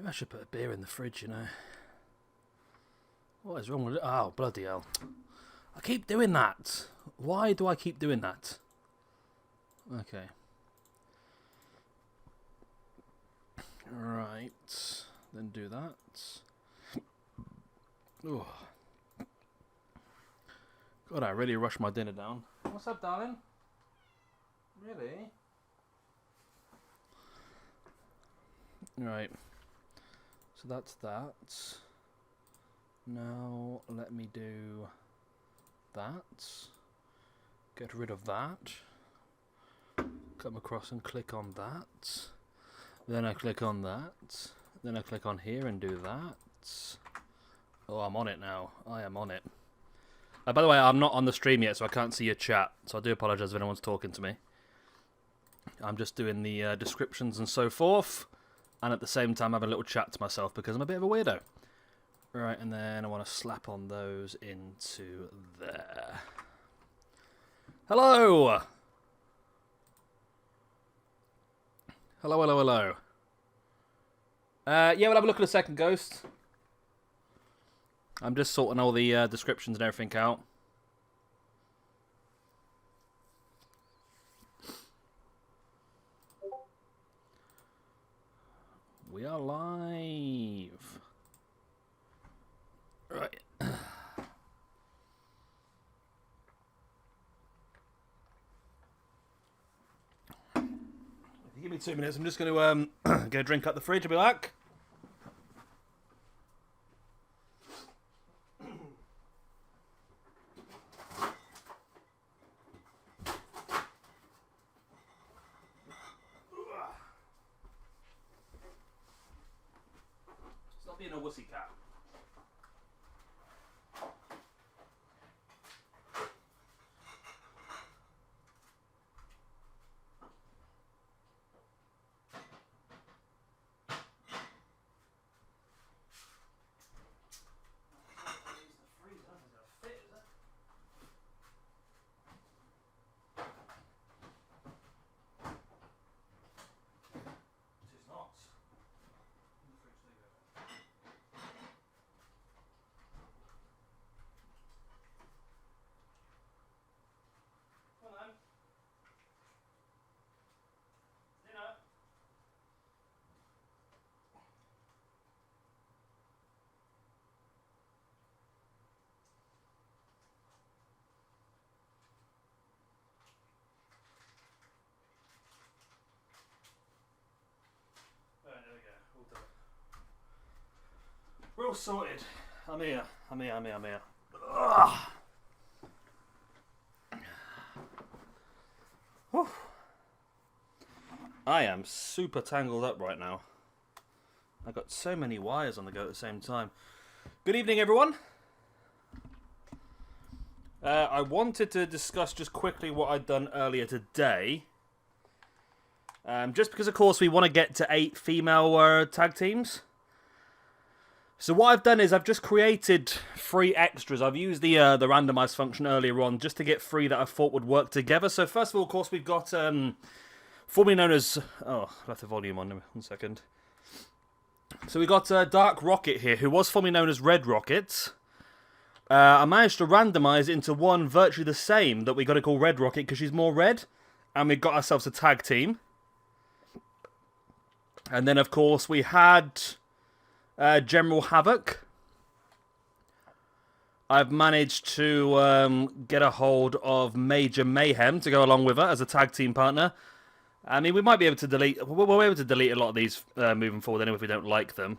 I should put a beer in the fridge, you know. What is wrong with it? Oh, bloody hell. I keep doing that. Why do I keep doing that? Okay. Right. Then do that. Oh. God, I really rushed my dinner down. What's up, darling? Really? Right. So that's that. Now let me do that. Get rid of that. Come across and click on that. Then I click on that. Then I click on here and do that. Oh, I'm on it now. I am on it. By the way, I'm not on the stream yet, so I can't see your chat. So I do apologise if anyone's talking to me. I'm just doing the descriptions and so forth. And at the same time, have a little chat to myself because I'm a bit of a weirdo. Right, and then I want to slap on those into there. Hello! Hello, hello, hello. Yeah, we'll have a look at a second, Ghost. I'm just sorting all the descriptions and everything out. We are live. Right. If you give me 2 minutes, I'm just going to get a drink out the fridge. I'll be back. Stop being a wussy cat. We're all sorted. I'm here. I'm here. I'm here. I'm here. Ugh. Whew. I am super tangled up right now. I've got so many wires on the go at the same time. Good evening, everyone. I wanted to discuss just quickly what I'd done earlier today. Just because, of course, we want to get to 8 female tag teams. So what I've done is I've just created 3 extras. I've used the randomize function earlier on just to get 3 that I thought would work together. So first of all, of course, we've got formerly known as... Oh, I'll have the volume on 1 second. So we've got Dark Rocket here, who was formerly known as Red Rocket. I managed to randomize it into one virtually the same that we got to call Red Rocket because she's more red. And we got ourselves a tag team. And then, of course, we had... General Havoc. I've managed to get a hold of Major Mayhem to go along with her as a tag team partner. I mean, we might be able to delete... We'll be able to delete a lot of these moving forward anyway if we don't like them.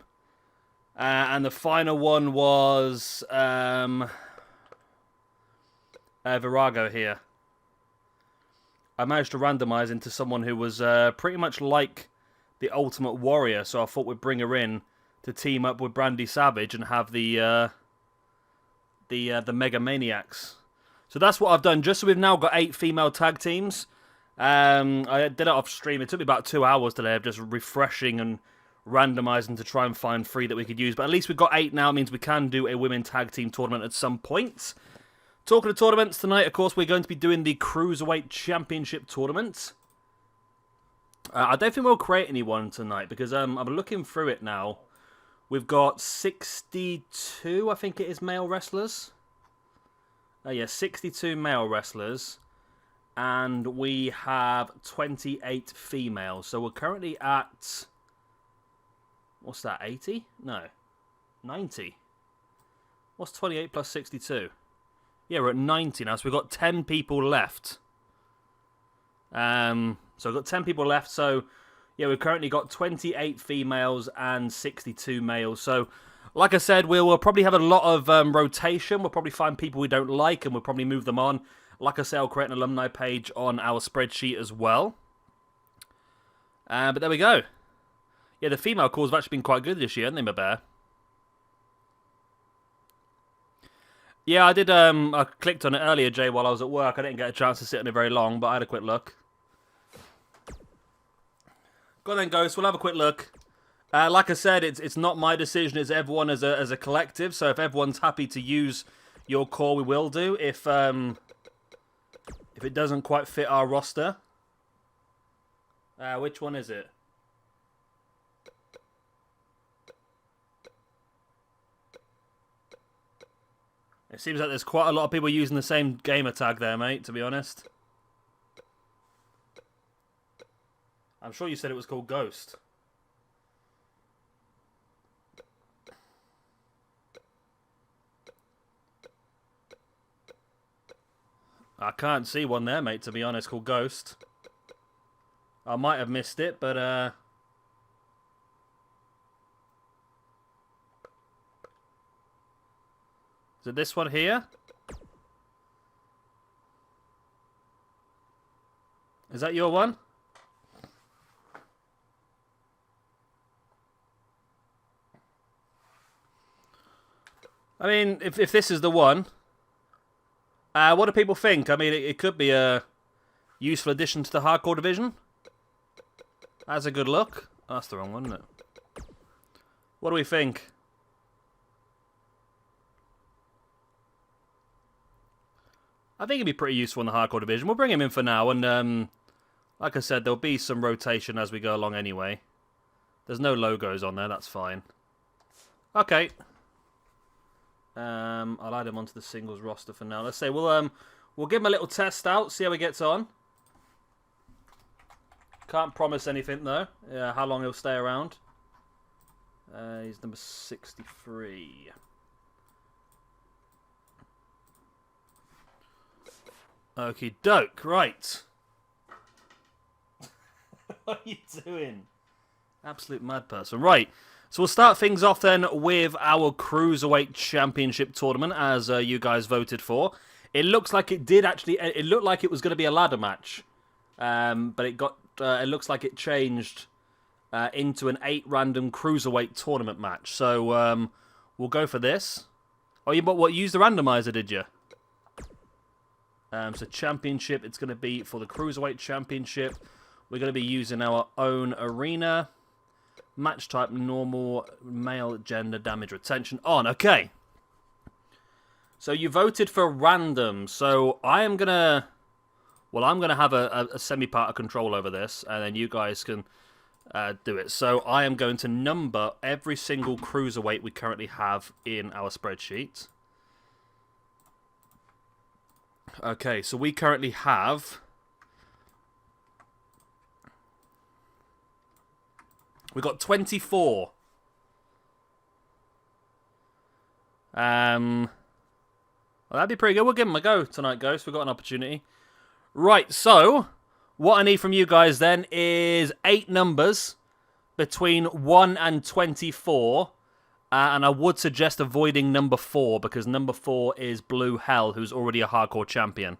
And the final one was... Virago here. I managed to randomize into someone who was pretty much like the Ultimate Warrior, so I thought we'd bring her in to team up with Brandy Savage and have the Mega Maniacs. So that's what I've done. Just so we've now got 8 female tag teams. I did it off stream. It took me about 2 hours today of just refreshing and randomizing to try and find 3 that we could use. But at least we've got 8 now. It means we can do a women tag team tournament at some point. Talking of tournaments tonight, of course, we're going to be doing the Cruiserweight Championship tournament. I don't think we'll create anyone tonight because I'm looking through it now. We've got 62, I think it is, male wrestlers. Yeah, 62 male wrestlers. And we have 28 females. So we're currently at... What's that, 80? No. 90. What's 28 plus 62? Yeah, we're at 90 now, so we've got 10 people left. So we've got 10 people left, so... Yeah, we've currently got 28 females and 62 males. So, like I said, we'll probably have a lot of rotation. We'll probably find people we don't like, and we'll probably move them on. Like I said, I'll create an alumni page on our spreadsheet as well. But there we go. Yeah, the female calls have actually been quite good this year, haven't they, my bear? Yeah, I did. I clicked on it earlier, Jay, while I was at work. I didn't get a chance to sit on it very long, but I had a quick look. Go on then, Ghost. We'll have a quick look. Like I said, it's not my decision. It's everyone as a collective. So if everyone's happy to use your core, we will do. If it doesn't quite fit our roster, which one is it? It seems like there's quite a lot of people using the same gamer tag there, mate. To be honest. I'm sure you said it was called Ghost. I can't see one there, mate, to be honest, called Ghost. I might have missed it, but... Is it this one here? Is that your one? I mean, if this is the one, what do people think? I mean, it could be a useful addition to the hardcore division. That's a good look. Oh, that's the wrong one, isn't it? What do we think? I think it'd be pretty useful in the hardcore division. We'll bring him in for now, and like I said, there'll be some rotation as we go along anyway. There's no logos on there, that's fine. Okay. I'll add him onto the singles roster for now. Let's say we'll give him a little test out, see how he gets on. Can't promise anything though. How long he'll stay around. He's number 63. Okie doke, right. What are you doing? Absolute mad person. Right. So we'll start things off then with our Cruiserweight Championship tournament, as you guys voted for. It looks like it did actually... It looked like it was going to be a ladder match. But it got... it looks like it changed into an 8 random Cruiserweight tournament match. So we'll go for this. Oh, you used the randomizer, did you? So Championship, it's going to be for the Cruiserweight Championship. We're going to be using our own arena. Match type normal, male, gender, damage, retention on. Okay. So you voted for random. So I am going to... Well, I'm going to have a semi-part of control over this. And then you guys can do it. So I am going to number every single Cruiserweight we currently have in our spreadsheet. Okay, so we currently have... We've got 24. Well, that'd be pretty good. We'll give them a go tonight, Ghost. We've got an opportunity. Right, so what I need from you guys then is 8 numbers between 1 and 24. And I would suggest avoiding number 4 because number 4 is Blue Hell, who's already a hardcore champion.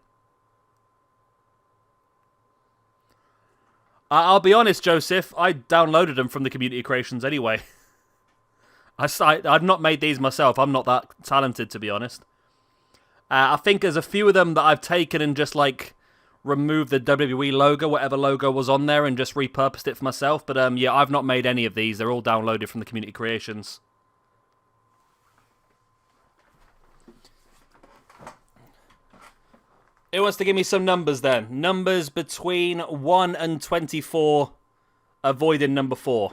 I'll be honest, Joseph, I downloaded them from the community creations anyway. I've not made these myself. I'm not that talented, to be honest. I think there's a few of them that I've taken and just, like, removed the WWE logo, whatever logo was on there, and just repurposed it for myself. But, yeah, I've not made any of these. They're all downloaded from the community creations. Who wants to give me some numbers then? Numbers between 1 and 24, avoiding number 4.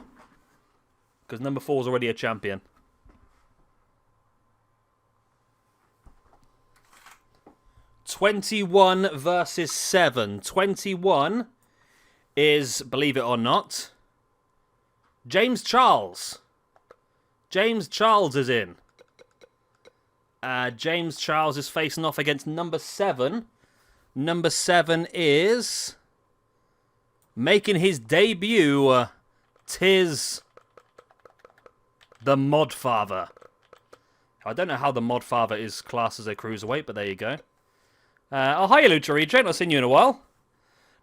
Because number 4 is already a champion. $21 versus 7. 21 is, believe it or not, James Charles. James Charles is in. James Charles is facing off against number 7. Number 7 is making his debut. Tis the MODFATHER. I don't know how the MODFATHER is classed as a cruiserweight, but there you go. Oh, hiya, Lucha Reject. Not seen you in a while.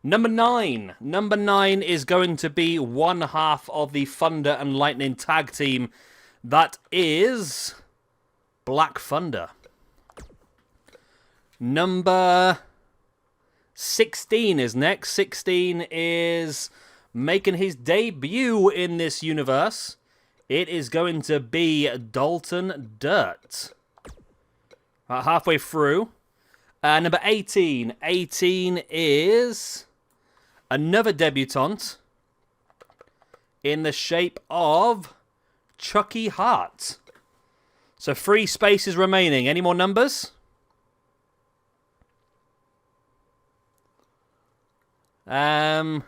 Number 9. Number 9 is going to be one half of the Thunder and Lightning tag team. That is Black Thunder. Number 16 is next. 16 is making his debut in this universe. It is going to be Dalton Dirt. Halfway through. Number 18. 18 is another debutante in the shape of CHUCKIE HART. So 3 spaces remaining. Any more numbers? I don't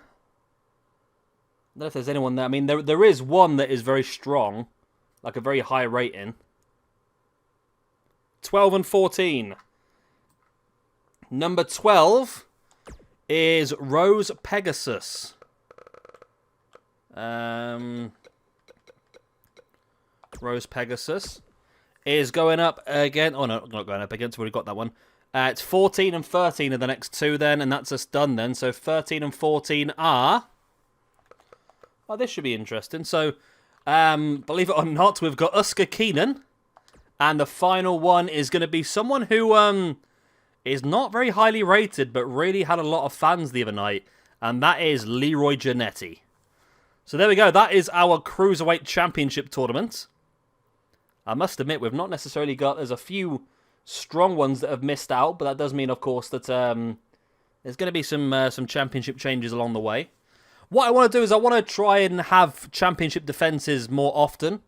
know if there's anyone there. I mean, there is one that is very strong, like a very high rating. 12 and 14. Number 12 is Rose PEGASUS. Rose PEGASUS is going up again. Oh, no, not going up against. We've already got that one. It's 14 and 13 are the next 2 then, and that's us done then. So 13 and 14 are... Oh, this should be interesting. So, believe it or not, we've got Asuka Keenan. And the final one is going to be someone who is not very highly rated, but really had a lot of fans the other night. And that is LEEROY JANETTY. So there we go. That is our Cruiserweight Championship tournament. I must admit, we've not necessarily got... There's a few strong ones that have missed out, but that does mean, of course, that there's going to be some championship changes along the way. What I want to do is I want to try and have championship defenses more often.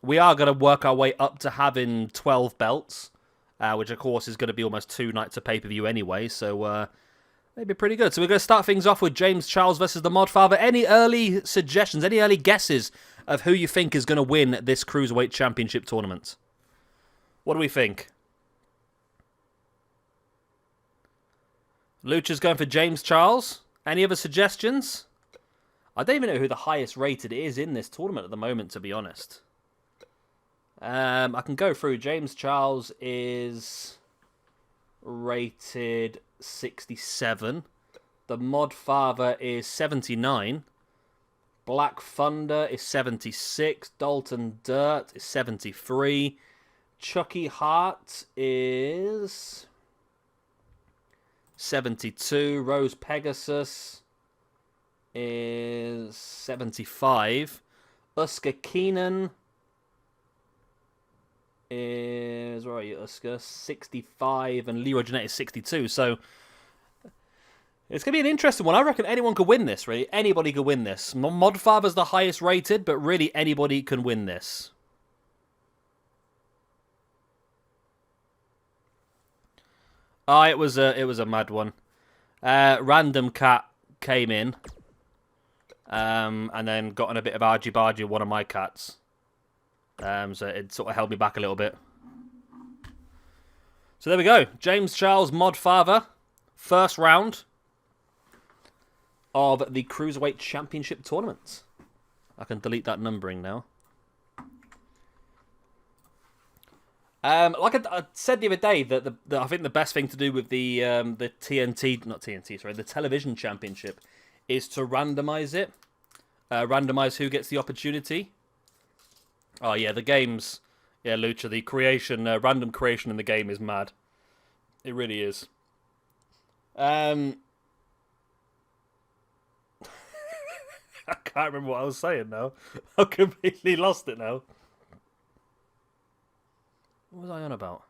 We are going to work our way up to having 12 belts, which, of course, is going to be almost 2 nights of pay-per-view anyway, so maybe pretty good. So we're going to start things off with James Charles versus the MODFATHER. Any early suggestions, any early guesses of who you think is going to win this Cruiserweight Championship tournament? What do we think? Lucha's going for James Charles. Any other suggestions? I don't even know who the highest rated is in this tournament at the moment, to be honest. I can go through. James Charles is rated 67. The MODFATHER is 79. Black Thunder is 76. Dalton Dirt is 73. CHUCKIE HART is 72. Rose PEGASUS is 75. Asuka Keenan is... Where are you, Asuka? 65. And LEEROY JANETTY is 62. So it's going to be an interesting one. I reckon anyone could win this, really. Anybody could win this. MODFATHER's the highest rated, but really anybody can win this. Oh, it was a mad one. Random cat came in, and then got on a bit of argy-bargy with one of my cats. So it sort of held me back a little bit. So there we go. James Charles, MODFATHER, first round of the Cruiserweight Championship tournament. I can delete that numbering now. Like I said the other day, that I think the best thing to do with the television championship is to randomize it. Randomize who gets the opportunity. Oh yeah, the games, yeah, Lucha, the creation, random creation in the game is mad. It really is. I can't remember what I was saying now. I completely lost it now. What was I on about?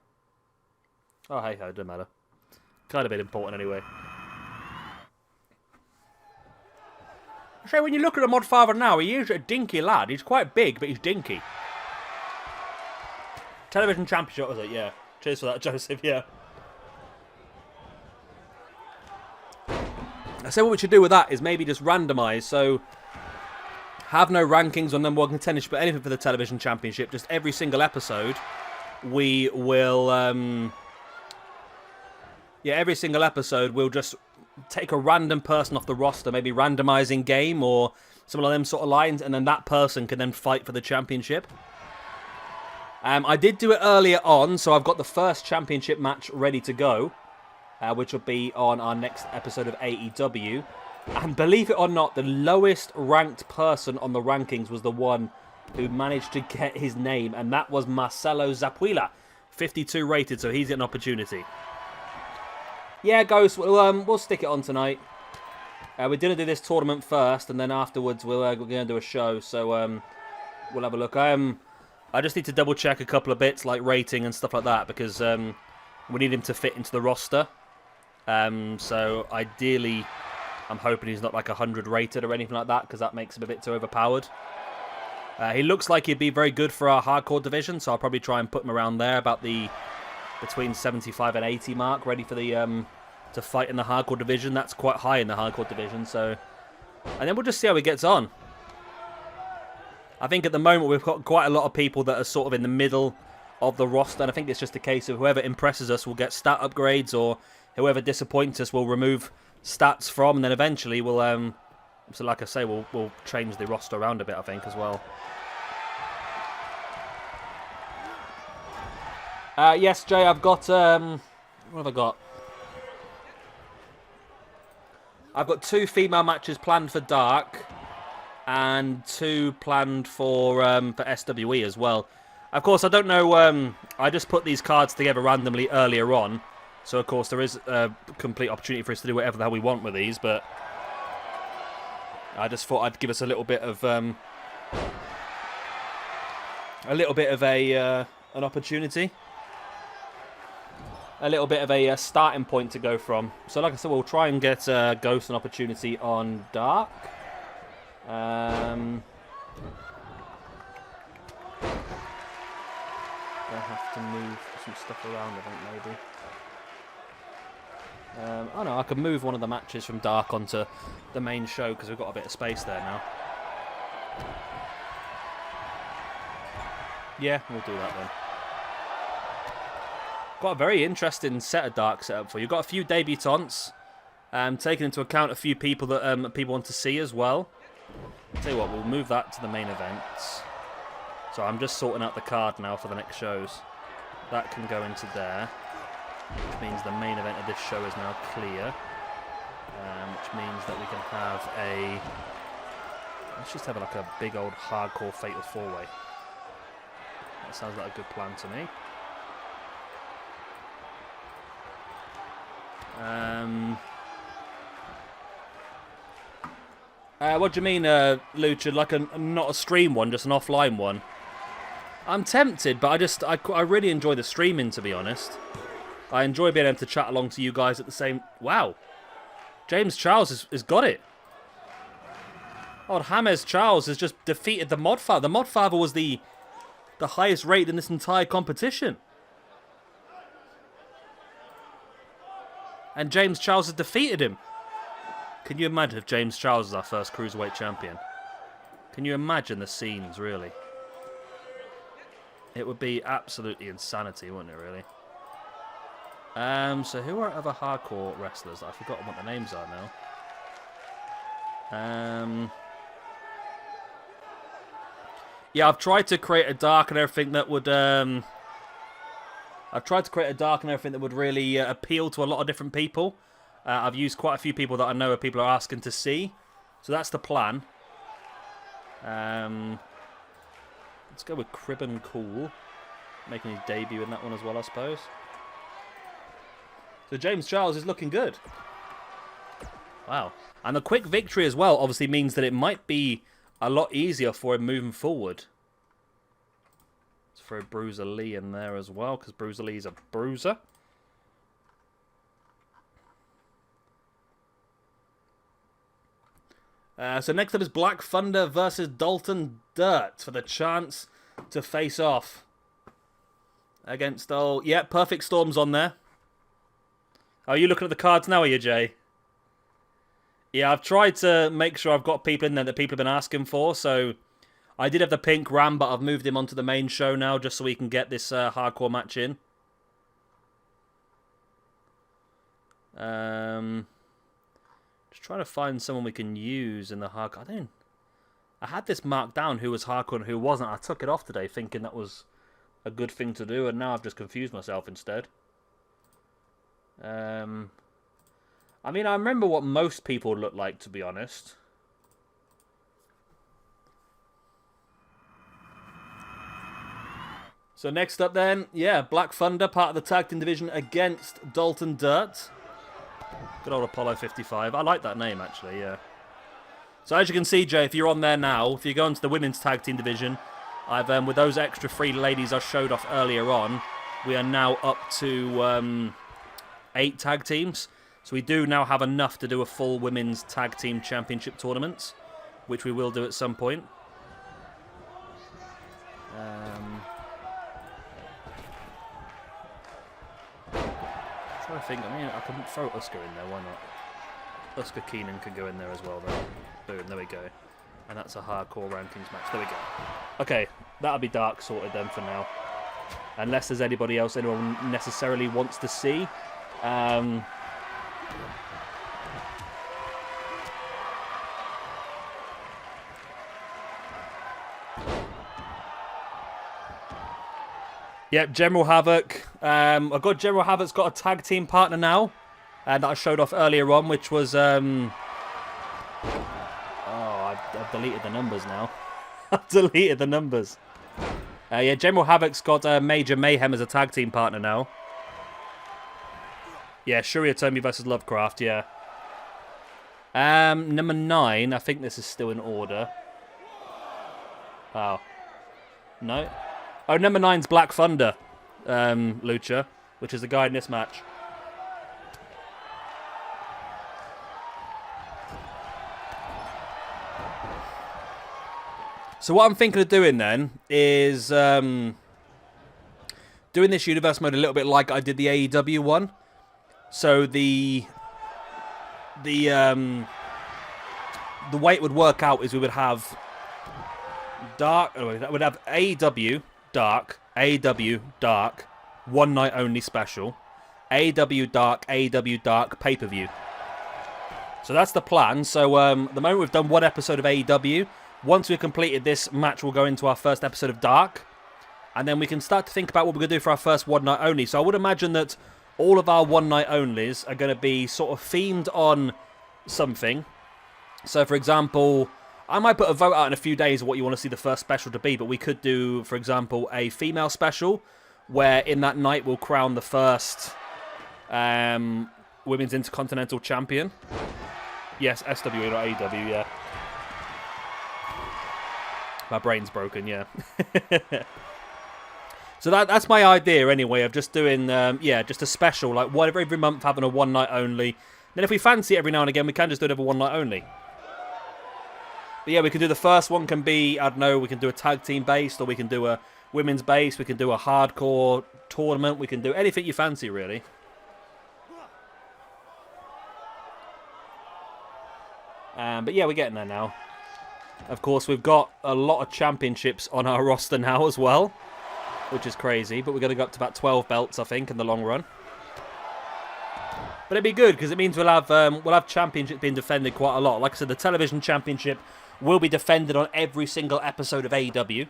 Oh, hey ho, doesn't matter. Kind of a bit important anyway. So when you look at the MODFATHER now, he is a dinky lad. He's quite big, but he's dinky. Television Championship, was it? Yeah. Cheers for that, Joseph, yeah. I say what we should do with that is maybe just randomise. So, have no rankings on number one contendership, but anything for the Television Championship. Just every single episode, we will... yeah, every single episode, we'll just take a random person off the roster, maybe randomising game or some of them sort of lines, and then that person can then fight for the championship. I did do it earlier on, so I've got the first championship match ready to go, which will be on our next episode of AEW. And believe it or not, the lowest ranked person on the rankings was the one who managed to get his name, and that was Marcelo Zapuila, 52 rated, so he's got an opportunity. Yeah, Ghost, we'll stick it on tonight. We're going to do this tournament first, and then afterwards we're going to do a show, so we'll have a look. I just need to double check a couple of bits like rating and stuff like that because we need him to fit into the roster. So ideally, I'm hoping he's not like 100 rated or anything like that because that makes him a bit too overpowered. He looks like he'd be very good for our hardcore division, so I'll probably try and put him around there about the between 75 and 80 mark, ready for the to fight in the hardcore division. That's quite high in the hardcore division, so and then we'll just see how he gets on. I think at the moment we've got quite a lot of people that are sort of in the middle of the roster, and I think it's just a case of whoever impresses us will get stat upgrades, or whoever disappoints us will remove stats from, and then eventually we'll, so like I say, we'll change the roster around a bit, I think, as well. Yes, Jay, I've got, what have I got? I've got 2 female matches planned for Dark, and 2 planned for SWE as well. Of course, I don't know, I just put these cards together randomly earlier on, so of course there is a complete opportunity for us to do whatever the hell we want with these, but I just thought I'd give us a little bit of an opportunity. A little bit of a starting point to go from. So like I said, we'll try and get Ghost an opportunity on Dark. I have to move some stuff around, I think, maybe. Oh no, I could move one of the matches from Dark onto the main show because we've got a bit of space there now. Yeah, we'll do that then. Got a very interesting set of Dark set up for you. You've got a few debutantes, taking into account a few people that people want to see as well. I'll tell you what, we'll move that to the main event. So I'm just sorting out the card now for the next shows. That can go into there, which means the main event of this show is now clear. Which means that we can have a... Let's just have like a big old hardcore fatal 4-way. That sounds like a good plan to me. What do you mean, Lucha? Like not a stream one, just an offline one? I'm tempted, but I really enjoy the streaming, to be honest. I enjoy being able to chat along to you guys at the same... Wow. James Charles has got it. Oh, James Charles has just defeated the MODFATHER. The MODFATHER was the highest rate in this entire competition. And James Charles has defeated him. Can you imagine if James Charles is our first Cruiserweight champion? Can you imagine the scenes, really? It would be absolutely insanity, wouldn't it, really? So who are other hardcore wrestlers? I've forgotten what the names are now. Yeah, I've tried to create a Dark and everything that would... I've tried to create a Dark and everything that would really appeal to a lot of different people. I've used quite a few people that I know people are asking to see. So that's the plan. Let's go with Cribben Cool. Making his debut in that one as well, I suppose. So James Charles is looking good. Wow. And the quick victory as well obviously means that it might be a lot easier for him moving forward. Let's throw Bruiser Lee in there as well, because Bruiser Lee's a bruiser. So next up is Black Thunder versus Dalton Dirt for the chance to face off against yeah, Perfect Storm's on there. Are you looking at the cards now, are you, Jay? Yeah, I've tried to make sure I've got people in there that people have been asking for, so I did have the pink Ram, but I've moved him onto the main show now just so we can get this hardcore match in. Just trying to find someone we can use in the hardcore. I had this marked down who was hardcore and who wasn't. I took it off today thinking that was a good thing to do, and now I've just confused myself instead. I mean, I remember what most people look like, to be honest. So next up then, yeah, Black Thunder, part of the tag team division against Dalton Dirt. Good old Apollo 55. I like that name, actually, yeah. So as you can see, Jay, if you're on there now, if you go into the women's tag team division, I've with those extra 3 ladies I showed off earlier on, we are now up to 8 tag teams. So we do now have enough to do a full women's tag team championship tournament, which we will do at some point. I think, I mean, I can throw Uska in there, why not? Uska Keenan can go in there as well, though. Boom, there we go. And that's a hardcore rankings match. There we go. Okay, that'll be dark sorted then for now. Unless there's anybody else anyone necessarily wants to see. Yep, General Havoc. I've got General Havoc's got a tag team partner now, that I showed off earlier on, which was oh, I've deleted the numbers now. I've deleted the numbers. Yeah, General Havoc's got Major Mayhem as a tag team partner now. Yeah, Shuri Otomi versus Lovecraft. Yeah. Number 9. I think this is still in order. Oh, no. Oh, number 9's Black Thunder, Lucha, which is the guy in this match. So what I'm thinking of doing then is doing this universe mode a little bit like I did the AEW one. So the way it would work out is we would have Dark. We'd have AEW. Dark, AEW Dark, one night only special, AEW Dark, AEW Dark pay-per-view. So that's the plan. So at the moment we've done 1 episode of AEW. Once we've completed this match, we'll go into our first episode of Dark. And then we can start to think about what we're going to do for our first one night only. So I would imagine that all of our one night onlys are going to be sort of themed on something. So for example, I might put a vote out in a few days of what you want to see the first special to be, but we could do, for example, a female special, where in that night we'll crown the first Women's Intercontinental Champion. Yes, SWE, not AEW, yeah. My brain's broken, yeah. So that's my idea, anyway, of just doing, yeah, just a special, like whatever, every month having a one night only. Then if we fancy it every now and again, we can just do it over one night only. But yeah, we can do the first one can be, I don't know, we can do a tag team based, or we can do a women's based, we can do a hardcore tournament, we can do anything you fancy, really. But yeah, we're getting there now. Of course, we've got a lot of championships on our roster now as well, which is crazy, but we're going to go up to about 12 belts, I think, in the long run. But it'd be good, because it means we'll have championships being defended quite a lot. Like I said, the television championship will be defended on every single episode of AEW.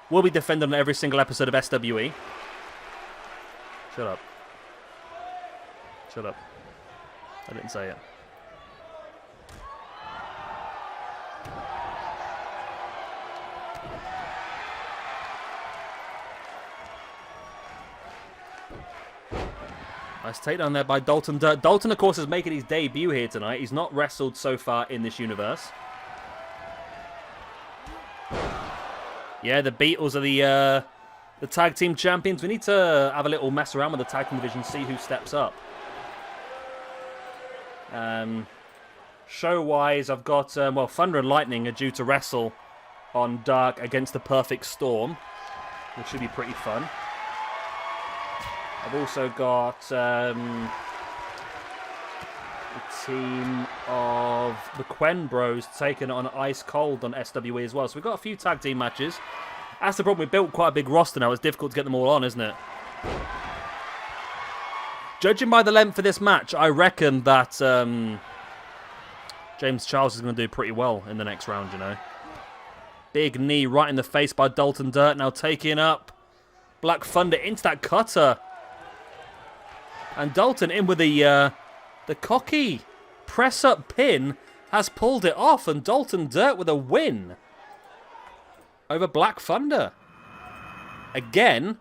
Will be defended on every single episode of SWE. Shut up. Shut up. I didn't say it. Nice takedown there by Dalton. Dalton, of course, is making his debut here tonight. He's not wrestled so far in this universe. Yeah, the Beatles are the tag team champions. We need to have a little mess around with the tag team division, see who steps up. Show-wise, I've got, well, Thunder and Lightning are due to wrestle on Dark against the Perfect Storm, which should be pretty fun. I've also got the team of the Quen Bros taking on Ice Cold on SWE as well. So we've got a few tag team matches. That's the problem. We built quite a big roster now. It's difficult to get them all on, isn't it? Judging by the length of this match, I reckon that James Charles is going to do pretty well in the next round, you know. Big knee right in the face by Dalton Dirt. Now taking up Black Thunder into that cutter. And Dalton in with the cocky press-up pin has pulled it off. And Dalton Dirt with a win over Black Thunder. Again,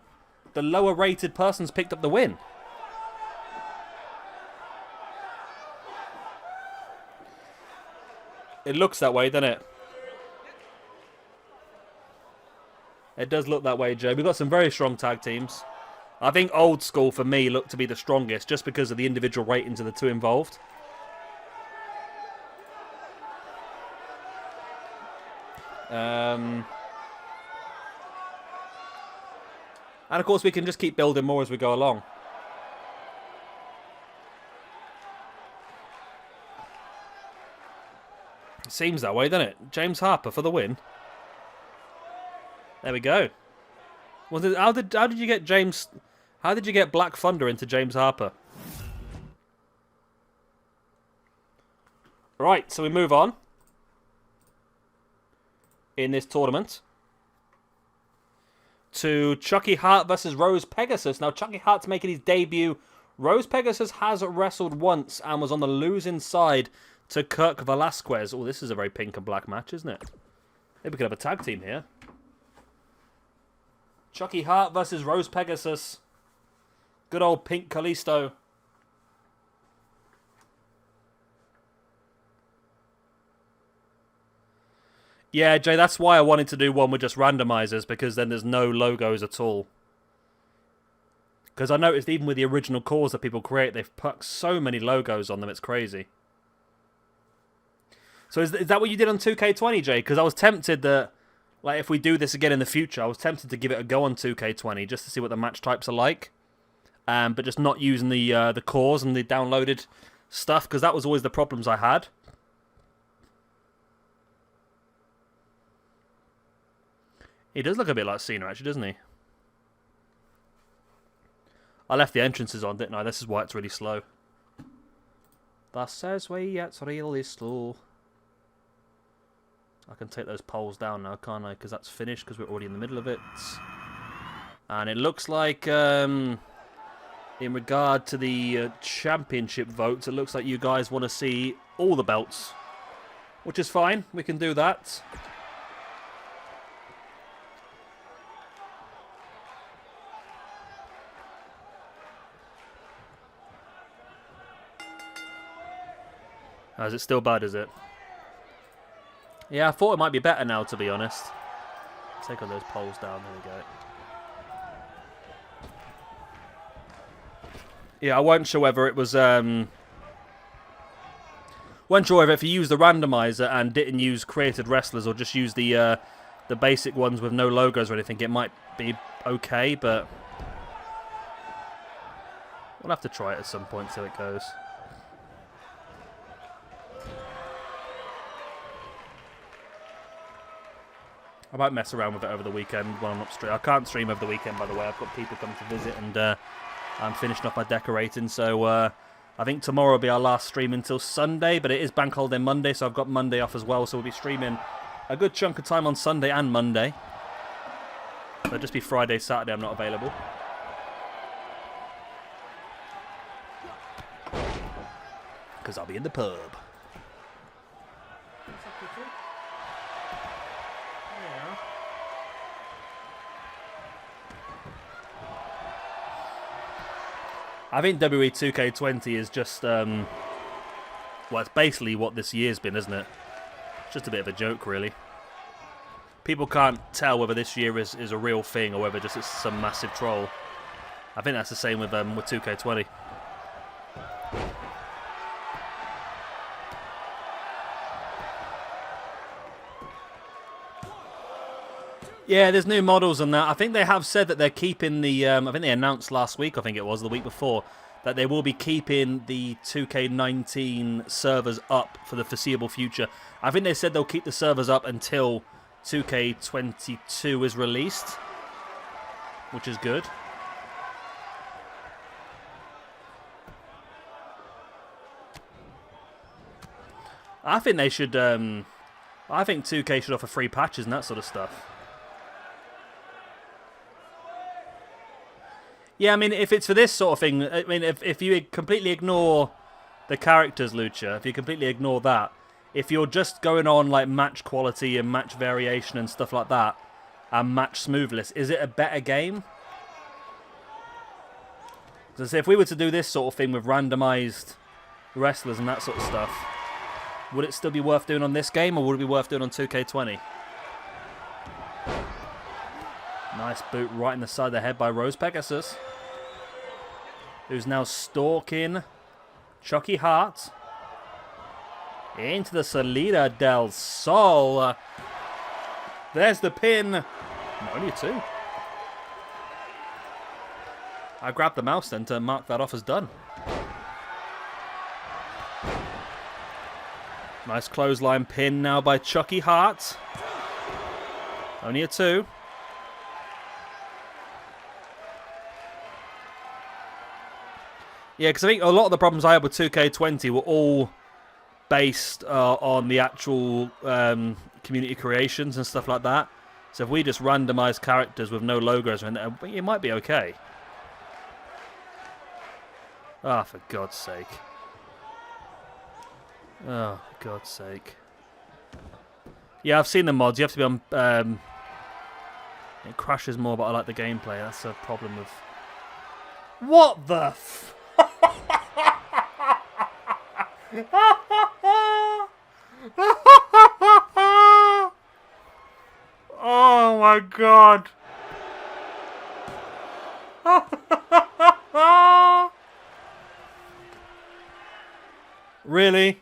the lower-rated person's picked up the win. It looks that way, doesn't it? It does look that way, Joe. We've got some very strong tag teams. I think Old School, for me, looked to be the strongest just because of the individual ratings of the two involved. And, of course, we can just keep building more as we go along. It seems that way, doesn't it? James Harper for the win. There we go. How did you get James? How did you get Black Thunder into James Harper? Right, so we move on in this tournament to Chuckie Hart versus Rose Pegasus. Now, Chuckie Hart's making his debut. Rose Pegasus has wrestled once and was on the losing side to Kirk Velasquez. Oh, this is a very pink and black match, isn't it? Maybe we could have a tag team here. Chuckie Hart versus Rose Pegasus. Good old Pink Kalisto. Yeah, Jay, that's why I wanted to do one with just randomizers, because then there's no logos at all. Because I noticed even with the original cores that people create, they've put so many logos on them, it's crazy. So is that what you did on 2K20, Jay? Because I was tempted that, like, if we do this again in the future, I was tempted to give it a go on 2K20 just to see what the match types are like. But just not using the cores and the downloaded stuff, because that was always the problems I had. He does look a bit like Cena, actually, doesn't he? I left the entrances on, didn't I? This is why it's really slow. That says we it's really slow. I can take those poles down now, can't I? Because that's finished, because we're already in the middle of it. And it looks like, in regard to the championship votes, it looks like you guys want to see all the belts. Which is fine, we can do that. Oh, is it still bad, is it? Yeah, I thought it might be better now, to be honest. Take all those poles down, there we go. Yeah, I wasn't sure whether it was, wasn't sure whether if you use the randomizer and didn't use created wrestlers or just use the basic ones with no logos or anything, it might be okay, but we'll have to try it at some point, see how it goes. I might mess around with it over the weekend when I'm not streaming. I can't stream over the weekend, by the way. I've got people coming to visit, and I'm finishing off my decorating. So I think tomorrow will be our last stream until Sunday, but it is Bank Holiday Monday, so I've got Monday off as well. So we'll be streaming a good chunk of time on Sunday and Monday. So it'll just be Friday, Saturday I'm not available. Because I'll be in the pub. I think WWE 2K20 is just, well, it's basically what this year's been, isn't it? It's just a bit of a joke, really. People can't tell whether this year is a real thing or whether just it's some massive troll. I think that's the same with 2K20. Yeah, there's new models and that. I think they have said that they're keeping the... I think they announced last week, I think it was, the week before, that they will be keeping the 2K19 servers up for the foreseeable future. I think they said they'll keep the servers up until 2K22 is released, which is good. I think they should... I think 2K should offer free patches and that sort of stuff. Yeah, I mean, if it's for this sort of thing, I mean, if you completely ignore the characters, Lucha, if you completely ignore that, if you're just going on like match quality and match variation and stuff like that, and match smoothness, is it a better game? So say if we were to do this sort of thing with randomized wrestlers and that sort of stuff, would it still be worth doing on this game, or would it be worth doing on 2K20? Nice boot right in the side of the head by Rose Pegasus, who's now stalking Chuckie Hart into the Salida del Sol. There's the pin. Only two. I grabbed the mouse then to mark that off as done. Nice clothesline pin now by Chuckie Hart. Only a two. Yeah, because I think a lot of the problems I had with 2K20 were all based on the actual community creations and stuff like that. So if we just randomize characters with no logos, it might be okay. Ah, for God's sake. Oh, for God's sake. Yeah, I've seen the mods. You have to be on... it crashes more, but I like the gameplay. That's a problem with... What the f... Oh my God. Really?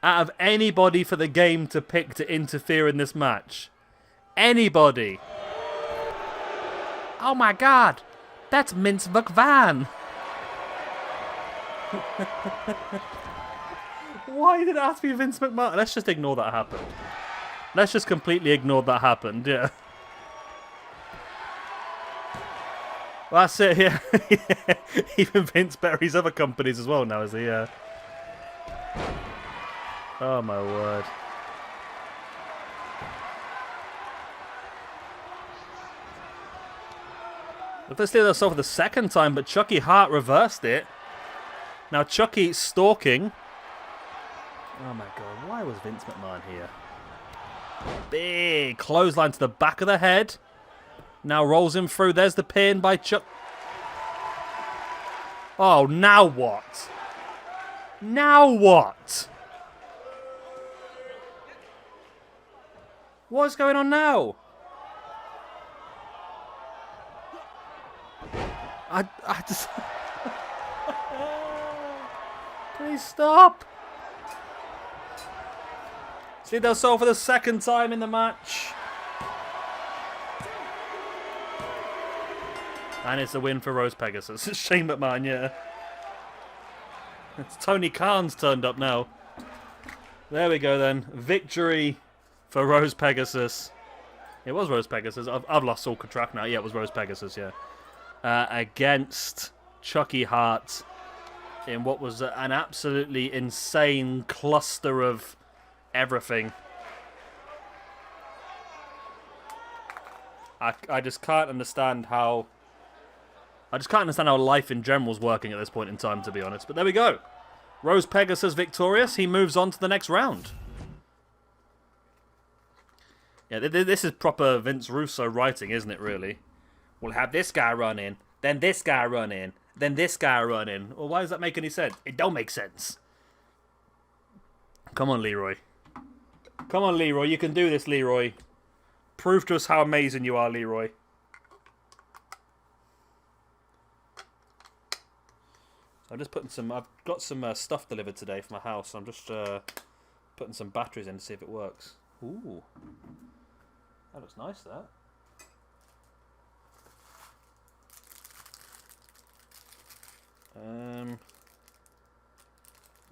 Out of anybody for the game to pick to interfere in this match? Anybody? Oh my God. That's Vince McMahon. Why did it have to be Vince McMahon? Let's just ignore that happened. Let's just completely ignore that happened, yeah. Well, that's it, yeah. Yeah. Even Vince buries other companies as well now, is he? Yeah. Oh my word. Let's do this off for the second time, but Chuckie Hart reversed it. Now Chuckie stalking. Oh my God, why was Vince McMahon here? Big clothesline to the back of the head. Now rolls him through. There's the pin by Chuck. Oh, now what? Now what? What's going on now? I just... Please stop. See, they'll solve for the second time in the match. And it's a win for Rose Pegasus. It's Shane McMahon, yeah. It's Tony Khan's turned up now. There we go then. Victory for Rose Pegasus. It was Rose Pegasus. I've lost all track now. Yeah, it was Rose Pegasus, yeah. Against Chuckie Hart in what was an absolutely insane cluster of everything. I just can't understand how... I just can't understand how life in general is working at this point in time, to be honest. But there we go. Rose Pegasus victorious. He moves on to the next round. Yeah, this is proper Vince Russo writing, isn't it, really? We'll have this guy run in, then this guy run in, then this guy run in. Well, why does that make any sense? It don't make sense. Come on, Leroy. Come on, Leroy. You can do this, Leroy. Prove to us how amazing you are, Leroy. I'm just putting some... I've got some stuff delivered today for my house. I'm just putting some batteries in to see if it works. Ooh. That looks nice, that.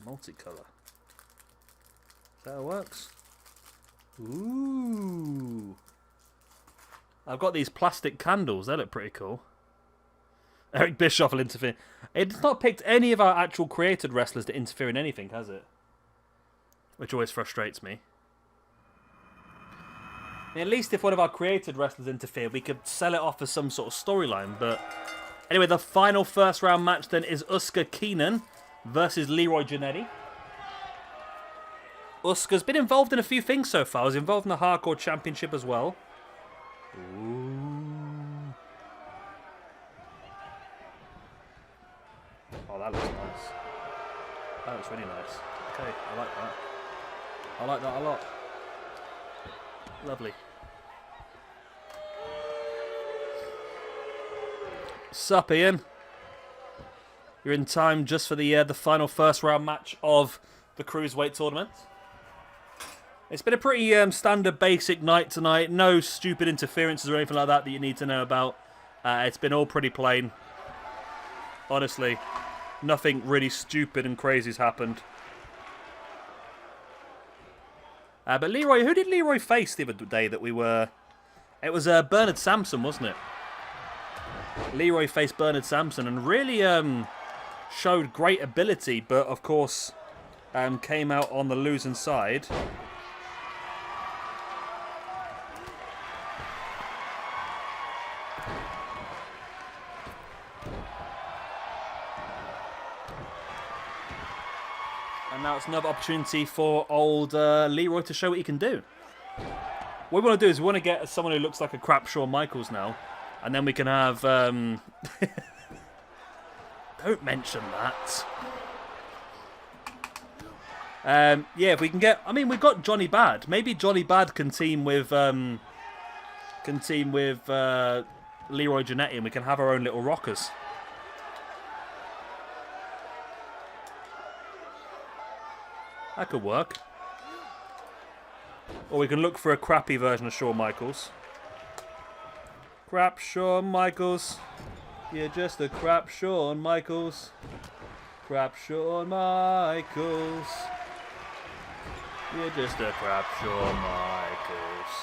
Multicolour. Is that how it works? Ooh. I've got these plastic candles. They look pretty cool. Eric Bischoff will interfere. It's not picked any of our actual created wrestlers to interfere in anything, has it? Which always frustrates me. I mean, at least if one of our created wrestlers interfered, we could sell it off as some sort of storyline. But anyway, the final first round match then is Uska Keenan versus Leroy Janetti. Uska's been involved in a few things so far. He was involved in the Hardcore Championship as well. Ooh. Oh, that looks nice. That looks really nice. Okay, I like that. I like that a lot. Lovely. Sup, Ian? You're in time just for the final first round match of the Cruiserweight tournament. It's been a pretty standard basic night tonight. No stupid interferences or anything like that you need to know about. It's been all pretty plain. Honestly, nothing really stupid and crazy has happened. But Leroy, who did Leroy face the other day that we were... It was Bernard Sampson, wasn't it? Leroy faced Bernard Sampson and really showed great ability, but of course came out on the losing side. And now it's another opportunity for old Leroy to show what he can do. What we want to do is we want to get someone who looks like a crap Shawn Michaels now. And then we can have... Don't mention that. Yeah, if we can get... I mean, we've got Johnny Bad. Maybe Johnny Bad can team with... Leroy Janetti and we can have our own little rockers. That could work. Or we can look for a crappy version of Shawn Michaels. Crap Shawn Michaels. You're just a crap Shawn Michaels. Crap Shawn Michaels. You're just a crap Shawn Michaels.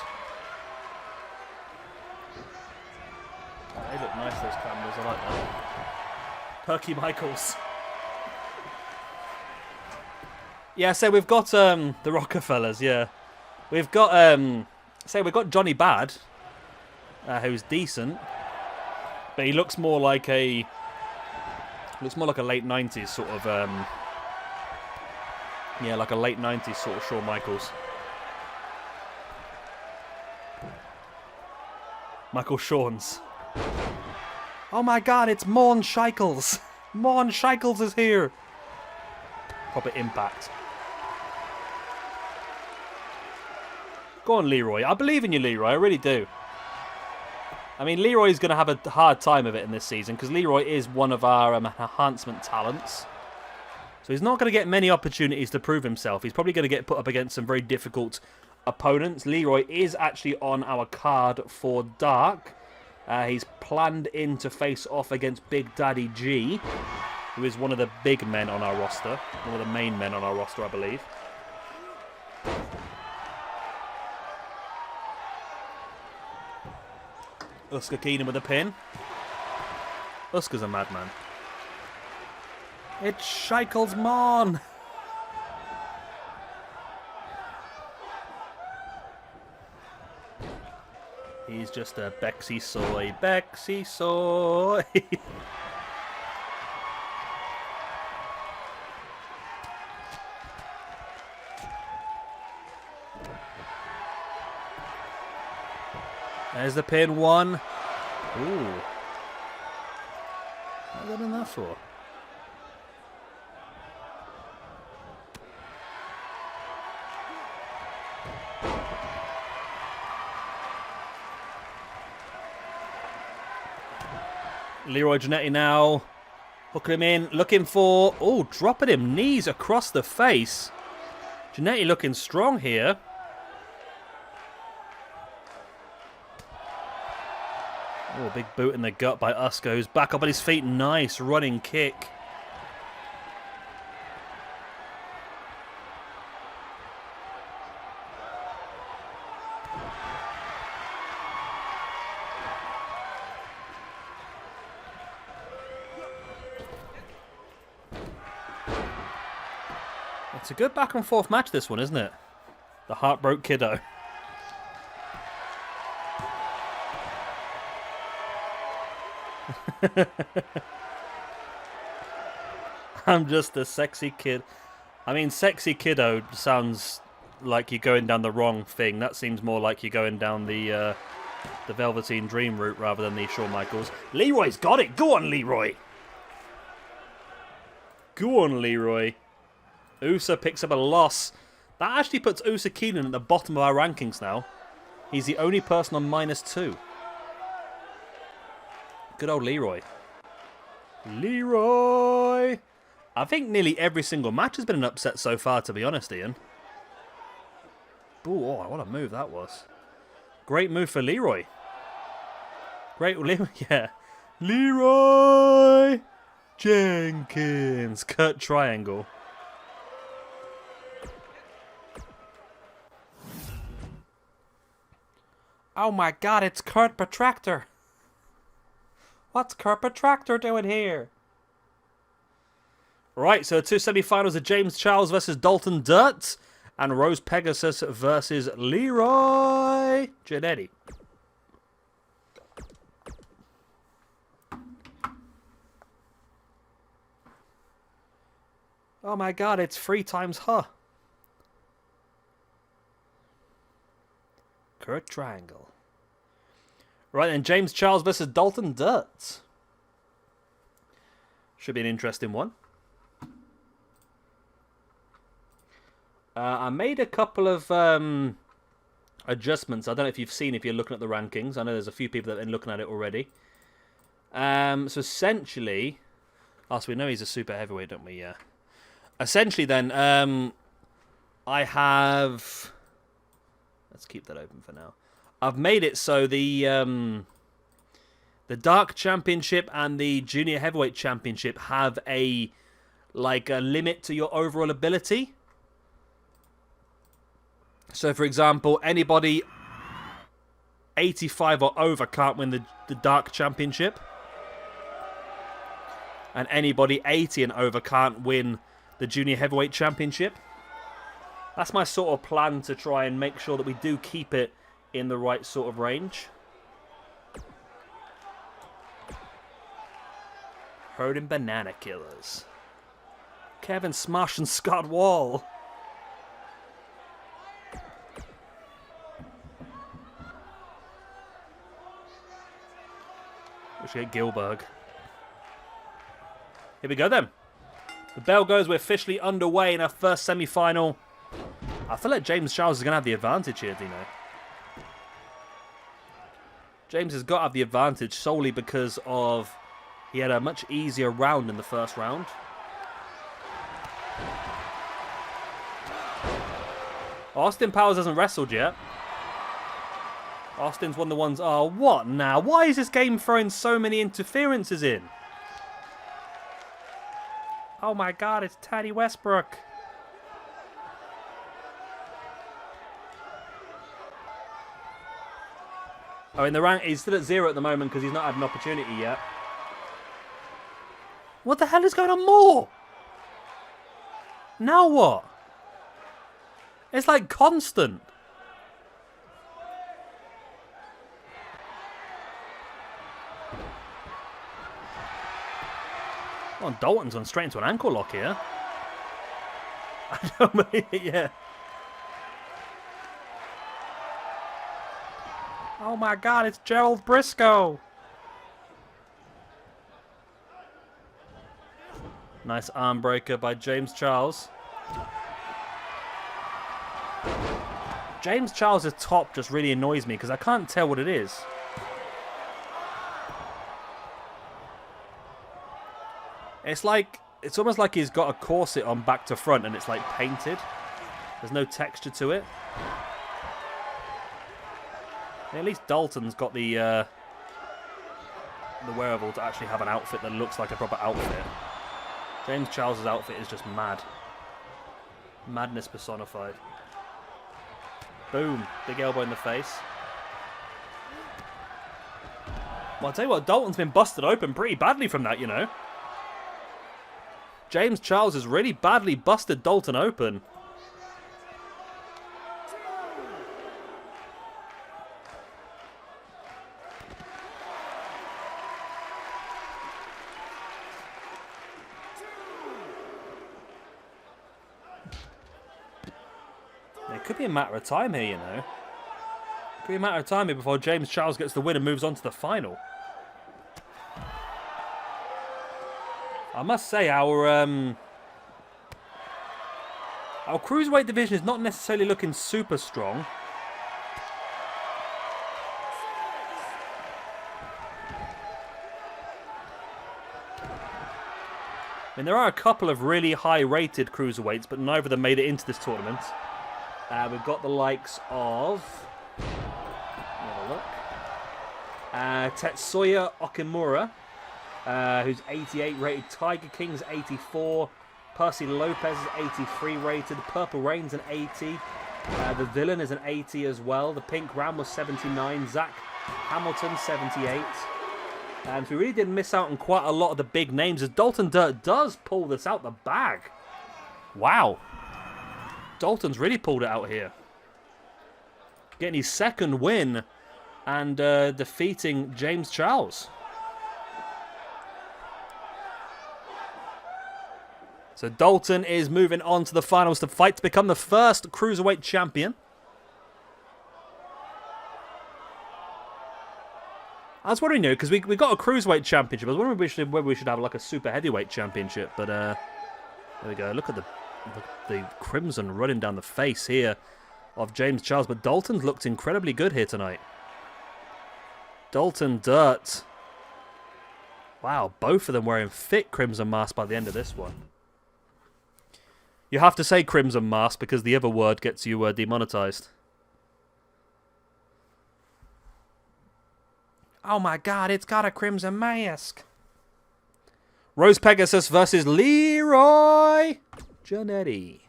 Oh, they look nice, those cameras. I like that. Perky Michaels. Yeah, so we've got the Rockefellers, yeah. We've got we've got Johnny Bad, who's decent, but he looks more like a late 90s sort of yeah, like a late 90s sort of Shawn Michaels. Michael Shawns. Oh my god, it's Morn Shikels. Morn Shikels is here. Proper impact. Go on, Leroy. I believe in you, Leroy. I really do. I mean, Leroy's going to have a hard time of it in this season because Leroy is one of our enhancement talents. So he's not going to get many opportunities to prove himself. He's probably going to get put up against some very difficult opponents. Leroy is actually on our card for Dark. He's planned in to face off against Big Daddy G, who is one of the big men on our roster. One of the main men on our roster, I believe. Uska Keenan with a pin. Uska's a madman. It's Shikels Mon. He's just a Bexy Soy. Bexy Soy. There's the pin, one. Ooh. What have I done that for? Leroy Janetti now. Hooking him in. Looking for... Oh, dropping him. Knees across the face. Janetti looking strong here. Oh, big boot in the gut by Usko, who's back up on his feet. Nice running kick. It's a good back and forth match, this one, isn't it? The Heartbroke Kiddo. I'm just a sexy kid. I mean, sexy kiddo sounds like you're going down the wrong thing. That seems more like you're going down the Velveteen Dream route rather than the Shawn Michaels. Leroy's got it. Go on, Leroy. Go on, Leroy. Usa picks up a loss. That actually puts Usa Keenan at the bottom of our rankings now. He's the only person on -2. Good old Leroy. Leroy! I think nearly every single match has been an upset so far, to be honest, Ian. Ooh, oh, what a move that was. Great move for Leroy. Great, Leroy, yeah. Leroy Jenkins. Kurt Triangle. Oh my god, it's Kurt Protractor. What's Kurt Protractor doing here? Right, so the two semi-finals are James Charles versus Dalton Dirt and Rose Pegasus versus Leroy Janetti. Oh my god, it's 3 times her. Kurt Triangle. Right then, James Charles versus Dalton Dirt. Should be an interesting one. I made a couple of adjustments. I don't know if you've seen if you're looking at the rankings. I know there's a few people that have been looking at it already. So essentially... Oh, so we know he's a super heavyweight, don't we? Yeah. Essentially then, I have... Let's keep that open for now. I've made it so the Dark Championship and the Junior Heavyweight Championship have a limit to your overall ability. So, for example, anybody 85 or over can't win the Dark Championship. And anybody 80 and over can't win the Junior Heavyweight Championship. That's my sort of plan to try and make sure that we do keep it in the right sort of range. Hurting Banana Killers. Kevin Smash and Scott Wall. We should get Gilberg. Here we go then. The bell goes. We're officially underway in our first semi-final. I feel like James Charles is going to have the advantage here, Dino. James has got to have the advantage solely because of he had a much easier round in the first round. Austin Powers hasn't wrestled yet. Austin's one of the ones... Oh, what now? Why is this game throwing so many interferences in? Oh my god, it's Teddy Westbrook. Oh, in the rank, he's still at 0 at the moment because he's not had an opportunity yet. What the hell is going on more? Now what? It's like constant. Oh, Dalton's gone straight into an ankle lock here. I don't mean it, yeah. Oh my god, it's Gerald Briscoe. Nice arm breaker by James Charles. James Charles' top just really annoys me because I can't tell what it is. It's almost like he's got a corset on back to front and it's like painted. There's no texture to it. At least Dalton's got the the wherewithal to actually have an outfit that looks like a proper outfit. James Charles' outfit is just mad. Madness personified. Boom. Big elbow in the face. Well, I'll tell you what, Dalton's been busted open pretty badly from that, you know. James Charles has really badly busted Dalton open. It could be a matter of time here, you know. Could be a matter of time here before James Charles gets the win and moves on to the final. I must say, our Cruiserweight division is not necessarily looking super strong. I mean, there are a couple of really high-rated Cruiserweights, but neither of them made it into this tournament. We've got the likes of... have a look. Tetsuya Okamura, who's 88 rated. Tiger King's 84. Percy Lopez is 83 rated. Purple Rain's an 80. The Villain is an 80 as well. The Pink Ram was 79. Zach Hamilton, 78. So we really did miss out on quite a lot of the big names as Dalton Dirt does pull this out the bag. Wow. Dalton's really pulled it out here. Getting his second win and defeating James Charles. So Dalton is moving on to the finals to fight to become the first Cruiserweight champion. I was wondering, because we got a Cruiserweight championship. I was wondering whether we should have like a Super Heavyweight championship. But there we go. Look at the crimson running down the face here of James Charles. But Dalton's looked incredibly good here tonight. Dalton Dirt. Wow, both of them wearing thick crimson masks by the end of this one. You have to say crimson mask because the other word gets you demonetized. Oh my god, it's got a crimson mask. Rose Pegasus versus Leeroy JANETTY.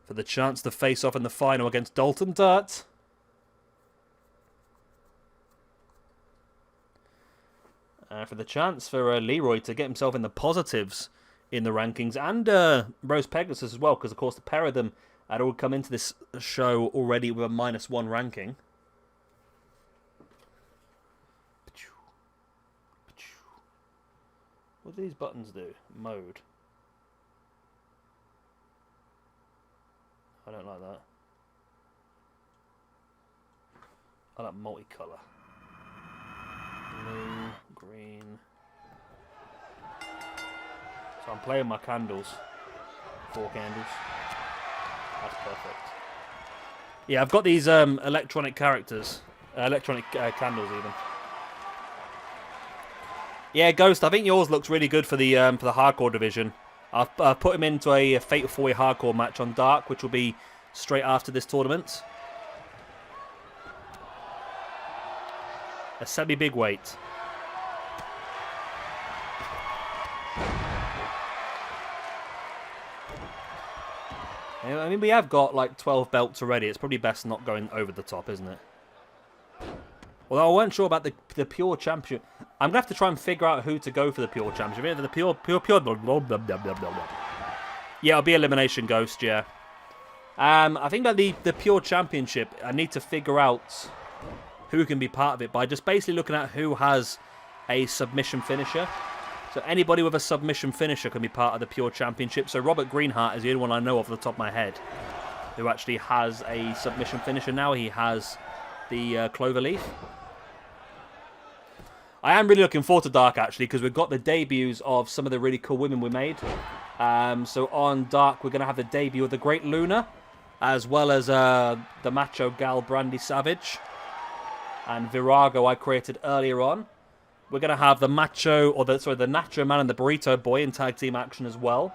For the chance to face off in the final against Dalton Dirt. For the chance for Leeroy to get himself in the positives in the rankings. And Rose Pegasus as well, because of course the pair of them had all come into this show already with a -1 ranking. What do these buttons do? Mode. I don't like that. I like multicolour. Blue, green. So I'm playing my candles. 4 candles. That's perfect. Yeah, I've got these electronic characters. Electronic candles even. Yeah, Ghost, I think yours looks really good for the hardcore division. I've put him into a Fatal 4-Way hardcore match on Dark, which will be straight after this tournament. A semi-big weight. I mean, we have got like 12 belts already. It's probably best not going over the top, isn't it? Although I weren't sure about the Pure Championship. I'm going to have to try and figure out who to go for the Pure Championship. The Pure... Blah, blah, blah, blah, blah, blah. Yeah, it'll be Elimination Ghost, yeah. I think that the Pure Championship, I need to figure out who can be part of it by just basically looking at who has a submission finisher. So anybody with a submission finisher can be part of the Pure Championship. So Robert Greenheart is the only one I know off the top of my head who actually has a submission finisher now. He has the Cloverleaf. I am really looking forward to Dark, actually, because we've got the debuts of some of the really cool women we made. So on Dark, we're going to have the debut of the Great Luna, as well as the Macho Gal Brandy Savage, and Virago I created earlier on. We're going to have the the Nacho Man and the Burrito Boy in tag team action as well.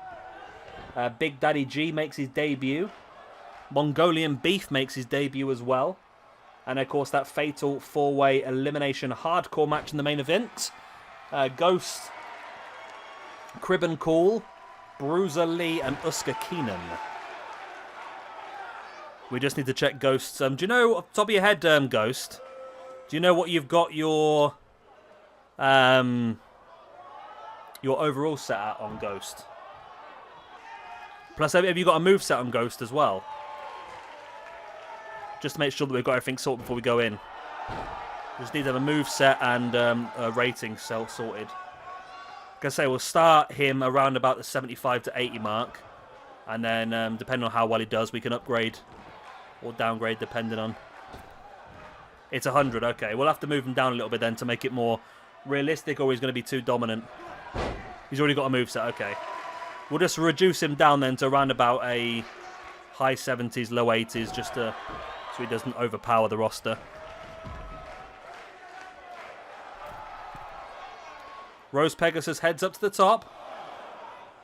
Big Daddy G makes his debut. Mongolian Beef makes his debut as well. And, of course, that fatal 4-way elimination hardcore match in the main event. Ghost, Crib and Call, Bruiser Lee, and Uska Keenan. We just need to check Ghost's. Do you know, off the top of your head, Ghost, do you know what you've got your overall set at on Ghost? Plus, have you got a move set on Ghost as well? Just to make sure that we've got everything sorted before we go in. We just need to have a move set and a rating cell sorted. Like I say, we'll start him around about the 75 to 80 mark. And then, depending on how well he does, we can upgrade or downgrade depending on... It's 100, okay. We'll have to move him down a little bit then to make it more realistic, or he's going to be too dominant. He's already got a moveset, okay. We'll just reduce him down then to around about a high 70s, low 80s, just to, so he doesn't overpower the roster. Rose Pegasus heads up to the top,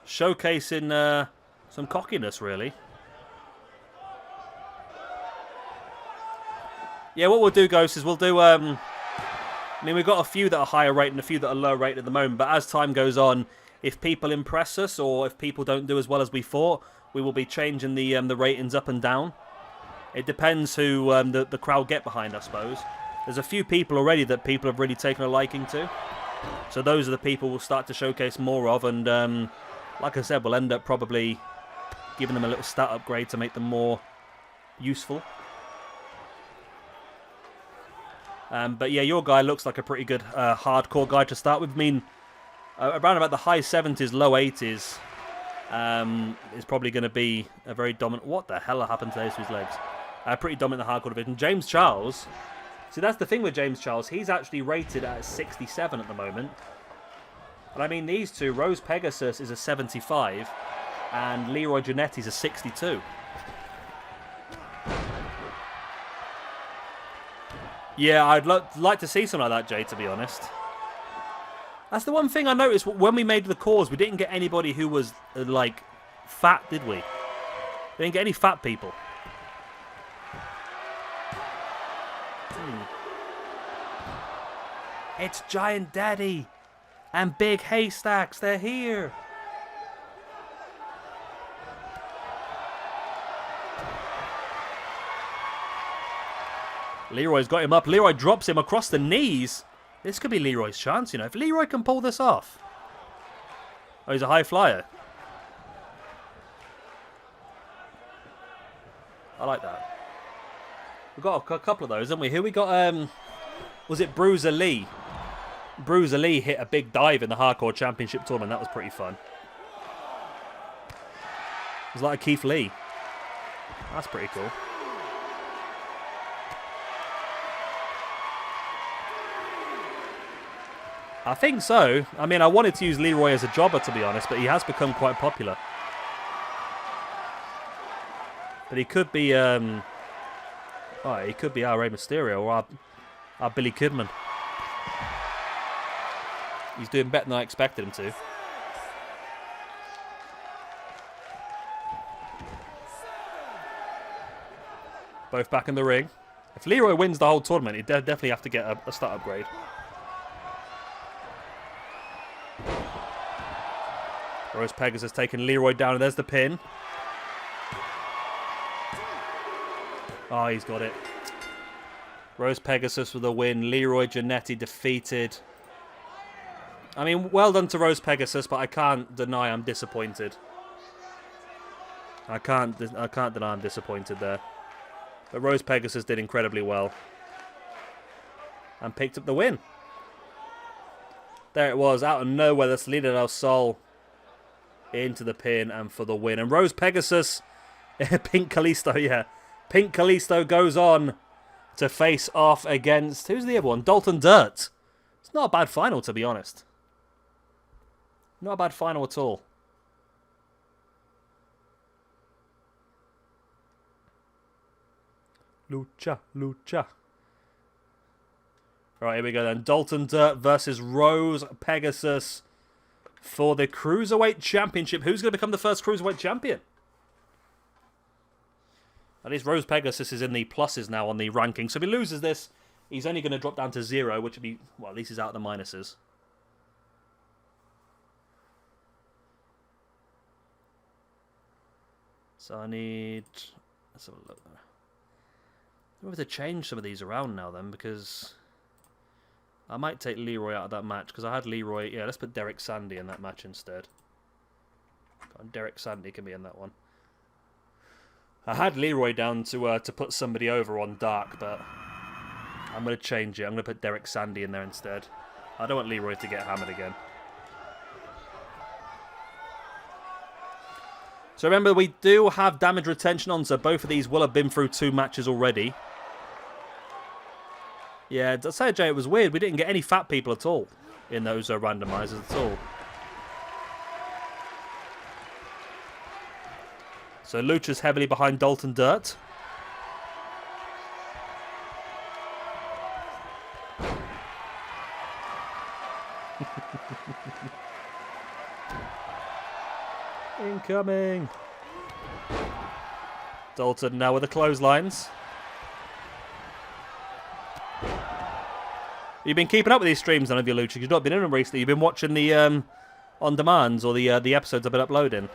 showcasing some cockiness, really. Yeah, what we'll do, Ghost, is we'll do... I mean, we've got a few that are higher rated and a few that are lower rated at the moment, but as time goes on, if people impress us or if people don't do as well as we thought, we will be changing the ratings up and down. It depends who the crowd get behind, I suppose. There's a few people already that people have really taken a liking to. So those are the people we'll start to showcase more of, and like I said, we'll end up probably giving them a little stat upgrade to make them more useful. But yeah, your guy looks like a pretty good hardcore guy to start with. I mean, around about the high 70s, low 80s is probably going to be a very dominant... What the hell happened to his legs? Pretty dominant in the hardcore division. James Charles... See, that's the thing with James Charles. He's actually rated at 67 at the moment. And I mean, these two, Rose Pegasus is a 75 and Leroy Janetti is a 62. Yeah, I'd like to see something like that, Jay, to be honest. That's the one thing I noticed when we made the calls. We didn't get anybody who was, like, fat, did we? We didn't get any fat people. It's Giant Daddy and Big Haystacks. They're here. Leroy's got him up. Leroy drops him across the knees. This could be Leroy's chance, you know. If Leroy can pull this off. Oh, he's a high flyer. I like that. We've got a couple of those, haven't we? Here we got, was it Bruiser Lee? Bruiser Lee hit a big dive in the Hardcore Championship tournament. That was pretty fun. It was like a Keith Lee. That's pretty cool. I think so. I mean, I wanted to use Leroy as a jobber, to be honest, but he has become quite popular. But he could be, oh, he could be our Rey Mysterio or our Billy Kidman. He's doing better than I expected him to. Both back in the ring. If Leroy wins the whole tournament, he'd definitely have to get a stat upgrade. Rose Pegasus taking Leroy down, and there's the pin. Oh, he's got it. Rose Pegasus with a win. Leroy Janetti defeated. I mean, well done to Rose Pegasus, but I can't deny I'm disappointed. I can't deny I'm disappointed there. But Rose Pegasus did incredibly well. And picked up the win. There it was, out of nowhere. That's Salida del Sol into the pin and for the win. And Rose Pegasus, Pink Kalisto, yeah. Pink Kalisto goes on to face off against, who's the other one? Dalton Dirt. It's not a bad final, to be honest. Not a bad final at all. Lucha, lucha. Right, here we go then. Dalton Dirt versus Rose Pegasus for the Cruiserweight Championship. Who's going to become the first Cruiserweight Champion? At least Rose Pegasus is in the pluses now on the ranking. So if he loses this, he's only going to drop down to 0, which would be, well, at least he's out of the minuses. So I need... Let's have a look. I'm going to change some of these around now then, because I might take Leeroy out of that match, because I had Leeroy... Yeah, let's put Derek Sandy in that match instead. Derek Sandy can be in that one. I had Leeroy down to put somebody over on Dark, but I'm going to change it. I'm going to put Derek Sandy in there instead. I don't want Leeroy to get hammered again. So remember, we do have damage retention on, so both of these will have been through 2 matches already. Yeah, I'd say, Jay, it was weird. We didn't get any fat people at all in those randomizers at all. So Lucha's heavily behind Dalton Dirt. Incoming. Dalton now with the clotheslines. You've been keeping up with these streams, none of you, Lucha. You've not been in them recently. You've been watching the on-demands or the episodes I've been uploading.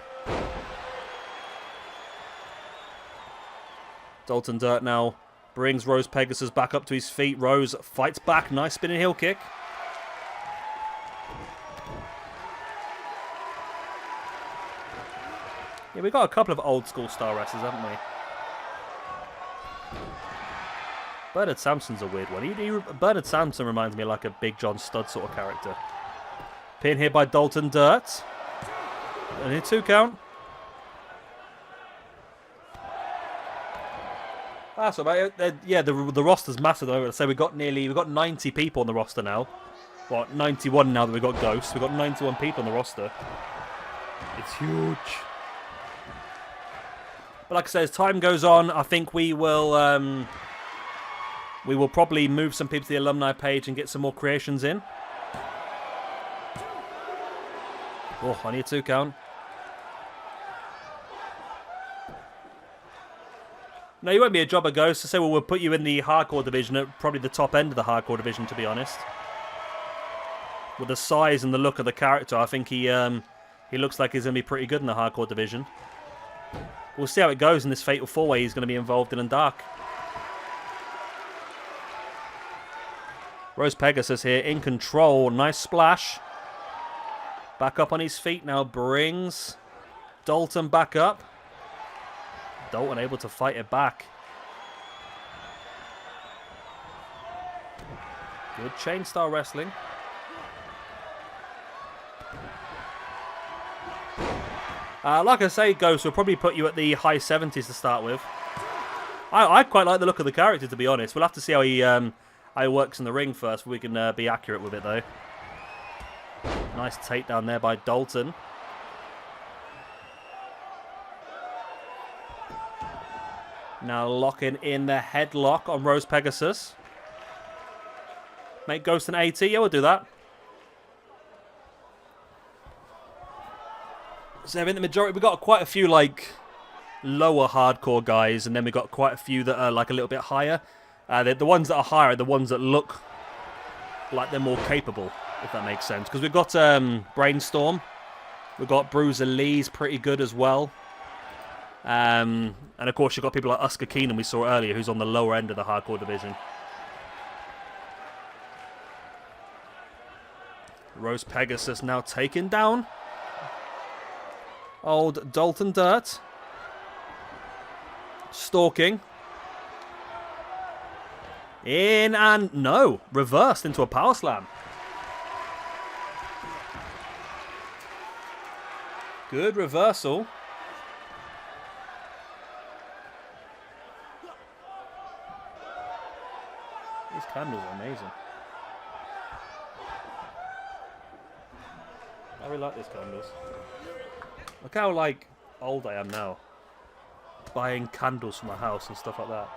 Dalton Dirt now brings Rose Pegasus back up to his feet. Rose fights back. Nice spinning heel kick. Yeah, we've got a couple of old school star wrestlers, haven't we? Bernard Sampson's a weird one. Bernard Sampson reminds me of like a Big John Studd sort of character. Pin here by Dalton Dirt. And a 2 count. That's about it. Yeah, the roster's massive though. So we've got 90 people on the roster now. What, 91 now that we've got Ghosts. We've got 91 people on the roster. It's huge. But like I said, as time goes on, I think we will probably move some people to the alumni page and get some more creations in. Oh, I need a 2 count. No, you won't be a jobber, Ghost. I say, well, we'll put you in the hardcore division, at probably the top end of the hardcore division, to be honest. With the size and the look of the character, I think he looks like he's going to be pretty good in the hardcore division. We'll see how it goes in this Fatal 4-Way he's going to be involved in Dark. Rose Pegasus here in control. Nice splash. Back up on his feet now. Brings Dalton back up. Dalton able to fight it back. Good chain style wrestling. Like I say, Ghost, we'll probably put you at the high 70s to start with. I quite like the look of the character, to be honest. We'll have to see how he works in the ring first, before we can be accurate with it, though. Nice takedown there by Dalton. Now locking in the headlock on Rose Pegasus. Make Ghost an 80. Yeah, we'll do that. So in the majority, we've got quite a few like lower hardcore guys, and then we've got quite a few that are like a little bit higher. The ones that are higher are the ones that look like they're more capable, if that makes sense. Because we've got Brainstorm. We've got Bruiser Lee's pretty good as well. And of course, you've got people like Oscar Keenan we saw earlier, who's on the lower end of the hardcore division. Rose Pegasus now taken down. Old Dalton Dirt. Stalking. In and no. Reversed into a power slam. Good reversal. These candles are amazing. I really like these candles. Look how like old I am now. Buying candles for my house and stuff like that.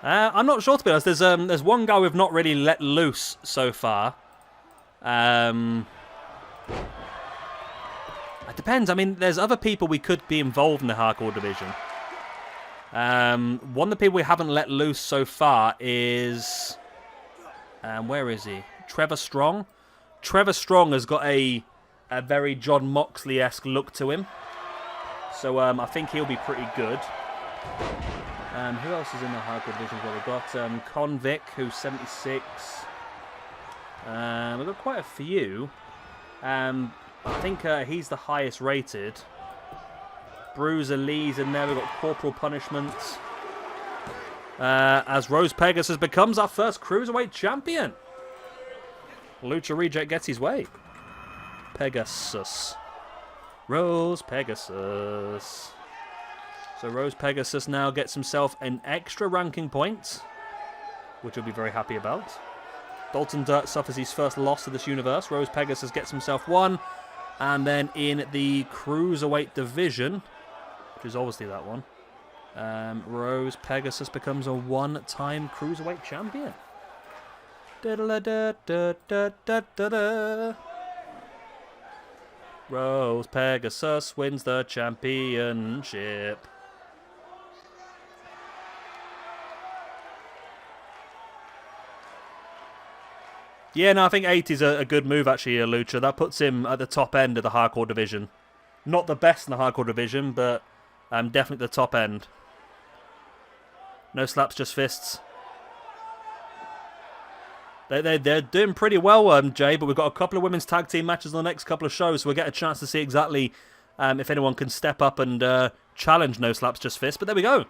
I'm not sure, to be honest. There's one guy we've not really let loose so far. It depends. I mean, there's other people we could be involved in the hardcore division. One of the people we haven't let loose so far is... where is he? Trevor Strong. Trevor Strong has got a very John Moxley-esque look to him. So I think he'll be pretty good. Who else is in the hardcore division? Well, we've got Convic, who's 76. We've got quite a few. I think he's the highest rated. Bruiser Lee's in there. We've got Corporal Punishment. As Rose Pegasus becomes our first Cruiserweight champion. Lucha Reject gets his way. Pegasus. Rose Pegasus. So Rose Pegasus now gets himself an extra ranking point, which he'll be very happy about. Dalton Dirt suffers his first loss to this universe. Rose Pegasus gets himself one. And then in the Cruiserweight division, which is obviously that one, Rose Pegasus becomes a one-time Cruiserweight champion. Rose Pegasus wins the championship. Yeah, no, I think 80 is a good move, actually, Lucha. That puts him at the top end of the hardcore division. Not the best in the hardcore division, but definitely the top end. No slaps, just fists. They're doing pretty well, Jay, but we've got a couple of women's tag team matches on the next couple of shows, so we'll get a chance to see exactly if anyone can step up and challenge No Slaps, Just Fists. But there we go.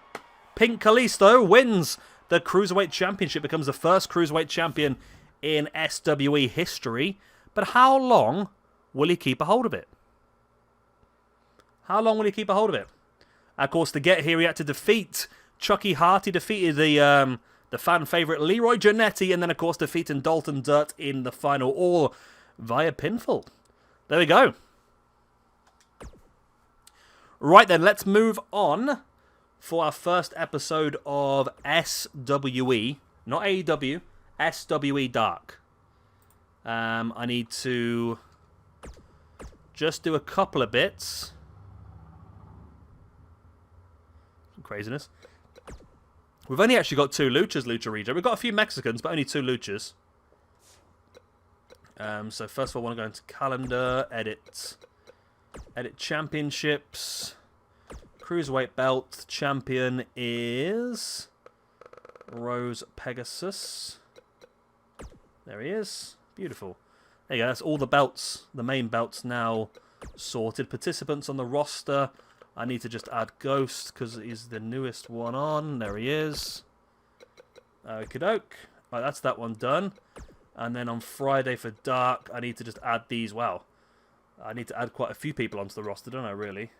Pink Kalisto wins the Cruiserweight Championship, becomes the first Cruiserweight champion in SWE history. But how long will he keep a hold of it? How long will he keep a hold of it? Of course, to get here, he had to defeat Chuckie Hart. He defeated the fan favourite Leeroy Janetti, and then, of course, defeating Dalton Dirt in the final, all via pinfall. There we go. Right then, let's move on for our first episode of SWE. Not AEW, SWE Dark. I need to just do a couple of bits. Some craziness. We've only actually got 2 luchas, Lucha Reject. We've got a few Mexicans, but only 2 luchas. So first of all, I want to go into calendar, edit championships. Cruiserweight belt champion is Rose Pegasus. There he is. Beautiful. There you go. That's all the belts, the main belts now sorted. Participants on the roster. I need to just add Ghost because he's the newest one on. There he is. Okie doke. Right, that's that one done. And then on Friday for Dark, I need to just add these. Wow. I need to add quite a few people onto the roster, don't I, really?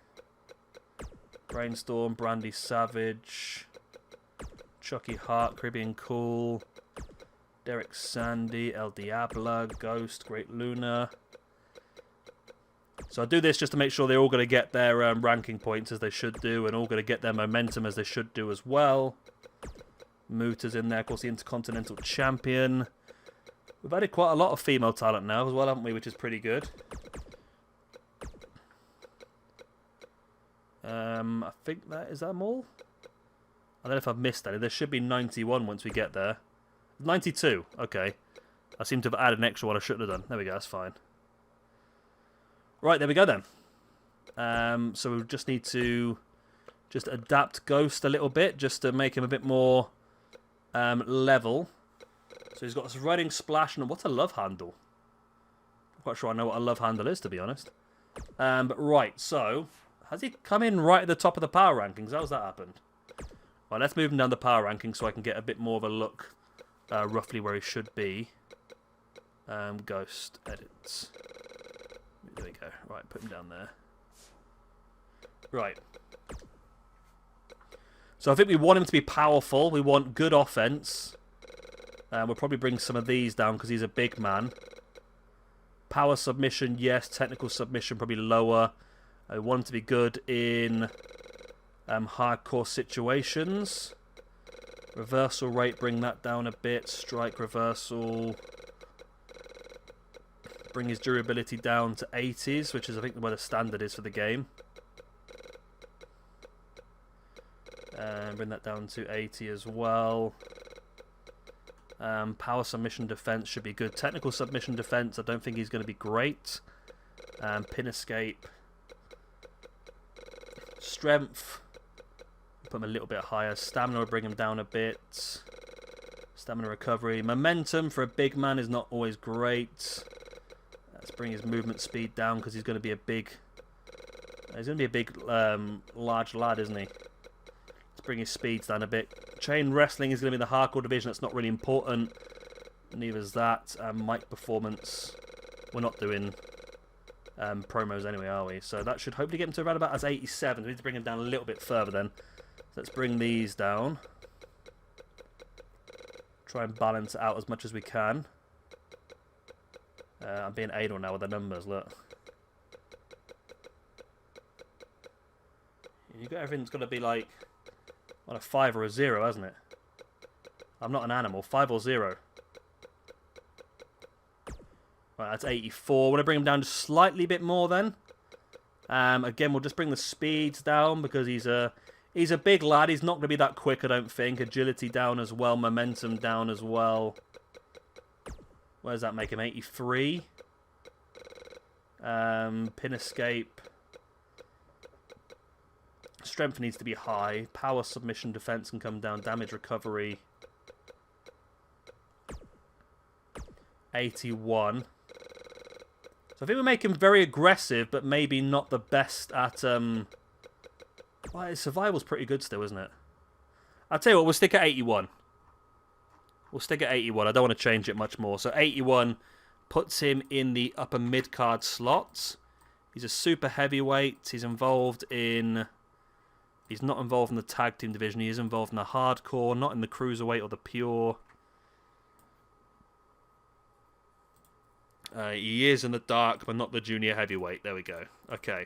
Brainstorm, Brandy Savage, Chuckie Hart, Caribbean Cool, Derek Sandy, El Diablo, Ghost, Great Luna. So I do this just to make sure they're all going to get their ranking points as they should do, and all going to get their momentum as they should do as well. Muta's in there, of course, the Intercontinental Champion. We've added quite a lot of female talent now as well, haven't we, which is pretty good. I think that is that them all? I don't know if I've missed any. There should be 91 once we get there. 92, okay. I seem to have added an extra one I shouldn't have done. There we go, that's fine. Right, there we go then. So we just need to just adapt Ghost a little bit, just to make him a bit more level. So he's got this running splash, and what's a love handle? I'm quite sure I know what a love handle is, to be honest. But right, so has he come in right at the top of the power rankings? How's that happened? Right, let's move him down the power rankings so I can get a bit more of a look roughly where he should be. Ghost edits. There we go. Right, put him down there. Right. So I think we want him to be powerful. We want good offense. We'll probably bring some of these down because he's a big man. Power submission, yes. Technical submission, probably lower. I want him to be good in hardcore situations. Reversal rate, bring that down a bit. Strike reversal. Bring his durability down to 80s, which is I think where the standard is for the game. And bring that down to 80 as well. Power submission defense should be good. Technical submission defense, I don't think he's going to be great. Pin escape. Strength. Put him a little bit higher. Stamina will bring him down a bit. Stamina recovery. Momentum for a big man is not always great. Let's bring his movement speed down because he's going to be a big... He's going to be a big, large lad, isn't he? Let's bring his speeds down a bit. Chain wrestling is going to be the hardcore division. That's not really important. Neither is that. Mic performance. We're not doing promos anyway, are we? So that should hopefully get him to around about as 87. We need to bring him down a little bit further then. So let's bring these down. Try and balance it out as much as we can. I'm being anal now with the numbers, look. You've got everything's got to be like on a 5 or a 0, hasn't it? I'm not an animal. 5 or 0. Right, that's 84. Want to bring him down just slightly bit more then. Again, we'll just bring the speeds down because he's a big lad. He's not going to be that quick, I don't think. Agility down as well. Momentum down as well. Where does that make him? 83. Pin escape. Strength needs to be high. Power submission defense can come down. Damage recovery. 81. So I think we make him very aggressive, but maybe not the best at... Well, his survival's pretty good still, isn't it? I'll tell you what, we'll stick at 81. We'll stick at 81. I don't want to change it much more. So 81 puts him in the upper mid-card slots. He's a super heavyweight. He's involved in... He's not involved in the tag team division. He is involved in the hardcore, not in the cruiserweight or the pure. He is in the dark, but not the junior heavyweight. There we go. Okay.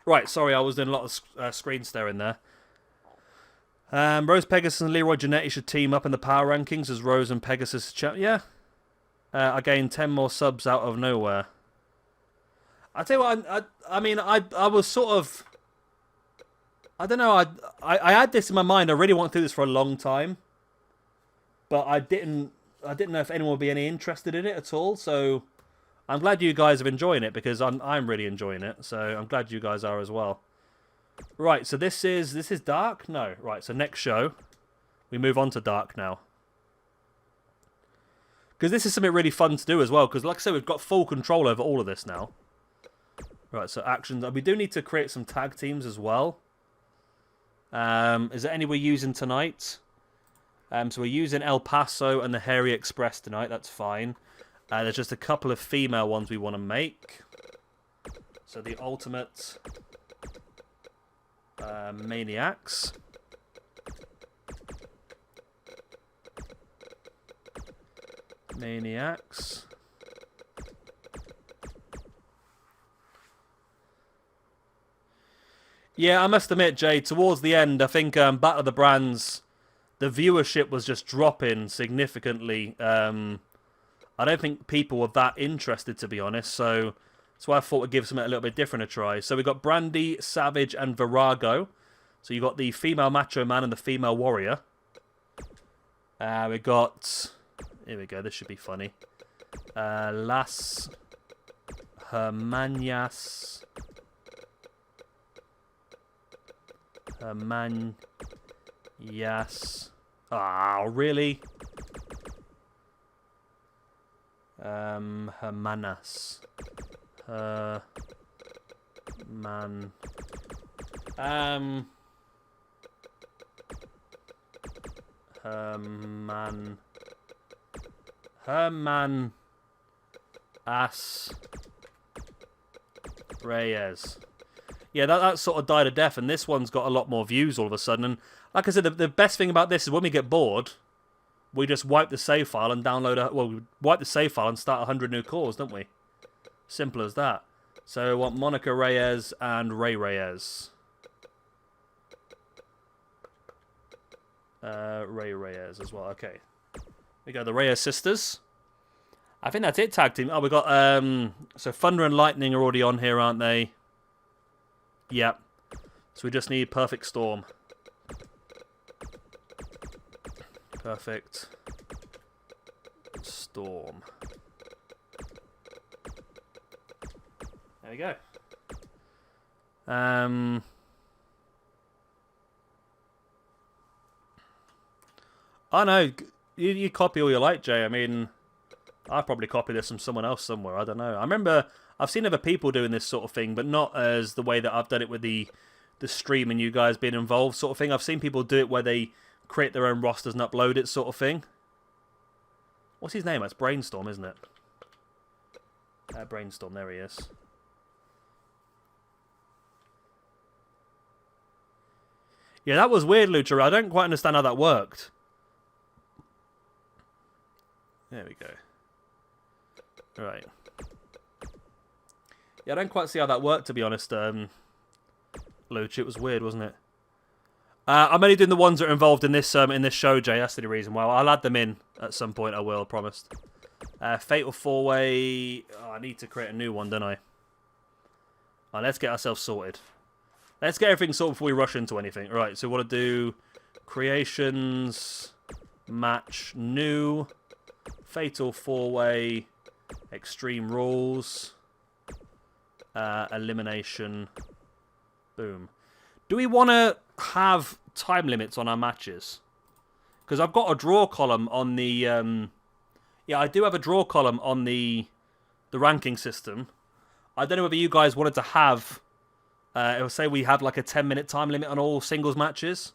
Right, sorry, I was doing a lot of screen staring there. Rose, Pegasus, and Leroy JANETTY should team up in the power rankings as Rose and Pegasus. Yeah. I gained 10 more subs out of nowhere. I tell you what, I mean, I was sort of... I don't know, I had this in my mind. I really want to do this for a long time. But I didn't know if anyone would be any interested in it at all. So I'm glad you guys are enjoying it because I'm really enjoying it. So I'm glad you guys are as well. Right, so this is dark? No. Right, so next show, we move on to dark now. Because this is something really fun to do as well. Because like I said, we've got full control over all of this now. Right, so actions. We do need to create some tag teams as well. Is there any we're using tonight? So we're using El Paso and the Hairy Express tonight. That's fine. There's just a couple of female ones we want to make. So the Ultimate Maniacs. Yeah, I must admit, Jay, towards the end, I think Battle of the Brands, the viewership was just dropping significantly. I don't think people were that interested, to be honest, so that's why I thought we'd give something a little bit different a try. So we got Brandy, Savage, and Virago. So you got the female Macho Man and the female Warrior. We got... Here we go, this should be funny. Las Hermanas... Yes. Ah, really? Hermanas. Man. Herman. As. Reyes. Yeah, that sort of died a death, and this one's got a lot more views all of a sudden. And like I said, the best thing about this is when we get bored, we just wipe the save file and download we wipe the save file and start 100 new cores, don't we? Simple as that. So I want Monica Reyes and Ray Reyes. Ray Reyes as well. Okay. We go the Reyes sisters. I think that's it, tag team. Oh, we got so Thunder and Lightning are already on here, aren't they? Yep. So we just need Perfect Storm. Perfect Storm. There we go. I know. You copy all you like, Jay. I mean, I'll probably copy this from someone else somewhere. I don't know. I remember I've seen other people doing this sort of thing, but not as the way that I've done it with the stream and you guys being involved sort of thing. I've seen people do it where they create their own rosters and upload it sort of thing. What's his name? That's Brainstorm, isn't it? Brainstorm, there he is. Yeah, that was weird, Lucha. I don't quite understand how that worked. There we go. Right. Yeah, I don't quite see how that worked, to be honest, Lucha. It was weird, wasn't it? I'm only doing the ones that are involved in this show, Jay. That's the reason why. I'll add them in at some point, I will, I promised. Fatal 4-way... Oh, I need to create a new one, don't I? Alright, let's get ourselves sorted. Let's get everything sorted before we rush into anything. Right, so we want to do... Creations... Match... New... Fatal 4-way... Extreme Rules... Elimination... Boom. Do we want to have time limits on our matches? Because I've got a draw column on the... yeah, I do have a draw column on the ranking system. I don't know whether you guys wanted to have... say we have like a 10-minute time limit on all singles matches.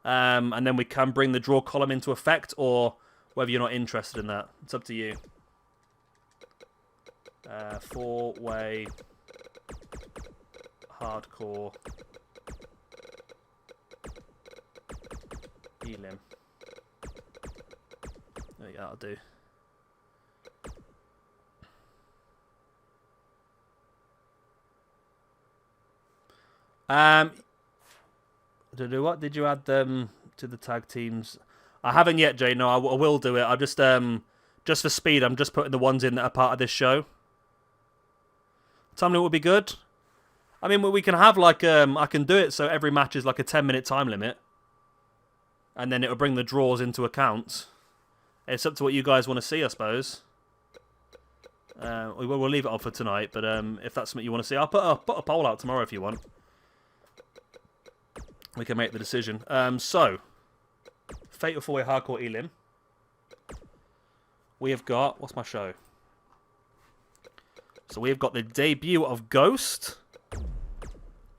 And then we can bring the draw column into effect, or whether you're not interested in that. It's up to you. 4-way... Hardcore... Elim. Oh yeah, that'll do. To do what? Did you add them to the tag teams? I haven't yet, Jay. No, I will do it. I just for speed, I'm just putting the ones in that are part of this show. Time limit would be good. I mean, we can have like I can do it so every match is like a 10-minute time limit. And then it'll bring the draws into account. It's up to what you guys want to see, I suppose. We'll leave it on for tonight, but if that's something you want to see, I'll put a poll out tomorrow if you want. We can make the decision. So, Fatal 4-way Hardcore Elim. We have got... What's my show? So we have got the debut of Ghost.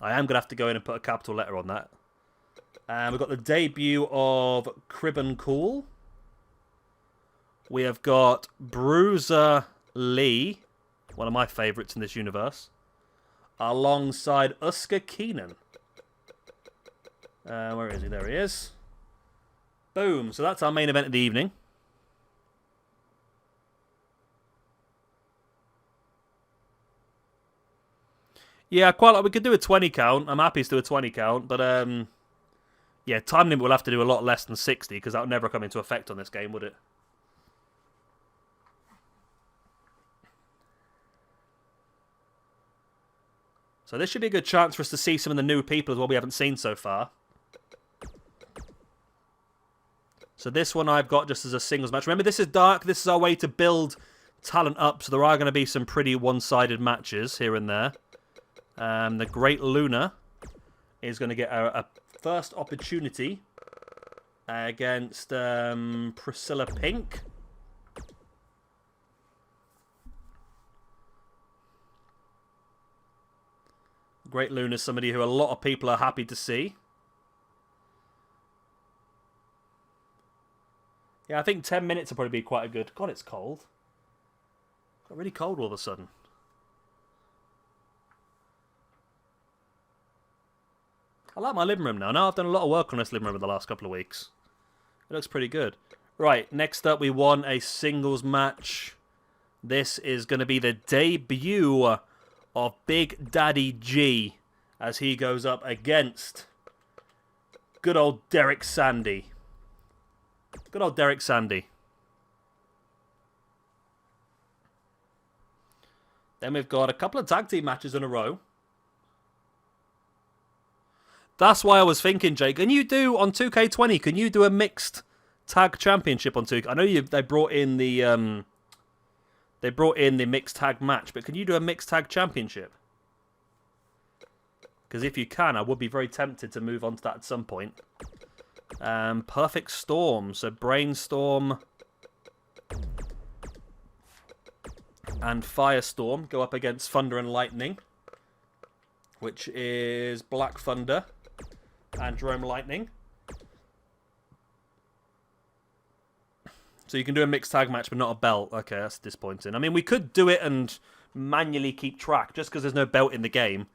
I am going to have to go in and put a capital letter on that. We've got the debut of Crib and Cool. We have got Bruiser Lee, one of my favourites in this universe, alongside Oscar Keenan. Where is he? There he is. Boom. So that's our main event of the evening. Yeah, quite like we could do a 20 count. I'm happy to do a 20 count, but yeah, time limit will have to do a lot less than 60 because that would never come into effect on this game, would it? So this should be a good chance for us to see some of the new people as well we haven't seen so far. So this one I've got just as a singles match. Remember, this is dark. This is our way to build talent up. So there are going to be some pretty one-sided matches here and there. The Great Luna is going to get a first opportunity against Priscilla Pink. Great Luna is somebody who a lot of people are happy to see. Yeah, I think 10 minutes will probably be quite a good... God, it's cold. Got really cold all of a sudden. I like my living room now. Now I've done a lot of work on this living room in the last couple of weeks. It looks pretty good. Right, next up we won a singles match. This is going to be the debut of Big Daddy G as he goes up against Good old Derek Sandy. Good old Derek Sandy. Then we've got a couple of tag team matches in a row. That's why I was thinking, Jake, can you do on 2K20? Can you do a mixed tag championship on 2K? I know they brought in the mixed tag match, but can you do a mixed tag championship? Because if you can, I would be very tempted to move on to that at some point. Perfect Storm, so Brainstorm and Firestorm go up against Thunder and Lightning, which is Black Thunder and Jerome Lightning. So you can do a mixed tag match, but not a belt. Okay, that's disappointing. I mean, we could do it and manually keep track. Just because there's no belt in the game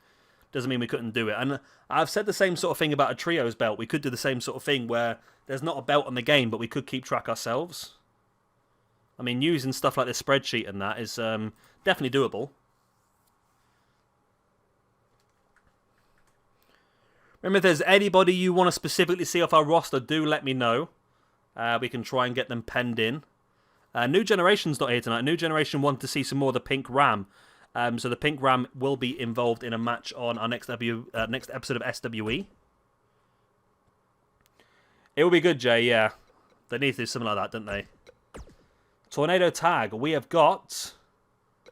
doesn't mean we couldn't do it. And I've said the same sort of thing about a trios belt. We could do the same sort of thing where there's not a belt on the game, but we could keep track ourselves. I mean, using stuff like this spreadsheet and that is definitely doable. Remember, if there's anybody you want to specifically see off our roster, do let me know. We can try and get them penned in. New Generation's not here tonight. New Generation want to see some more of the Pink Ram. So the Pink Ram will be involved in a match on our next episode of SWE. It will be good, Jay, yeah. They need to do something like that, don't they? Tornado Tag. We have got...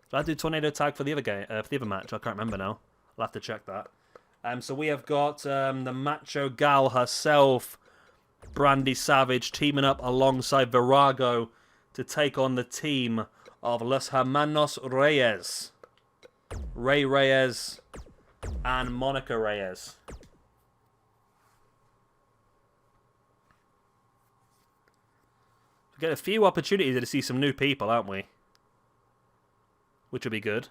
Did I do Tornado Tag for the other game? For the other match? I can't remember now. I'll have to check that. So we have got the Macho Gal herself, Brandy Savage, teaming up alongside Virago to take on the team of Los Hermanos Reyes. Ray Reyes and Monica Reyes. We get a few opportunities to see some new people, aren't we? Which will be good.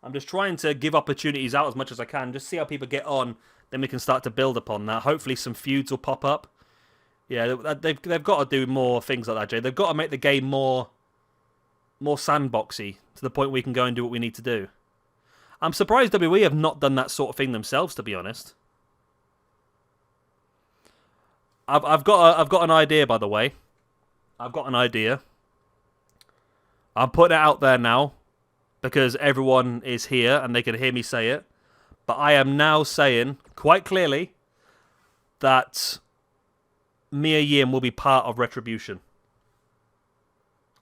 I'm just trying to give opportunities out as much as I can. Just see how people get on. Then we can start to build upon that. Hopefully some feuds will pop up. Yeah, they've got to do more things like that, Jay. They've got to make the game more sandboxy to the point we can go and do what we need to do. I'm surprised WWE have not done that sort of thing themselves, to be honest. I've got an idea, by the way. I've got an idea. I'm putting it out there now because everyone is here and they can hear me say it. But I am now saying quite clearly that Mia Yim will be part of Retribution.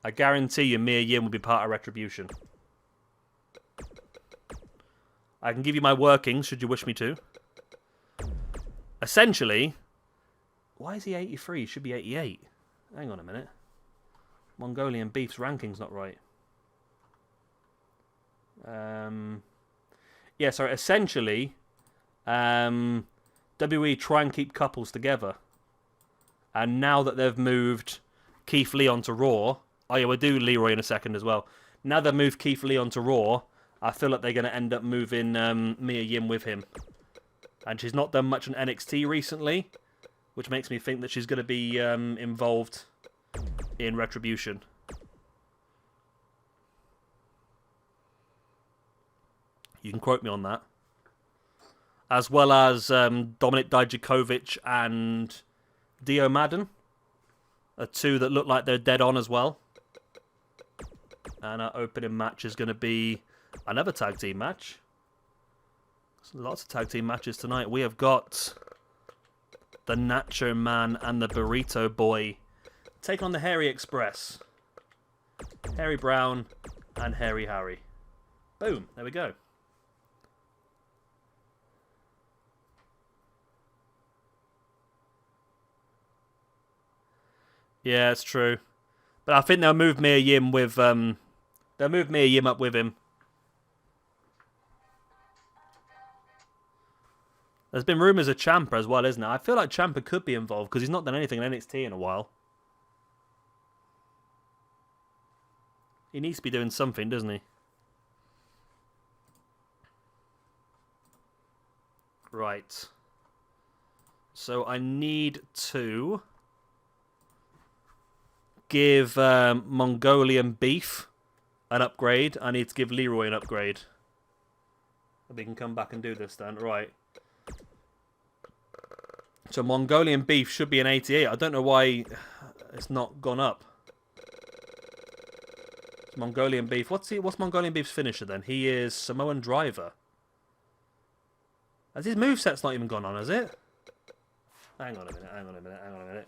I guarantee you Mia Yim will be part of Retribution. I can give you my workings should you wish me to. Essentially, why is he 83? He should be 88. Hang on a minute. Mongolian Beef's ranking's not right. Yeah, sorry. Essentially, WWE try and keep couples together. And now that they've moved Keith Lee onto Raw... Oh yeah, we'll do Leroy in a second as well. Now they've moved Keith Lee onto Raw, I feel like they're going to end up moving Mia Yim with him. And she's not done much on NXT recently, which makes me think that she's going to be involved in Retribution. You can quote me on that. As well as Dominik Dijakovic and Dio Madden. Are two that look like they're dead on as well. And our opening match is going to be another tag team match. There's lots of tag team matches tonight. We have got the Nacho Man and the Burrito Boy take on the Hairy Express. Harry Brown and Hairy Harry. Boom. There we go. Yeah, it's true. But I think they'll move Mia Yim with they'll move Mia Yim up with him. There's been rumours of Ciampa as well, isn't there? I feel like Ciampa could be involved because he's not done anything in NXT in a while. He needs to be doing something, doesn't he? Right. So I need to give Mongolian Beef an upgrade. I need to give Leroy an upgrade. We can come back and do this then. Right. So Mongolian beef should be an 88. I don't know why it's not gone up. Mongolian beef. What's Mongolian beef's finisher then? He is Samoan driver. Has his moveset's not even gone on, has it? Hang on a minute, hang on a minute, hang on a minute.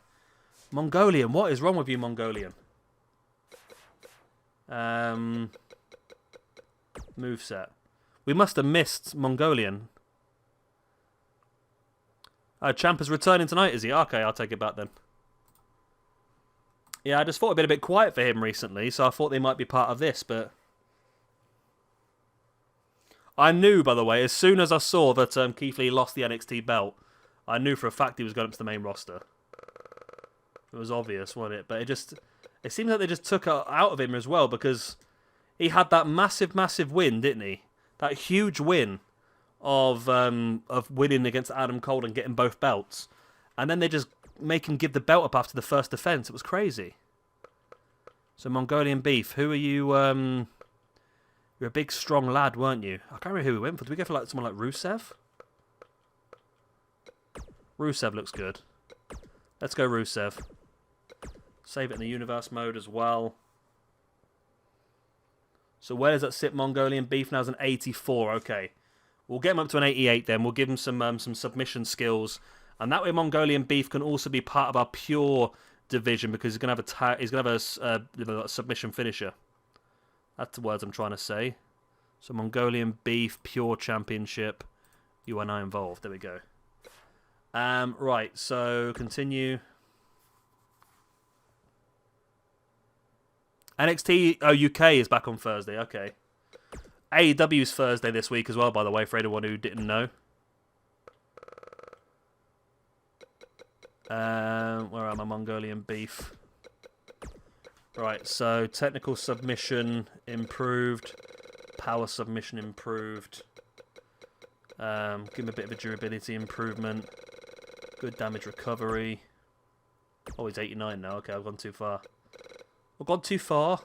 Mongolian, what is wrong with you, Mongolian? Moveset. We must have missed Mongolian. Ciampa's returning tonight, is he? Okay, I'll take it back then. Yeah, I just thought it'd been a bit quiet for him recently, so I thought they might be part of this, but... I knew, by the way, as soon as I saw that Keith Lee lost the NXT belt, I knew for a fact he was going up to the main roster. It was obvious, wasn't it? But it seems like they just took it out of him as well, because he had that massive, massive win, didn't he? That huge win of winning against Adam Cole and getting both belts. And then they just make him give the belt up after the first defense. It was crazy. So Mongolian beef, who are you? You're a big, strong lad, weren't you? I can't remember who we went for. Did we go for like someone like Rusev? Rusev looks good. Let's go Rusev. Save it in the universe mode as well. So where does that sit? Mongolian beef now is an 84. Okay, we'll get him up to an 88 then. We'll give him some submission skills, and that way Mongolian beef can also be part of our pure division because he's gonna have a submission finisher. That's the words I'm trying to say. So Mongolian beef pure championship. You and I involved. There we go. Right. So continue. NXT UK is back on Thursday. Okay. AEW's Thursday this week as well, by the way, for anyone who didn't know. Where am I? Mongolian beef. Right, so technical submission improved. Power submission improved. Give him a bit of a durability improvement. Good damage recovery. Oh, he's 89 now. Okay, I've gone too far. I've gone too far.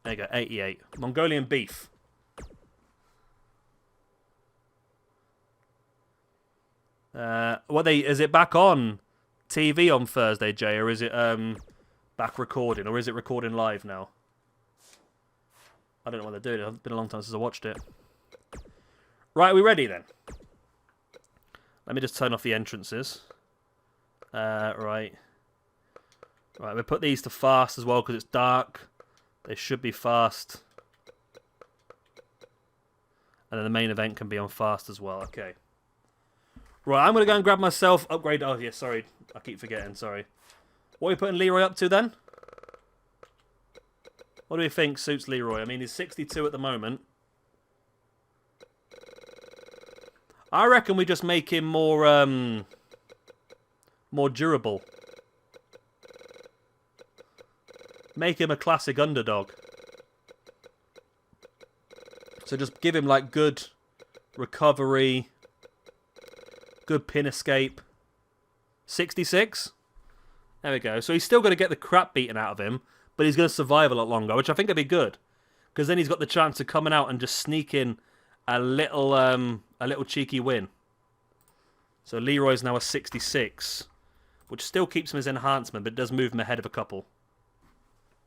There you go, 88. Mongolian beef. Is it back on TV on Thursday, Jay, or is it back recording, or is it recording live now? I don't know what they're doing. It's been a long time since I watched it. Right, are we ready then? Let me just turn off the entrances. Right. Right, we put these to fast as well because it's dark. They should be fast. And then the main event can be on fast as well. Okay. Right, I'm going to go and grab myself... Upgrade... Oh, yeah, sorry. I keep forgetting, sorry. What are we putting Leroy up to then? What do we think suits Leroy? I mean, he's 62 at the moment. I reckon we just make him more durable. Make him a classic underdog. So just give him like good recovery, good pin escape. 66? There we go. So he's still going to get the crap beaten out of him, but he's going to survive a lot longer, which I think would be good. Because then he's got the chance of coming out and just sneak in a little cheeky win. So Leroy's now a 66, which still keeps him as enhancement, but does move him ahead of a couple.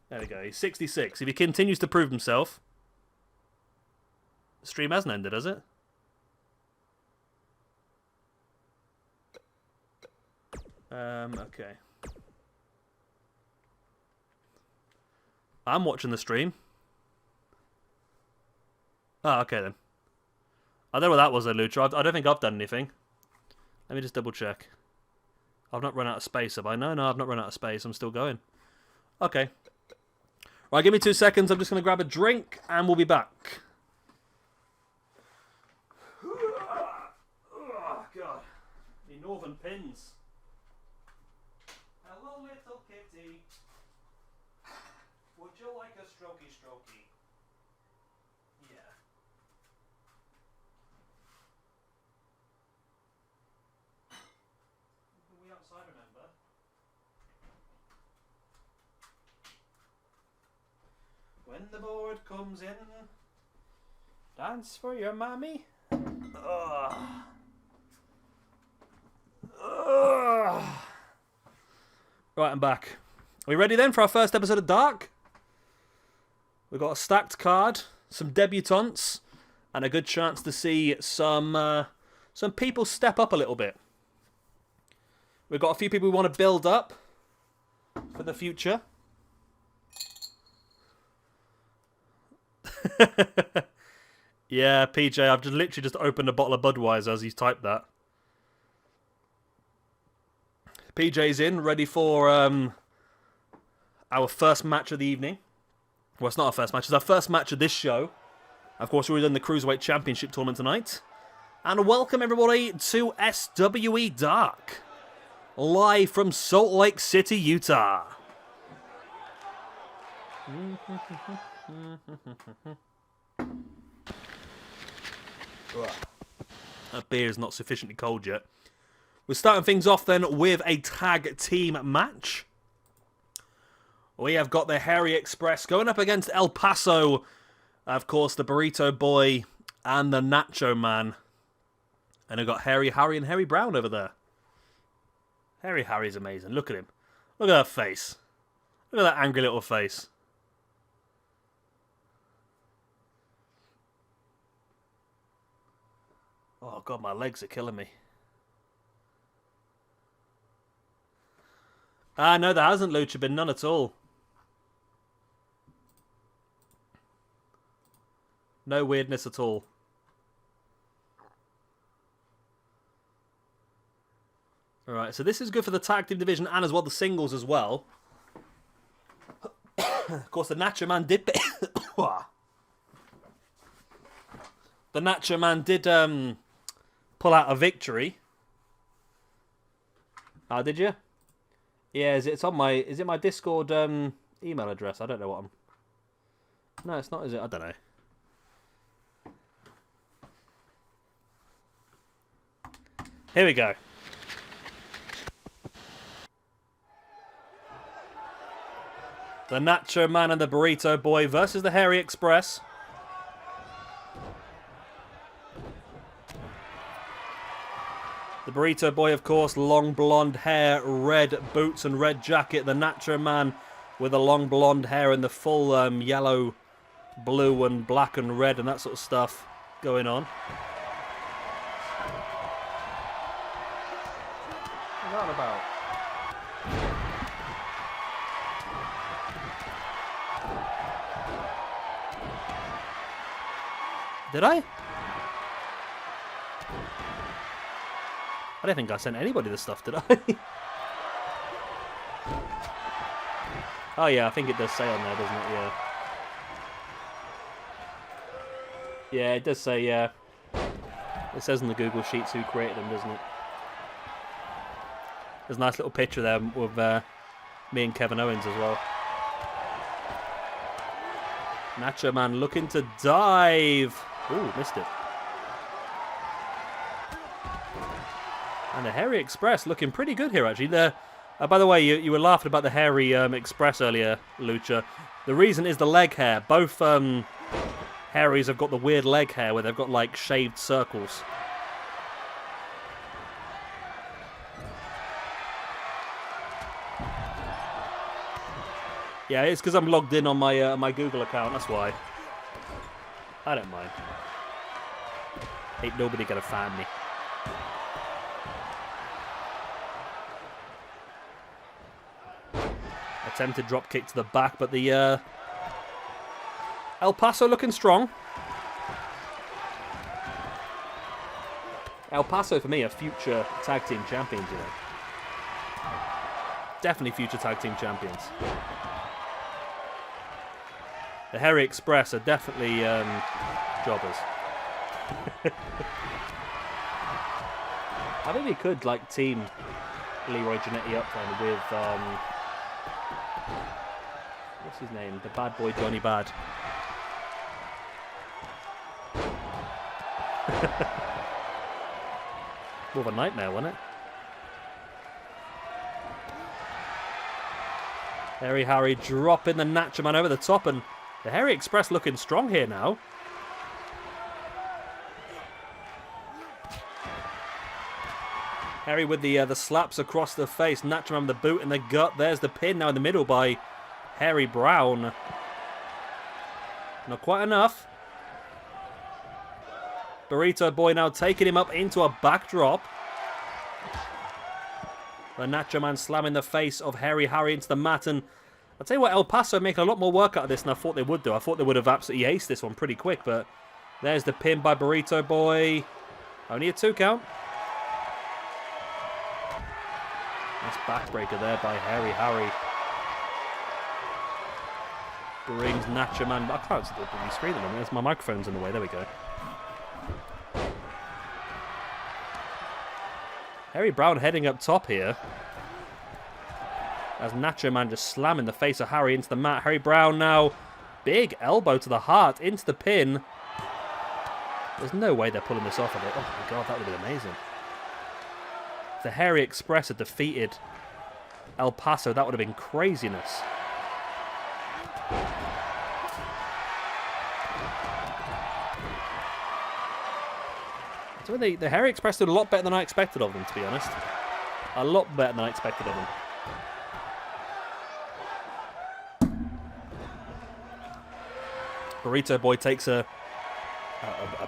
There we go. He's 66. If he continues to prove himself... The stream hasn't ended, has it? Okay. I'm watching the stream. Oh, okay then. I don't know what that was, though, Lucha. I don't think I've done anything. Let me just double check. I've not run out of space, have I? No, I've not run out of space. I'm still going. Okay. Right, give me 2 seconds. I'm just going to grab a drink, and we'll be back. Oh, God. The northern pins. Hello, little kitty. Would you like a strokey strokey? Yeah. We outside, remember? When the board comes in, dance for your mommy. Ugh. Right, I'm back. Are we ready then for our first episode of Dark? We've got a stacked card, some debutantes, and a good chance to see some people step up a little bit. We've got a few people we want to build up for the future. Yeah, PJ, I've just literally just opened a bottle of Budweiser as he's typed that. PJ's in, ready for our first match of the evening. Well, it's not our first match, it's our first match of this show. Of course, we're in the Cruiserweight Championship tournament tonight. And welcome everybody to SWE Dark. Live from Salt Lake City, Utah. That beer is not sufficiently cold yet. We're starting things off then with a tag team match. We have got the Hairy Express going up against El Paso. Of course, the Burrito Boy and the Nacho Man. And we've got Hairy Harry and Harry Brown over there. Hairy Harry's amazing. Look at him. Look at that face. Look at that angry little face. Oh, God, my legs are killing me. No, there hasn't, Lucha, been none at all. No weirdness at all. Alright, so this is good for the tag team division and as well the singles as well. Of course, the Nacho Man did... the Nacho Man did pull out a victory. Oh, did you? Yeah, is it my Discord email address? I don't know what I'm... No, it's not, is it? I don't know. Here we go. The Nacho Man and the Burrito Boy versus the Hairy Express. The Burrito Boy, of course, long blonde hair, red boots and red jacket. The Nacho Man with the long blonde hair and the full yellow, blue and black and red and that sort of stuff going on. What's that about? Did I? I don't think I sent anybody the stuff, did I? Oh yeah, I think it does say on there, doesn't it? Yeah. Yeah, it does say, yeah. It says in the Google Sheets who created them, doesn't it? There's a nice little picture there with me and Kevin Owens as well. Nacho Man looking to dive. Ooh, missed it. And the Hairy Express looking pretty good here, actually. By the way, you were laughing about the Hairy Express earlier, Lucha. The reason is the leg hair. Both Harrys have got the weird leg hair where they've got, like, shaved circles. Yeah, it's because I'm logged in on my Google account, that's why. I don't mind. Ain't nobody gonna find me. Attempted drop kick to the back, but the El Paso looking strong. El Paso, for me, are future tag team champions, you know. Definitely future tag team champions. The Hairy Express are definitely jobbers. I think we could, like, team Leroy Janetti up then with... what's his name? The bad boy Johnny Bad. More of a nightmare, wasn't it? Harry dropping the Nacho Man over the top, and the Hairy Express looking strong here now. Harry with the slaps across the face. Nacho Man with the boot in the gut. There's the pin now in the middle by Harry Brown. Not quite enough. Burrito Boy now taking him up into a backdrop. The Nacho Man slamming the face of Harry into the mat. And I'll tell you what, El Paso making a lot more work out of this than I thought they would do. I thought they would have absolutely aced this one pretty quick. But there's the pin by Burrito Boy. Only a 2 count. Nice backbreaker there by Harry. Brings Nacho Man. I can't see the screen at the moment. My microphone's in the way. There we go. Harry Brown heading up top here. As Nacho Man just slamming the face of Harry into the mat. Harry Brown now. Big elbow to the heart into the pin. There's no way they're pulling this off of it. Oh my god, that would have been amazing. If the Harry Express had defeated El Paso, that would have been craziness. So the Harry Express did a lot better than I expected of them, to be honest. A lot better than I expected of them. Burrito Boy takes a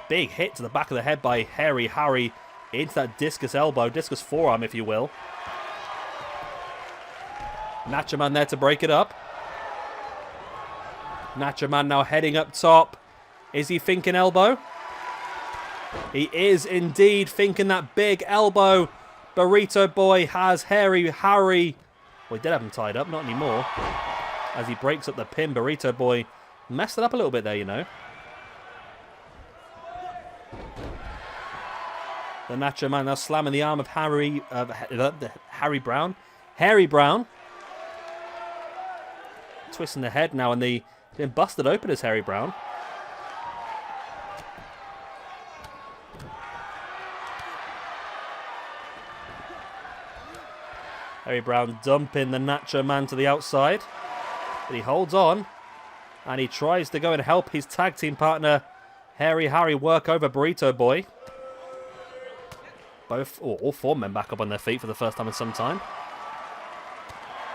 big hit to the back of the head by Harry into that discus elbow, discus forearm, if you will. Nacho Man there to break it up. Nacho Man now heading up top. Is he thinking elbow? He is indeed thinking that big elbow. Burrito Boy has Harry. Well, he did have him tied up, not anymore. As he breaks up the pin, Burrito Boy messed it up a little bit there, you know. The Nacho Man now slamming the arm of Harry Brown. Harry Brown. Twisting the head now, and the been busted open as Harry Brown. Harry Brown dumping the Nacho Man to the outside. But he holds on. And he tries to go and help his tag team partner, Harry work over Burrito Boy. All 4 men back up on their feet for the first time in some time.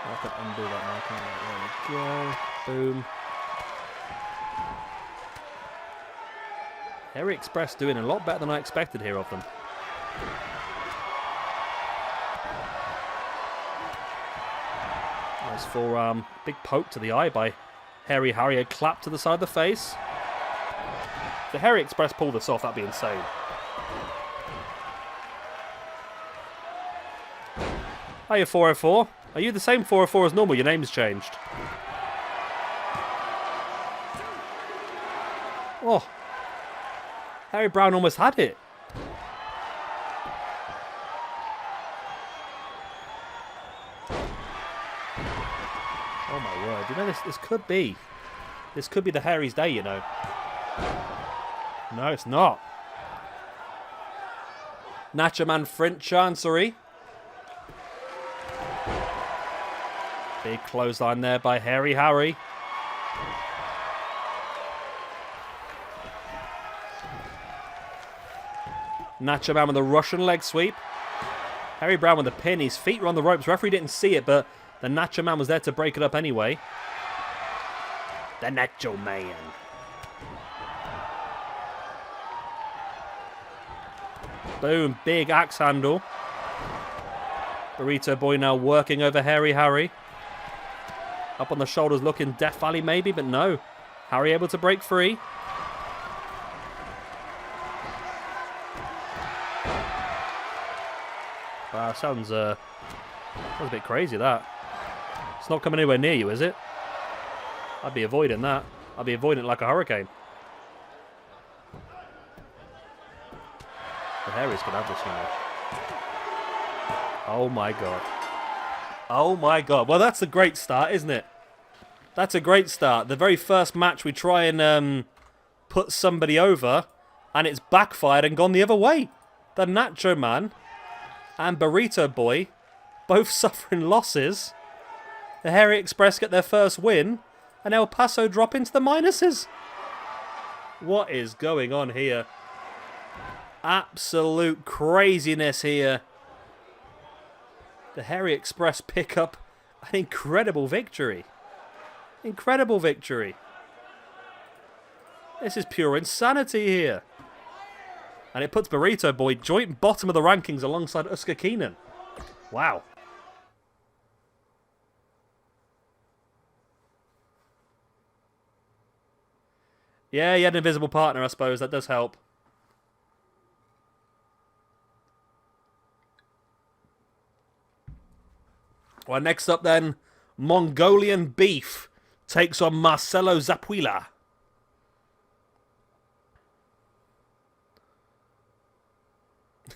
I can undo that now, can't I? There we go. Boom. Harry Express doing a lot better than I expected here of them. Nice forearm. Big poke to the eye by Harry. A clap to the side of the face. If the Harry Express pull this off, that'd be insane. Hiya, 404. Are you the same 404 as normal? Your name's changed. Oh. Harry Brown almost had it. Oh my word. You know, this could be. This could be the Harry's day, you know. No, it's not. Nacho Man French Chancery. Big clothesline there by Harry. Nacho Man with a Russian leg sweep. Harry Brown with the pin. His feet were on the ropes. Referee didn't see it, but the Nacho Man was there to break it up anyway. The Nacho Man. Boom. Big axe handle. Burrito Boy now working over Harry. Up on the shoulders looking Death Valley maybe, but no. Harry able to break free. Wow, sounds a bit crazy, that. It's not coming anywhere near you, is it? I'd be avoiding that. I'd be avoiding it like a hurricane. The Harry's going to have this, you know. Oh my god. Oh my god. Well, that's a great start, isn't it? That's a great start. The very first match we try and put somebody over, and it's backfired and gone the other way. The Nacho Man and Burrito Boy both suffering losses. The Harry Express get their first win, and El Paso drop into the minuses. What is going on here? Absolute craziness here. The Hairy Express pick up an incredible victory. Incredible victory. This is pure insanity here. And it puts Burrito Boy joint bottom of the rankings alongside Uska Keenan. Wow. Yeah, he had an invisible partner, I suppose. That does help. Well, next up then, Mongolian Beef takes on Marcelo Zapuila.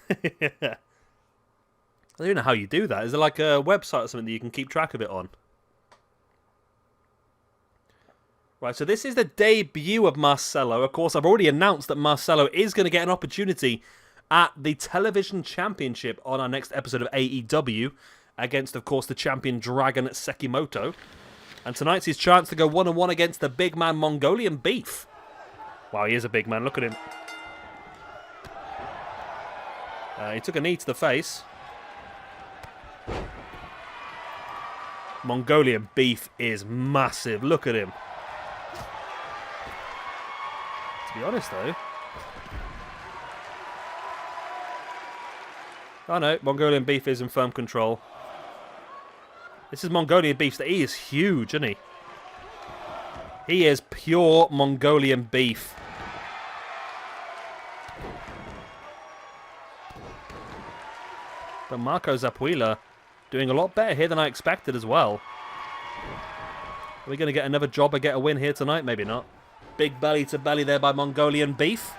I don't know how you do that. Is there like a website or something that you can keep track of it on? Right, so this is the debut of Marcelo. Of course, I've already announced that Marcelo is going to get an opportunity at the Television Championship on our next episode of AEW against, of course, the champion Dragon Sekimoto. And tonight's his chance to go one-on-one against the big man Mongolian Beef. Wow, he is a big man. Look at him. He took a knee to the face. Mongolian Beef is massive. Look at him. To be honest, though... Oh no, Mongolian Beef is in firm control. This is Mongolian Beef. He is huge, isn't he? He is pure Mongolian Beef. But Marco Zapuila doing a lot better here than I expected as well. Are we going to get another jobber get a win here tonight? Maybe not. Big belly to belly there by Mongolian Beef.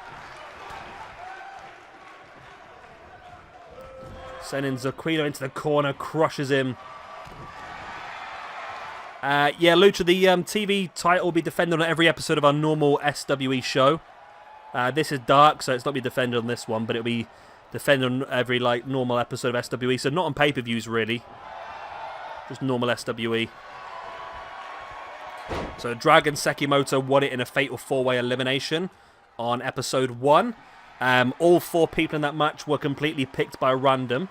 Sending Zapuila into the corner, crushes him. Yeah, Lucha, the TV title will be defended on every episode of our normal SWE show. This is dark, so it's not be defended on this one, but it'll be defended on every like normal episode of SWE. So not on pay-per-views really, just normal SWE. So Dragon Sekimoto won it in a fatal 4-way elimination on episode 1. All 4 people in that match were completely picked by random.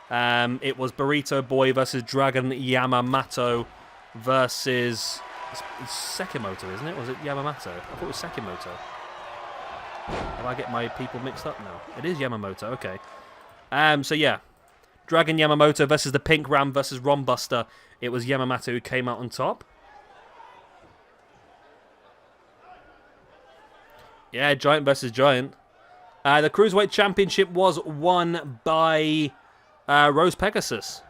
It was Burrito Boy versus Dragon Yamamoto versus... It's Sekimoto, isn't it? Was it Yamamoto? I thought it was Sekimoto. Have I get my people mixed up now? It is Yamamoto, okay. So yeah. Dragon Yamamoto versus the Pink Ram versus Ron Buster. It was Yamamoto who came out on top. Yeah, Giant versus Giant. The Cruiserweight Championship was won by Rose Pegasus.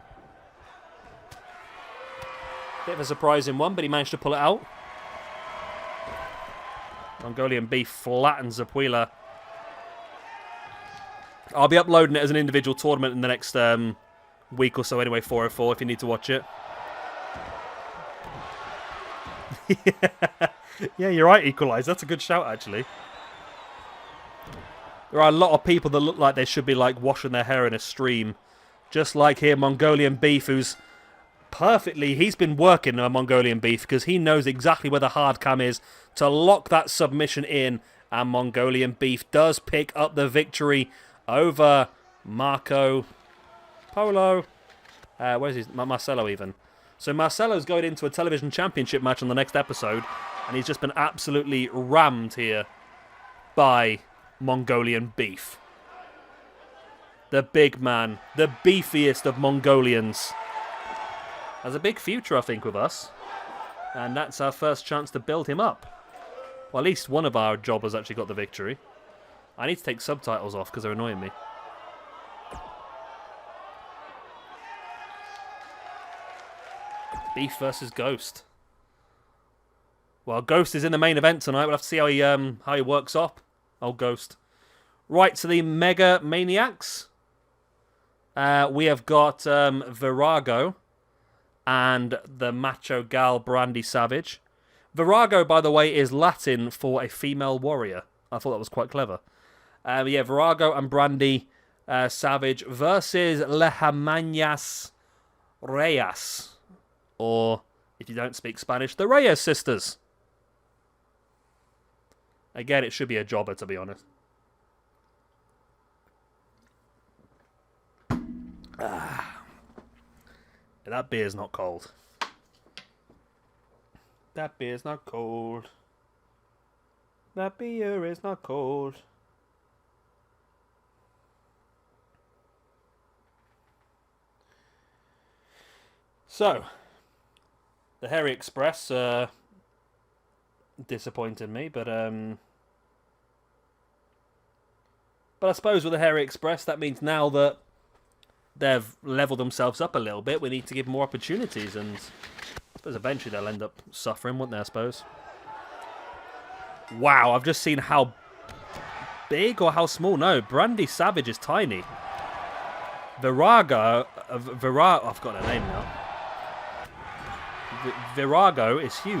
Bit of a surprising one, but he managed to pull it out. Mongolian Beef flattens Zapuila. I'll be uploading it as an individual tournament in the next week or so anyway, 404, if you need to watch it. Yeah, you're right, Equalize. That's a good shout, actually. There are a lot of people that look like they should be like washing their hair in a stream. Just like here, Mongolian Beef, who's perfectly... He's been working Mongolian Beef because he knows exactly where the hard cam is to lock that submission in. And Mongolian Beef does pick up the victory over Marco Polo. Where's his... Marcelo even. So Marcelo's going into a television championship match on the next episode. And he's just been absolutely rammed here by Mongolian Beef. The big man, the beefiest of Mongolians. Has a big future, I think, with us. And that's our first chance to build him up. Well, at least one of our jobbers actually got the victory. I need to take subtitles off because they're annoying me. Beef versus Ghost. Well, Ghost is in the main event tonight. We'll have to see how he works up. Oh, Ghost. Right, so the Mega Maniacs. We have got Virago and the Macho Gal Brandy Savage. Virago, by the way, is Latin for a female warrior. I thought that was quite clever. Yeah, Virago and Brandy Savage versus Lehamañas Reyes. Or, if you don't speak Spanish, the Reyes sisters. Again, it should be a jobber, to be honest. That beer's not cold. That beer's not cold. That beer is not cold. So, the Hairy Express disappointed me, but I suppose with the Hairy Express, that means now that they've leveled themselves up a little bit, we need to give more opportunities, and I suppose eventually they'll end up suffering, won't they, I suppose? Wow, I've just seen how big or how small. No, Brandy Savage is tiny. Virago, I've got her name now. Virago is huge.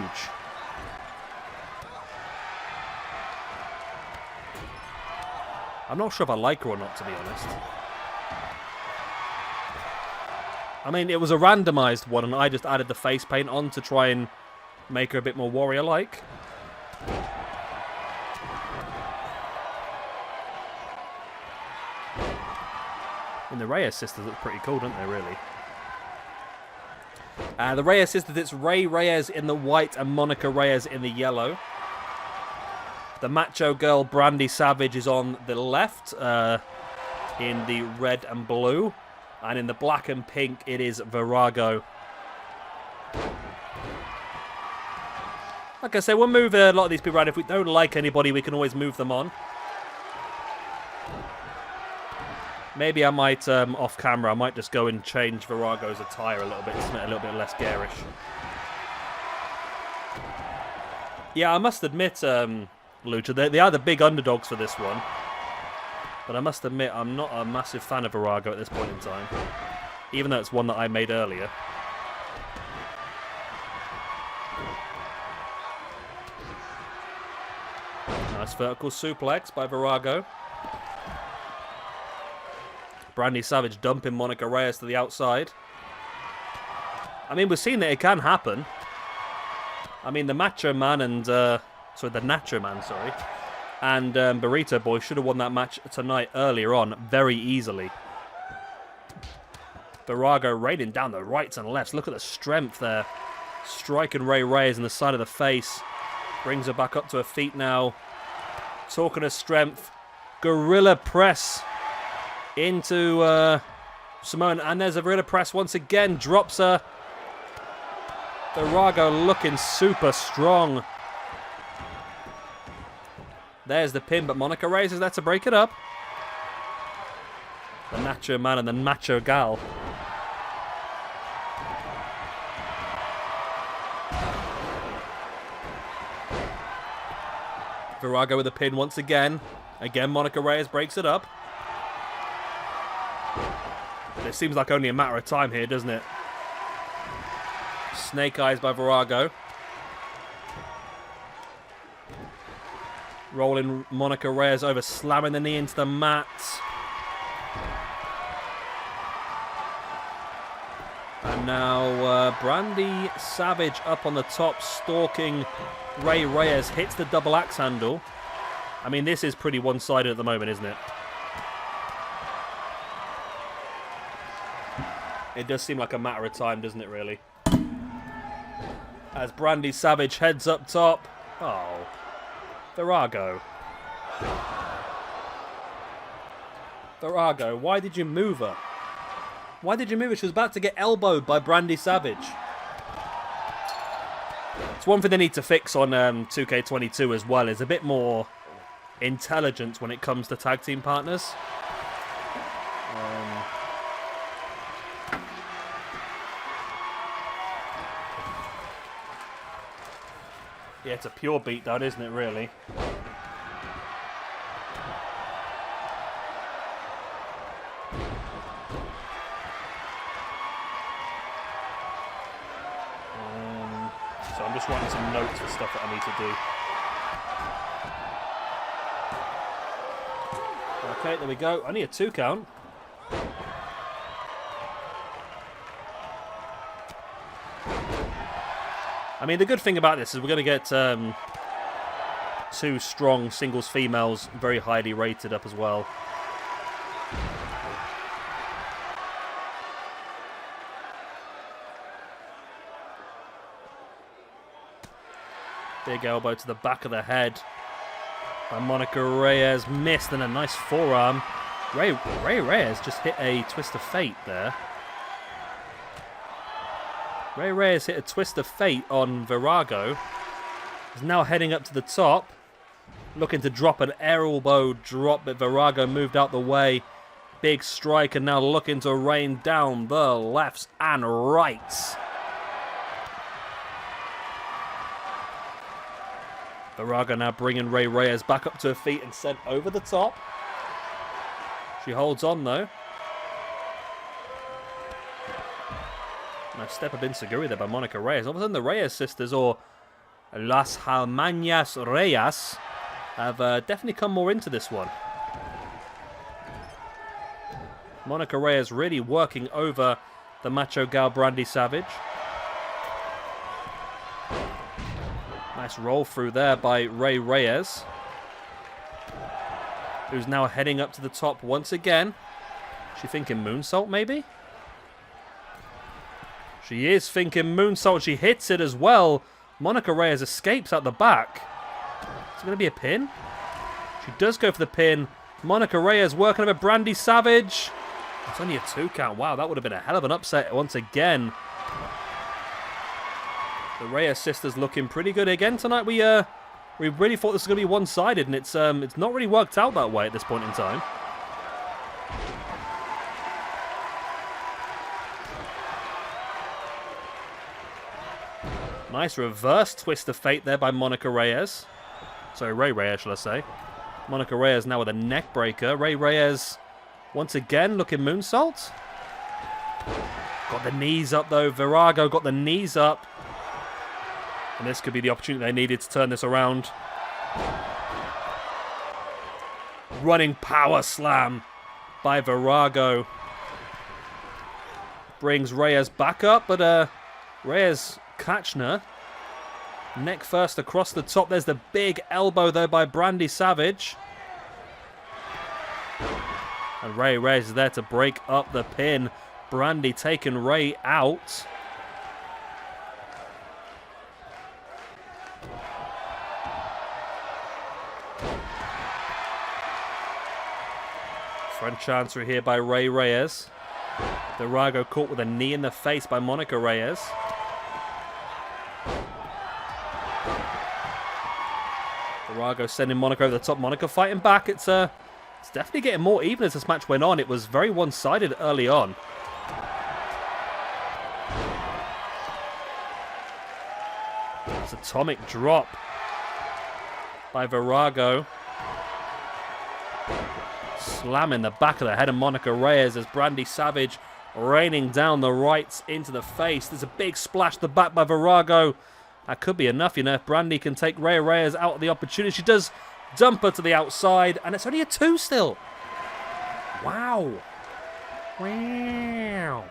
I'm not sure if I like her or not, to be honest. I mean, it was a randomized one, and I just added the face paint on to try and make her a bit more warrior-like. And the Reyes sisters look pretty cool, don't they, really? The Reyes sisters, it's Ray Reyes in the white and Monica Reyes in the yellow. The macho girl, Brandy Savage, is on the left in the red and blue. And in the black and pink, it is Virago. Like I say, we'll move a lot of these people around. If we don't like anybody, we can always move them on. Maybe I might, off camera, I might just go and change Virago's attire a little bit, to make it a little bit less garish. Yeah, I must admit, Lucha, they are the big underdogs for this one. But I must admit, I'm not a massive fan of Virago at this point in time. Even though it's one that I made earlier. Nice vertical suplex by Virago. Brandy Savage dumping Monica Reyes to the outside. I mean, we've seen that it can happen. I mean, the Macho Man and... the Nacho Man, sorry. And Burrito Boy should have won that match tonight earlier on very easily. Virago raining down the rights and lefts. Look at the strength there. Striking Ray Reyes in the side of the face. Brings her back up to her feet now. Talking of strength. Gorilla press into Simone. And there's a gorilla press once again. Drops her. Virago looking super strong. There's the pin, but Monica Reyes is there to break it up. The Nacho Man and the Macho Gal. Virago with a pin once again. Again, Monica Reyes breaks it up. It seems like only a matter of time here, doesn't it? Snake Eyes by Virago. Rolling Monica Reyes over, slamming the knee into the mat. And now Brandy Savage up on the top, stalking Ray Reyes. Hits the double axe handle. I mean, this is pretty one-sided at the moment, isn't it? It does seem like a matter of time, doesn't it, really? As Brandy Savage heads up top. Oh. Virago. Virago, why did you move her? Why did you move her? She was about to get elbowed by Brandy Savage. It's one thing they need to fix on 2K22 as well, is a bit more intelligence when it comes to tag team partners. Yeah, it's a pure beatdown, isn't it, really? So I'm just writing some notes for stuff that I need to do. Okay, there we go. Only a 2 count. I mean, the good thing about this is we're going to get 2 strong singles females, very highly rated up as well. Big elbow to the back of the head by Monica Reyes. Missed, and a nice forearm. Ray Reyes just hit a twist of fate there. Ray Reyes hit a twist of fate on Virago. He's now heading up to the top. Looking to drop an air elbow drop, but Virago moved out the way. Big strike, and now looking to rain down the lefts and rights. Virago now bringing Ray Reyes back up to her feet and sent over the top. She holds on though. Nice step of Inseguri there by Monica Reyes. All of a sudden the Reyes sisters, or Las Halmañas Reyes, have definitely come more into this one. Monica Reyes really working over the Macho Gal Brandy Savage. Nice roll through there by Ray Reyes, who's now heading up to the top once again. She thinking moonsault maybe? She is thinking moonsault. She hits it as well. Monica Reyes escapes out the back. Is it going to be a pin? She does go for the pin. Monica Reyes working over Brandy Savage. It's only a 2 count. Wow, that would have been a hell of an upset once again. The Reyes sisters looking pretty good again tonight. We really thought this was going to be one-sided, and it's not really worked out that way at this point in time. Nice reverse twist of fate there by Monica Reyes. Sorry, Ray Reyes, shall I say. Monica Reyes now with a neck breaker. Ray Reyes once again looking moonsault. Got the knees up though. Virago got the knees up. And this could be the opportunity they needed to turn this around. Running power slam by Virago. Brings Reyes back up, but Reyes catching her. Neck first across the top. There's the big elbow though by Brandy Savage. And Ray Reyes is there to break up the pin. Brandy taking Ray out. Front chancery here by Ray Reyes. Virago caught with a knee in the face by Monica Reyes. Virago sending Monica over the top. Monica fighting back. It's definitely getting more even as this match went on. It was very one-sided early on. It's an atomic drop by Virago. Slamming the back of the head of Monica Reyes as Brandy Savage raining down the rights into the face. There's a big splash to the back by Virago. That could be enough, you know, if Brandy can take Ray Reyes out of the opportunity. She does dump her to the outside, and it's only a 2 still. Wow. Wow.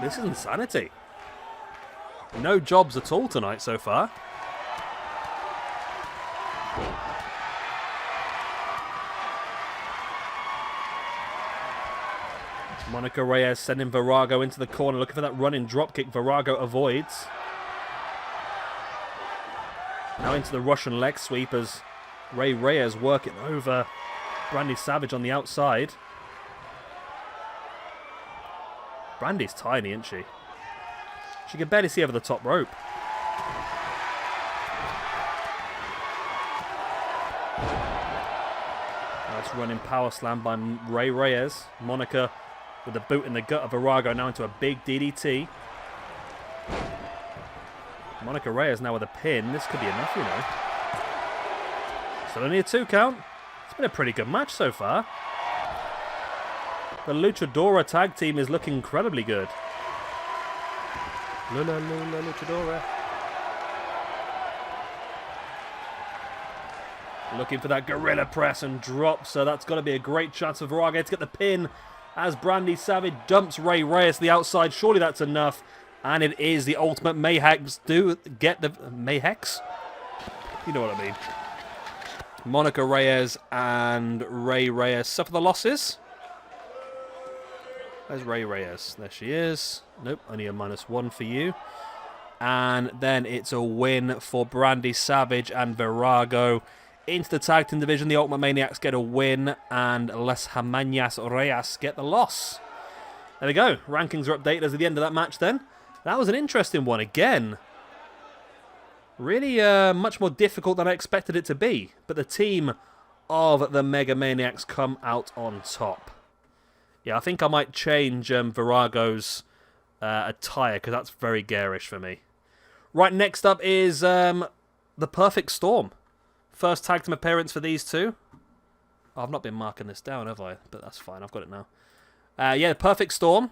This is insanity. No jobs at all tonight so far. Monica Reyes sending Virago into the corner, looking for that running dropkick. Virago avoids. Now into the Russian leg sweep as Ray Reyes working over Brandy Savage on the outside. Brandy's tiny, isn't she? She can barely see over the top rope. Nice running power slam by Ray Reyes. Monica with the boot in the gut of Virago now into a big DDT. Monica Reyes now with a pin. This could be enough, you know. Still only a 2 count. It's been a pretty good match so far. The Luchadora tag team is looking incredibly good. Lula Luchadora. Looking for that gorilla press and drop, so that's got to be a great chance for Virago to get the pin as Brandy Savage dumps Ray Reyes to the outside. Surely that's enough. And it is. The ultimate Mayhex do get the... Mayhex? You know what I mean. Monica Reyes and Ray Reyes suffer the losses. Where's Ray Reyes? There she is. Nope, only a -1 for you. And then it's a win for Brandy Savage and Virago. Into the tag team division, the Ultimate Maniacs get a win, and Les Hamañas Reyes get the loss. There we go. Rankings are updated as of the end of that match then. That was an interesting one again. Really much more difficult than I expected it to be. But the team of the Mega Maniacs come out on top. Yeah, I think I might change Virago's attire, because that's very garish for me. Right, next up is the Perfect Storm. First tag team appearance for these two. Oh, I've not been marking this down, have I? But that's fine, I've got it now. Yeah, the Perfect Storm.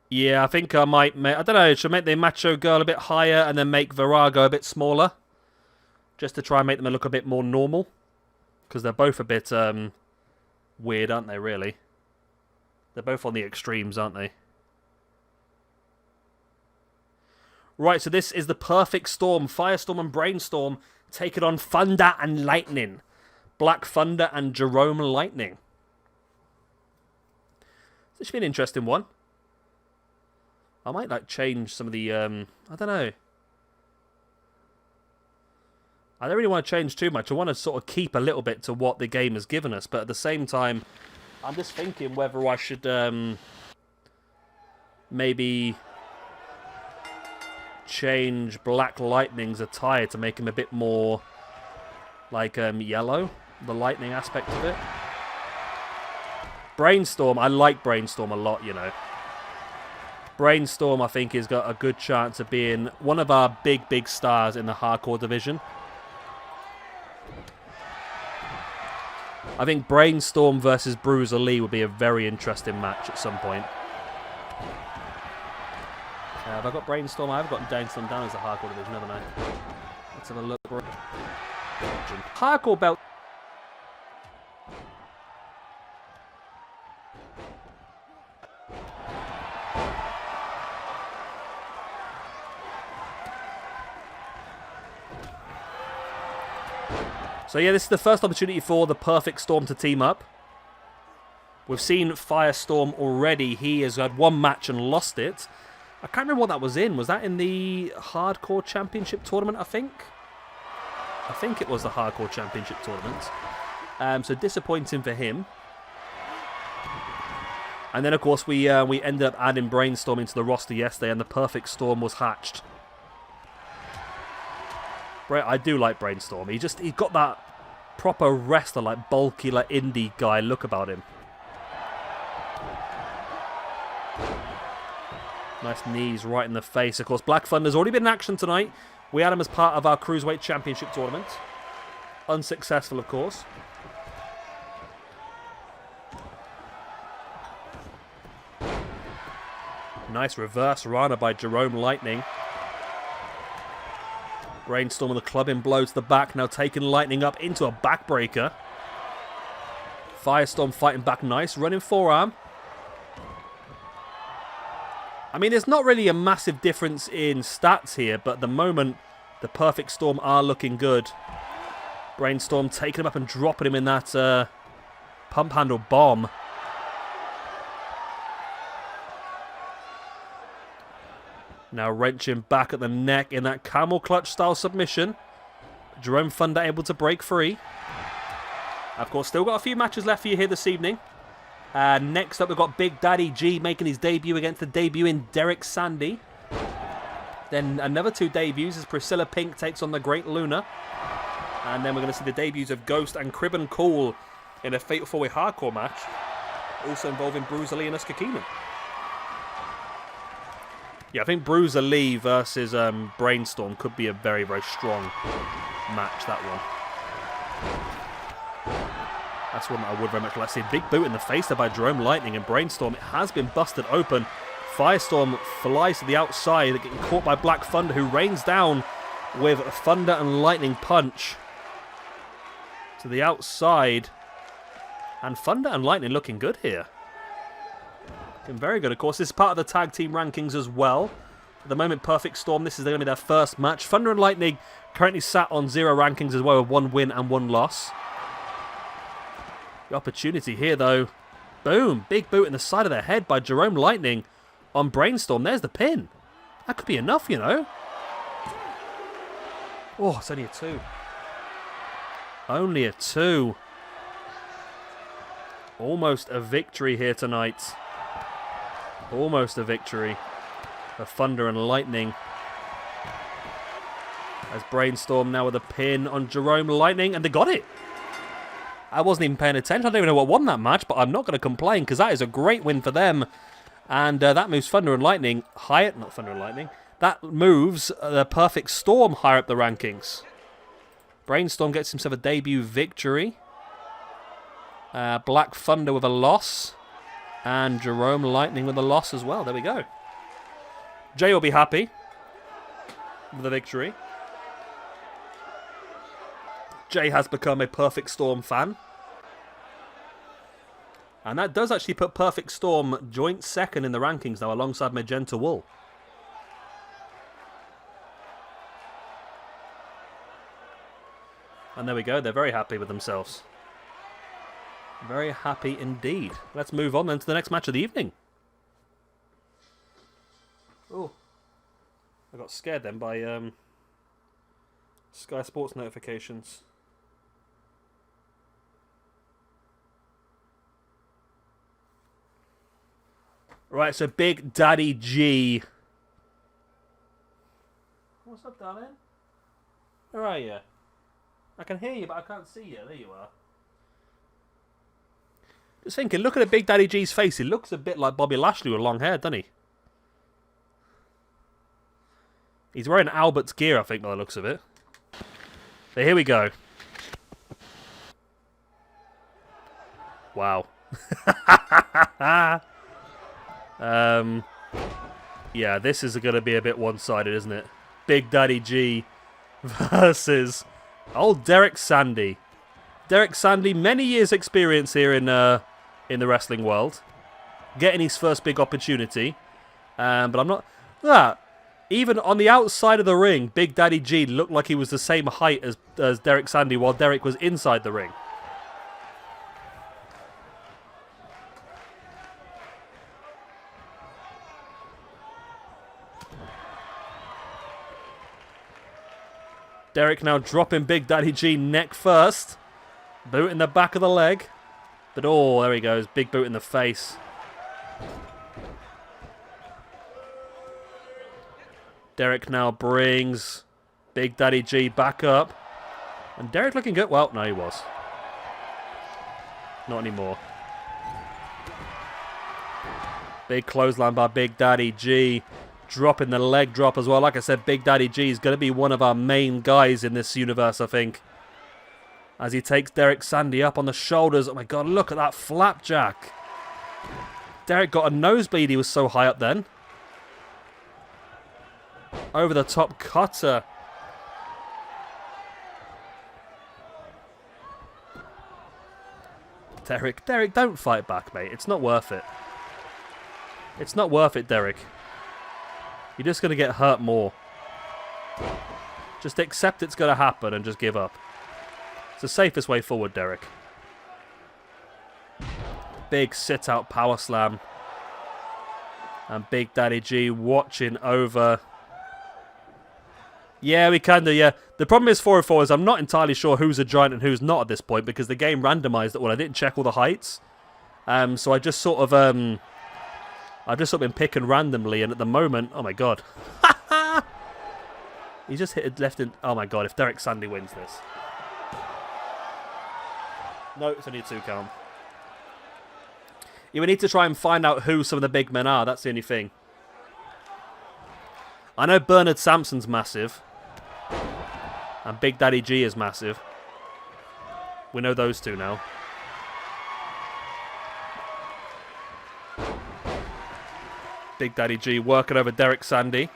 Yeah, I think I might make... I don't know, should I make the Macho Girl a bit higher and then make Virago a bit smaller? Just to try and make them look a bit more normal. Because they're both a bit weird, aren't they, really? They're both on the extremes, aren't they? Right, so this is the Perfect Storm. Firestorm and Brainstorm take it on Thunder and Lightning. Black Thunder and Jerome Lightning. This should be an interesting one. I might, like, change some of the... I don't know. I don't really want to change too much. I want to sort of keep a little bit to what the game has given us. But at the same time, I'm just thinking whether I should maybe change Black Lightning's attire to make him a bit more like yellow. The lightning aspect of it. Brainstorm, I like Brainstorm a lot, you know. Brainstorm, I think, has got a good chance of being one of our big stars in the hardcore division. I think Brainstorm versus Bruiser Lee would be a very interesting match at some point. Have I got Brainstorm? I have got Brainstorm down as a hardcore division, haven't I? Let's have a look. Hardcore belt. So yeah, this is the first opportunity for the Perfect Storm to team up. We've seen Firestorm already. He has had one match and lost it. I can't remember what that was in. Was that in the Hardcore Championship Tournament, I think? I think it was the Hardcore Championship Tournament. So disappointing for him. And then, of course, we ended up adding Brainstorm into the roster yesterday, and the Perfect Storm was hatched. I do like Brainstorm. He's got that proper wrestler, like bulky, like indie guy look about him. Nice knees right in the face. Of course, Black Thunder's already been in action tonight. We had him as part of our Cruiserweight Championship tournament. Unsuccessful, of course. Nice reverse Rana by Jerome Lightning. Brainstorm with a clubbing blow to the back, now taking Lightning up into a backbreaker. Firestorm fighting back nice, running forearm. I mean, there's not really a massive difference in stats here, but at the moment, the Perfect Storm are looking good. Brainstorm taking him up and dropping him in that pump handle bomb. Now wrenching back at the neck in that camel clutch style submission. Jerome Thunder able to break free. Of course, still got a few matches left for you here this evening. Next up, we've got Big Daddy G making his debut against the debuting Derek Sandy. Then another two debuts as Priscilla Pink takes on the Great Luna. And then we're going to see the debuts of Ghost and Crib and Cool in a Fatal 4-Way Hardcore match. Also involving Bruiser Lee and Oscar Keenan. Yeah, I think Bruiser Lee versus Brainstorm could be a very, very strong match, that one. That's one that I would very much like to see. Big boot in the face there by Jerome Lightning, and Brainstorm has been busted open. Firestorm flies to the outside, getting caught by Black Thunder, who rains down with a Thunder and Lightning punch to the outside. And Thunder and Lightning looking good here. Looking very good, of course. This is part of the tag team rankings as well. At the moment, Perfect Storm, this is going to be their first match. Thunder and Lightning currently sat on 0 rankings as well, with 1 win and 1 loss. opportunity here, though. Boom. Big boot in the side of the head by Jerome Lightning on Brainstorm. There's the pin. That could be enough, you know. Oh, it's only a 2. Only a 2. Almost a victory here tonight. Almost a victory for Thunder and Lightning. As Brainstorm now with a pin on Jerome Lightning, and they got it. I wasn't even paying attention. I don't even know what won that match, but I'm not going to complain because that is a great win for them. And that moves Thunder and Lightning higher. Not Thunder and Lightning. That moves the Perfect Storm higher up the rankings. Brainstorm gets himself a debut victory. Black Thunder with a loss. And Jerome Lightning with a loss as well. There we go. Jay will be happy with the victory. Jay has become a Perfect Storm fan. And that does actually put Perfect Storm joint second in the rankings now alongside Magenta Wool. And there we go. They're very happy with themselves. Very happy indeed. Let's move on then to the next match of the evening. Oh, I got scared then by Sky Sports notifications. Right, so Big Daddy G. What's up, darling? Where are you? I can hear you, but I can't see you. There you are. Just thinking, look at Big Daddy G's face. He looks a bit like Bobby Lashley with long hair, doesn't he? He's wearing Albert's gear, I think, by the looks of it. So here we go. Wow. Yeah, this is going to be a bit one-sided, isn't it? Big Daddy G versus old Derek Sandy. Derek Sandy, many years' experience here in the wrestling world, getting his first big opportunity. But I'm not. Even on the outside of the ring, Big Daddy G looked like he was the same height as Derek Sandy, while Derek was inside the ring. Derek now dropping Big Daddy G neck first. Boot in the back of the leg. But oh, there he goes. Big boot in the face. Derek now brings Big Daddy G back up. And Derek looking good. Well, no, he was. Not anymore. Big clothesline by Big Daddy G. Dropping the leg drop as well. Like I said, Big Daddy G is going to be one of our main guys in this universe, I think. As he takes Derek Sandy up on the shoulders. Oh my god, look at that flapjack. Derek got a nosebleed, he was so high up then. Over the top cutter. Derek, don't fight back, mate. It's not worth it. It's not worth it, Derek. You're just going to get hurt more. Just accept it's going to happen and just give up. It's the safest way forward, Derek. Big sit-out power slam. And Big Daddy G watching over. Yeah, we can do, yeah. The problem is 404 is I'm not entirely sure who's a giant and who's not at this point because the game randomized it all. I didn't check all the heights. So I just sort of... I've just sort of been picking randomly, and at the moment, oh my god. He just hit it left in... Oh my god, if Derek Sandy wins this. No, it's only a 2 count. Yeah, we need to try and find out who some of the big men are, that's the only thing. I know Bernard Sampson's massive. And Big Daddy G is massive. We know those two now. Big Daddy G working over Derek Sandy.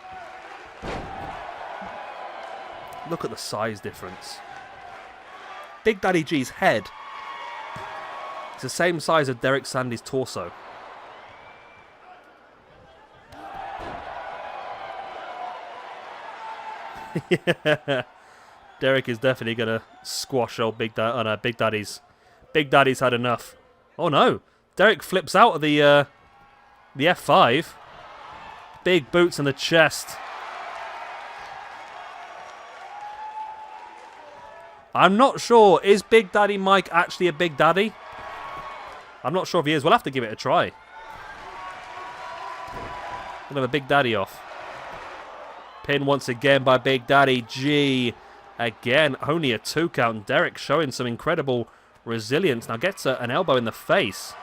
Look at the size difference. Big Daddy G's head is the same size as Derek Sandy's torso. Yeah. Derek is definitely going to squash old Big Daddy's Big Daddy's had enough. Oh no. Derek flips out of the F5. Big boots in the chest. I'm not sure. Is Big Daddy Mike actually a Big Daddy? I'm not sure if he is. We'll have to give it a try. We'll have a Big Daddy off. Pin once again by Big Daddy G. Again, only a 2 count. Derek showing some incredible resilience. Now gets an elbow in the face.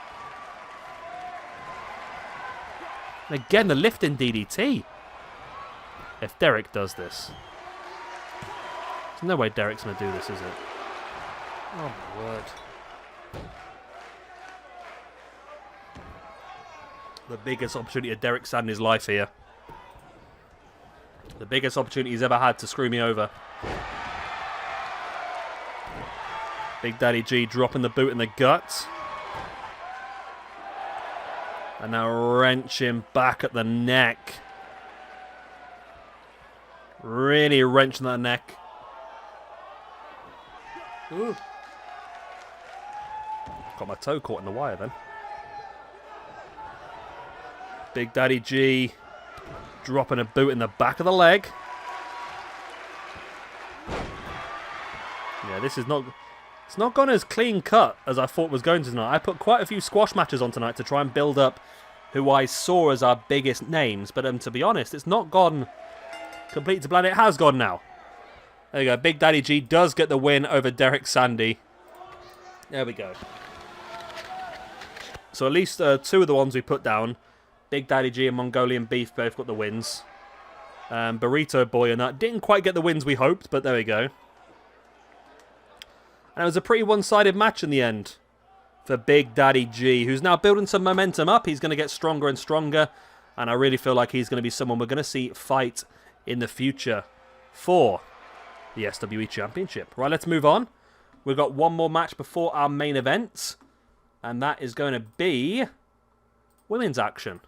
And again, the lifting DDT. If Derek does this. There's no way Derek's going to do this, is it? Oh my word. The biggest opportunity of Derek's had in his life here. The biggest opportunity he's ever had to screw me over. Big Daddy G dropping the boot in the gut. And now wrenching back at the neck. Really wrenching that neck. Ooh. Got my toe caught in the wire then. Big Daddy G dropping a boot in the back of the leg. Yeah, this is not... It's not gone as clean cut as I thought it was going to tonight. I put quite a few squash matches on tonight to try and build up who I saw as our biggest names. But to be honest, it's not gone complete to plan. It has gone now. There you go. Big Daddy G does get the win over Derek Sandy. There we go. So at least 2 of the ones we put down, Big Daddy G and Mongolian Beef both got the wins. Burrito Boy and that didn't quite get the wins we hoped, but there we go. And it was a pretty one-sided match in the end for Big Daddy G, who's now building some momentum up. He's going to get stronger and stronger, and I really feel like he's going to be someone we're going to see fight in the future for the SWE Championship. Right, let's move on. We've got one more match before our main event, and that is going to be women's action.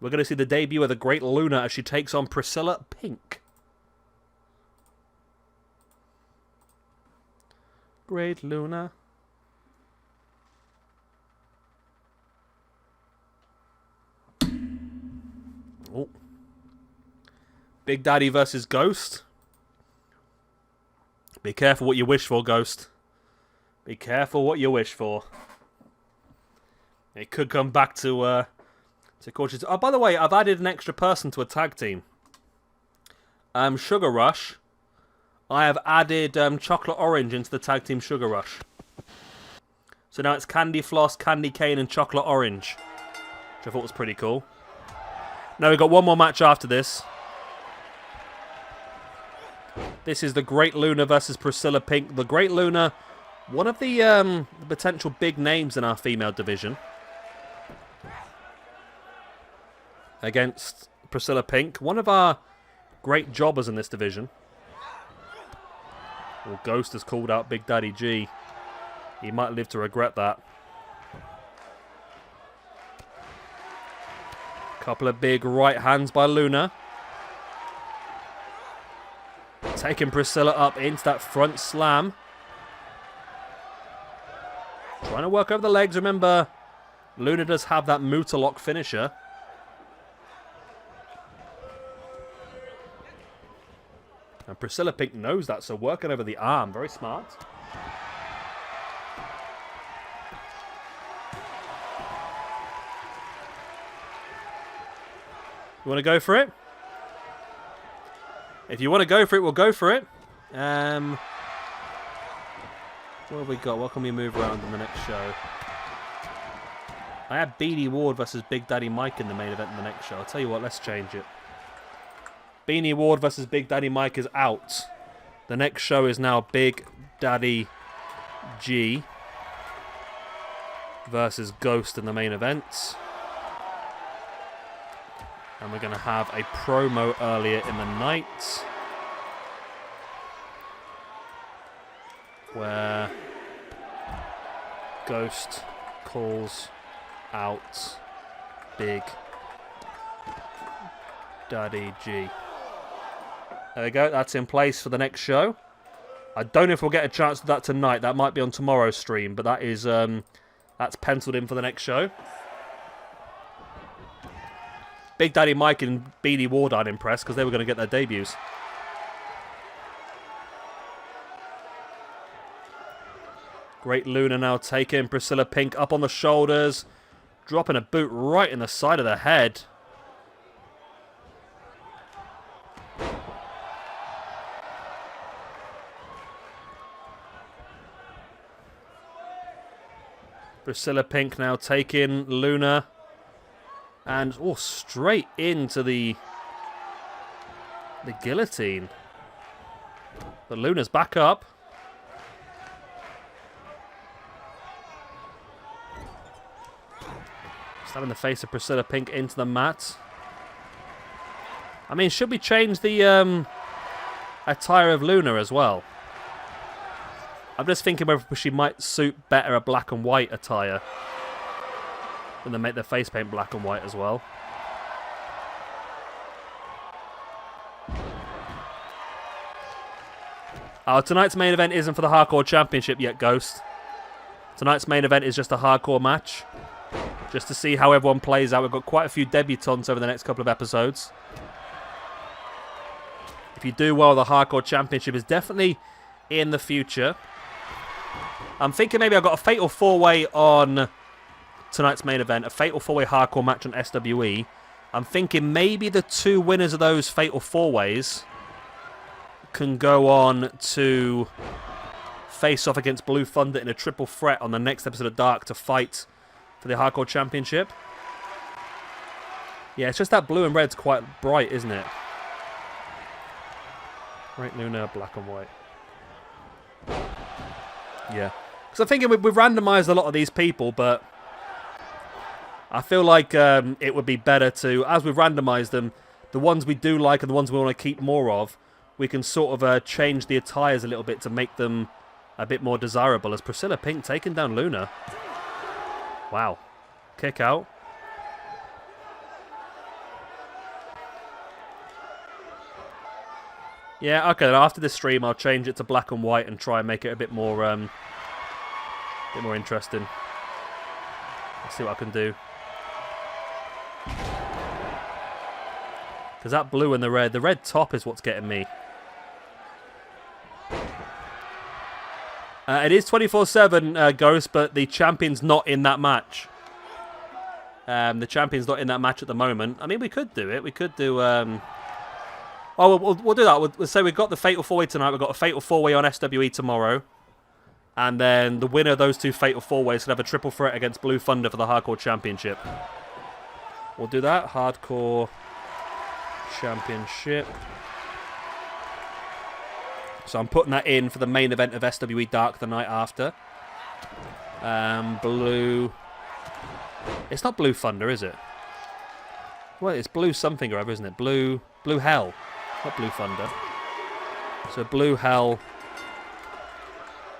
We're going to see the debut of the Great Luna as she takes on Priscilla Pink. Great Luna. Oh. Big Daddy versus Ghost. Be careful what you wish for, Ghost. Be careful what you wish for. It could come back to cautious. Oh, by the way, I've added an extra person to a tag team. Sugar Rush. I have added Chocolate Orange into the tag team Sugar Rush. So now it's Candy Floss, Candy Cane, and Chocolate Orange. Which I thought was pretty cool. Now we've got one more match after this. This is the Great Luna versus Priscilla Pink. The Great Luna, one of the potential big names in our female division. Against Priscilla Pink, one of our great jobbers in this division. Well, Ghost has called out Big Daddy G. He might live to regret that. Couple of big right hands by Luna. Taking Priscilla up into that front slam. Trying to work over the legs. Remember, Luna does have that Mutalok finisher. And Priscilla Pink knows that, so working over the arm. Very smart. You want to go for it? If you want to go for it, we'll go for it. What have we got? What can we move around in the next show? I had Beanie Ward versus Big Daddy Mike in the main event in the next show. I'll tell you what, let's change it. Beanie Ward versus Big Daddy Mike is out. The next show is now Big Daddy G versus Ghost in the main event. And we're going to have a promo earlier in the night where Ghost calls out Big Daddy G. There we go, that's in place for the next show. I don't know if we'll get a chance to that tonight. That might be on tomorrow's stream, but that is that's penciled in for the next show. Big Daddy Mike and Beanie Ward aren't impressed because they were going to get their debuts. Great Luna now taking Priscilla Pink up on the shoulders. Dropping a boot right in the side of the head. Priscilla Pink now taking Luna. And, oh, straight into the guillotine. But Luna's back up. Stabbing the face of Priscilla Pink into the mat. I mean, should we change the attire of Luna as well? I'm just thinking whether she might suit better a black and white attire. And then make their face paint black and white as well. Tonight's main event isn't for the Hardcore Championship yet, Ghost. Tonight's main event is just a hardcore match. Just to see how everyone plays out. We've got quite a few debutantes over the next couple of episodes. If you do well, the Hardcore Championship is definitely in the future. I'm thinking maybe I've got a Fatal 4-Way on tonight's main event, a Fatal 4-Way hardcore match on SWE. I'm thinking maybe the two winners of those Fatal 4-Ways can go on to face off against Blue Thunder in a triple threat on the next episode of Dark to fight for the Hardcore Championship. Yeah, it's just that blue and red's quite bright, isn't it? Right, Luna, black and white. Yeah. Because I'm thinking we've randomized a lot of these people, but I feel like it would be better to, as we've randomized them, the ones we do like and the ones we want to keep more of, we can sort of change the attires a little bit to make them a bit more desirable. As Priscilla Pink taking down Luna. Wow. Kick out. Yeah, okay, then after this stream I'll change it to black and white and try and make it a bit more interesting. Let's see what I can do. Because that blue and the red top is what's getting me. It is 24/7, Ghost, but the champion's not in that match. The champion's not in that match at the moment. I mean, we could do it. We could do... Oh, we'll do that. We'll say we've got the Fatal 4-Way tonight. We've got a Fatal 4-Way on SWE tomorrow. And then the winner of those two Fatal 4-Ways could have a triple threat against Blue Thunder for the Hardcore Championship. We'll do that. Hardcore Championship. So I'm putting that in for the main event of SWE Dark the night after. Blue... It's not Blue Thunder, is it? Well, it's Blue something or other, isn't it? Blue Hell. Not Blue Thunder. So Blue Hell.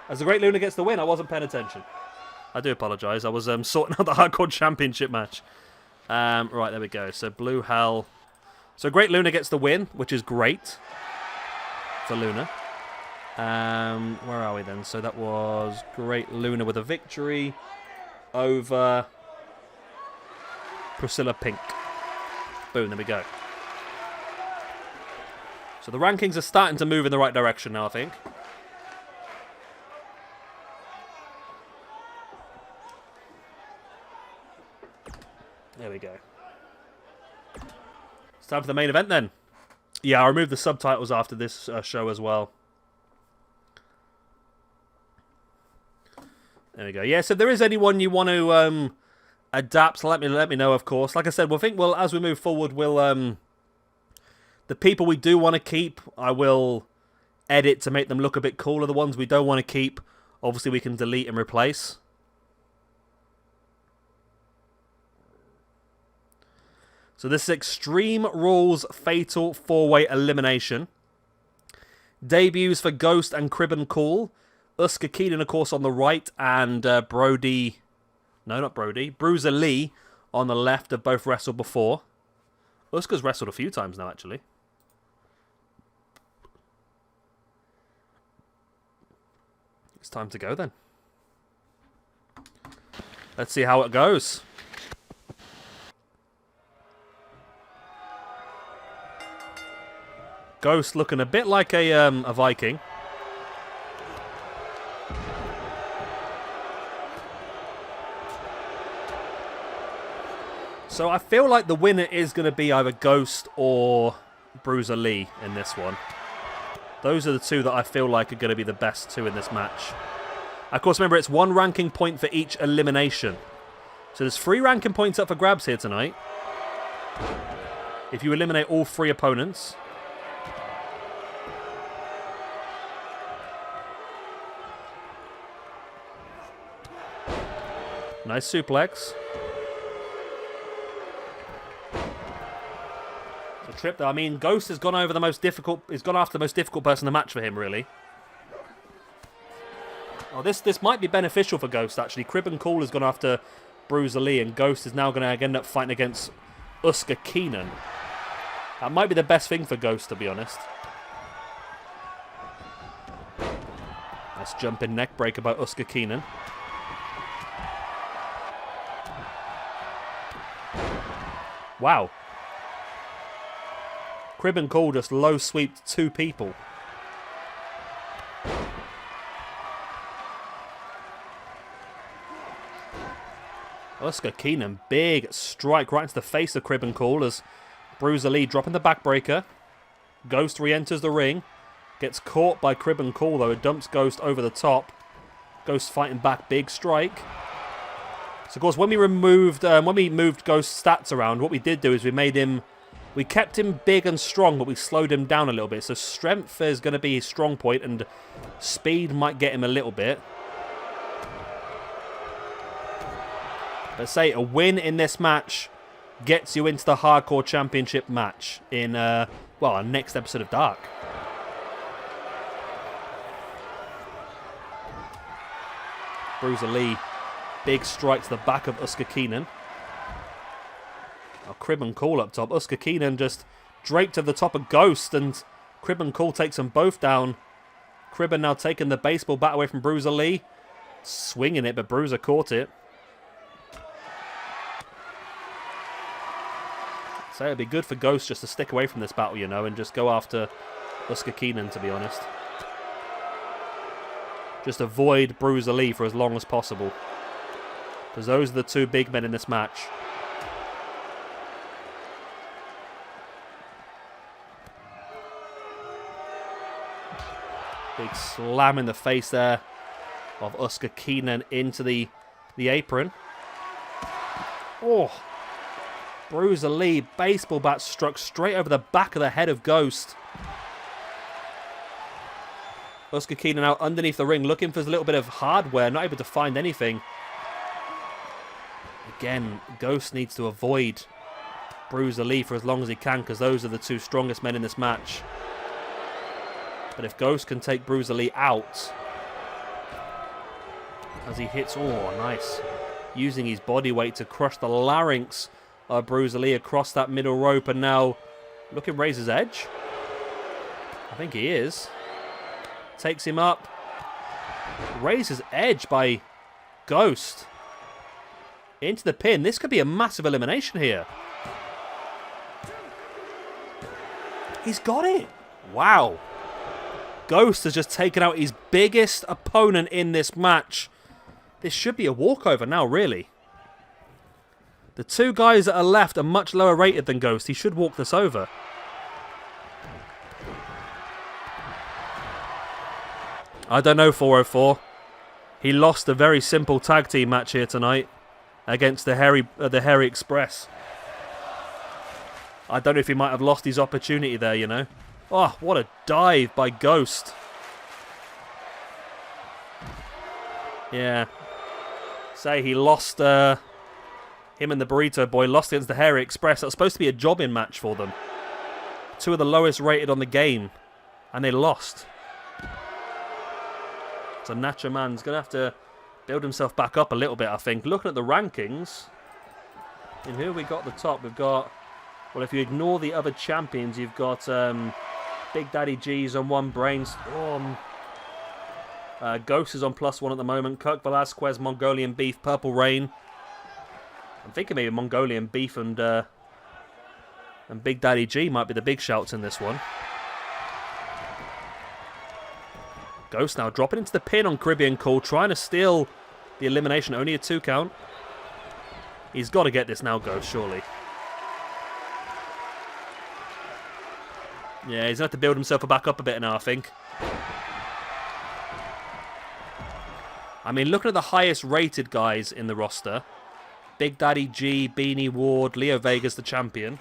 As the Great Luna gets the win, I wasn't paying attention. I do apologise. I was sorting out the Hardcore Championship match. Right, there we go. So Blue Hell. So Great Luna gets the win, which is great for Luna. Where are we then? So that was Great Luna with a victory over Priscilla Pink. Boom, there we go. So the rankings are starting to move in the right direction now, I think. There we go. It's time for the main event then. Yeah, I'll remove the subtitles after this show as well. There we go. Yeah, so if there is anyone you want to adapt, let me know, of course. Like I said, as we move forward, we'll the people we do want to keep, I will edit to make them look a bit cooler. The ones we don't want to keep, obviously we can delete and replace. So this is Extreme Rules Fatal 4-Way Elimination. Debuts for Ghost and Crib and Cool. Uska Keenan, of course, on the right, and Brody... No, not Brody. Bruiser Lee on the left have both wrestled before. Uska's wrestled a few times now, actually. It's time to go then. Let's see how it goes. Ghost looking a bit like a Viking. So I feel like the winner is going to be either Ghost or Bruiser Lee in this one. Those are the two that I feel like are going to be the best two in this match. Of course, remember, it's 1 ranking point for each elimination. So there's 3 ranking points up for grabs here tonight. If you eliminate all 3 opponents. Nice suplex. It's a trip though. I mean, Ghost has gone over the most difficult. He's gone after the most difficult person to match for him, really. Oh, this might be beneficial for Ghost actually. Crib and Cool has gone after Bruiser Lee, and Ghost is now going to end up fighting against Oscar Keenan. That might be the best thing for Ghost, to be honest. Nice jumping neck breaker by Oscar Keenan. Wow. Crib and Cool just low sweeped 2 people. Oscar Keenan, big strike right into the face of Crib and Cool as Bruiser Lee dropping the backbreaker. Ghost re-enters the ring. Gets caught by Crib and Cool though. It dumps Ghost over the top. Ghost fighting back, big strike. So of course when we moved Ghost's stats around, what we did do is we kept him big and strong, but we slowed him down a little bit. So strength is going to be his strong point, and speed might get him a little bit. Let's say a win in this match gets you into the Hardcore Championship match in, well, our next episode of Dark. Bruiser Lee, big strike to the back of Oscar Keenan. Oh, Crib and Cool up top. Oscar Keenan just draped to the top of Ghost, and Crib and Cool takes them both down. Crib now taking the baseball bat away from Bruiser Lee. Swinging it, but Bruiser caught it. So it'd be good for Ghost just to stick away from this battle, you know, and just go after Oscar Keenan, to be honest. Just avoid Bruiser Lee for as long as possible. Because those are the 2 big men in this match. Big slam in the face there of Oscar Keenan into the apron. Oh! Bruiser Lee, baseball bat struck straight over the back of the head of Ghost. Oscar Keenan out underneath the ring, looking for a little bit of hardware, not able to find anything. Again, Ghost needs to avoid Bruiser Lee for as long as he can, because those are the 2 strongest men in this match. But if Ghost can take Bruiser Lee out, as he hits, oh, nice. Using his body weight to crush the larynx Bruiser Lee across that middle rope, and now looking Razor's Edge. I think he is. Takes him up. Razor's Edge by Ghost. Into the pin. This could be a massive elimination here. He's got it. Wow. Ghost has just taken out his biggest opponent in this match. This should be a walkover now, really. The 2 guys that are left are much lower rated than Ghost. He should walk this over. I don't know, 404. He lost a very simple tag team match here tonight against the Hairy Express. I don't know if he might have lost his opportunity there, you know. Oh, what a dive by Ghost. Yeah. Say he lost... him and the Burrito Boy lost against the Hairy Express. That was supposed to be a jobbing match for them. 2 of the lowest rated on the game. And they lost. So Nacho Man's going to have to build himself back up a little bit, I think. Looking at the rankings. And who we got at the top? We've got... Well, if you ignore the other champions, you've got Big Daddy G's on 1, Brains... Ghost is on +1 at the moment. Kirk Velasquez, Mongolian Beef, Purple Rain. I'm thinking maybe Mongolian Beef and Big Daddy G might be the big shouts in this one. Ghost now dropping into the pin on Caribbean Cool, trying to steal the elimination. Only a 2 count. He's got to get this now, Ghost, surely. Yeah, he's going to have to build himself back up a bit now, I think. I mean, looking at the highest rated guys in the roster, Big Daddy G, Beanie Ward, Leo Vegas, the champion.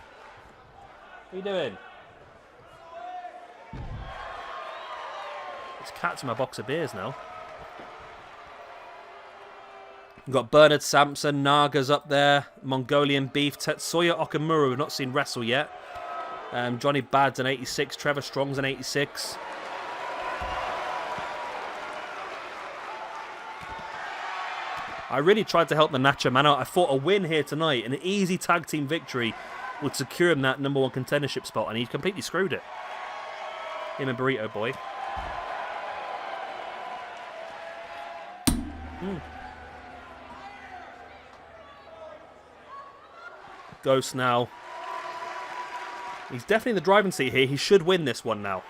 What are you doing? There's cats in my box of beers now. We've got Bernard Sampson, Naga's up there, Mongolian Beef, Tetsuya Okamura, we've not seen wrestle yet. Johnny Bad's an 86, Trevor Strong's an 86. I really tried to help the Nacho Man out. I thought a win here tonight, an easy tag team victory, would secure him that #1 contendership spot, and he completely screwed it. Him and Burrito Boy. Ghost now. He's definitely in the driving seat here. He should win this one now.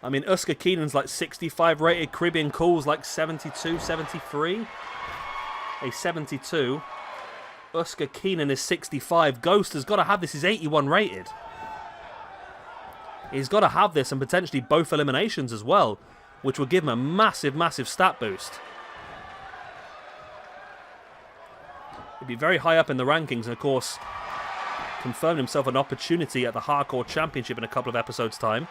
I mean, Uska Keenan's like 65 rated. Caribbean Cool's like 72, 73. A 72. Uska Keenan is 65. Ghost has got to have this. He's 81 rated. He's got to have this and potentially both eliminations as well, which would give him a massive, massive stat boost. He'd be very high up in the rankings and, of course, confirmed himself an opportunity at the Hardcore Championship in a couple of episodes' time.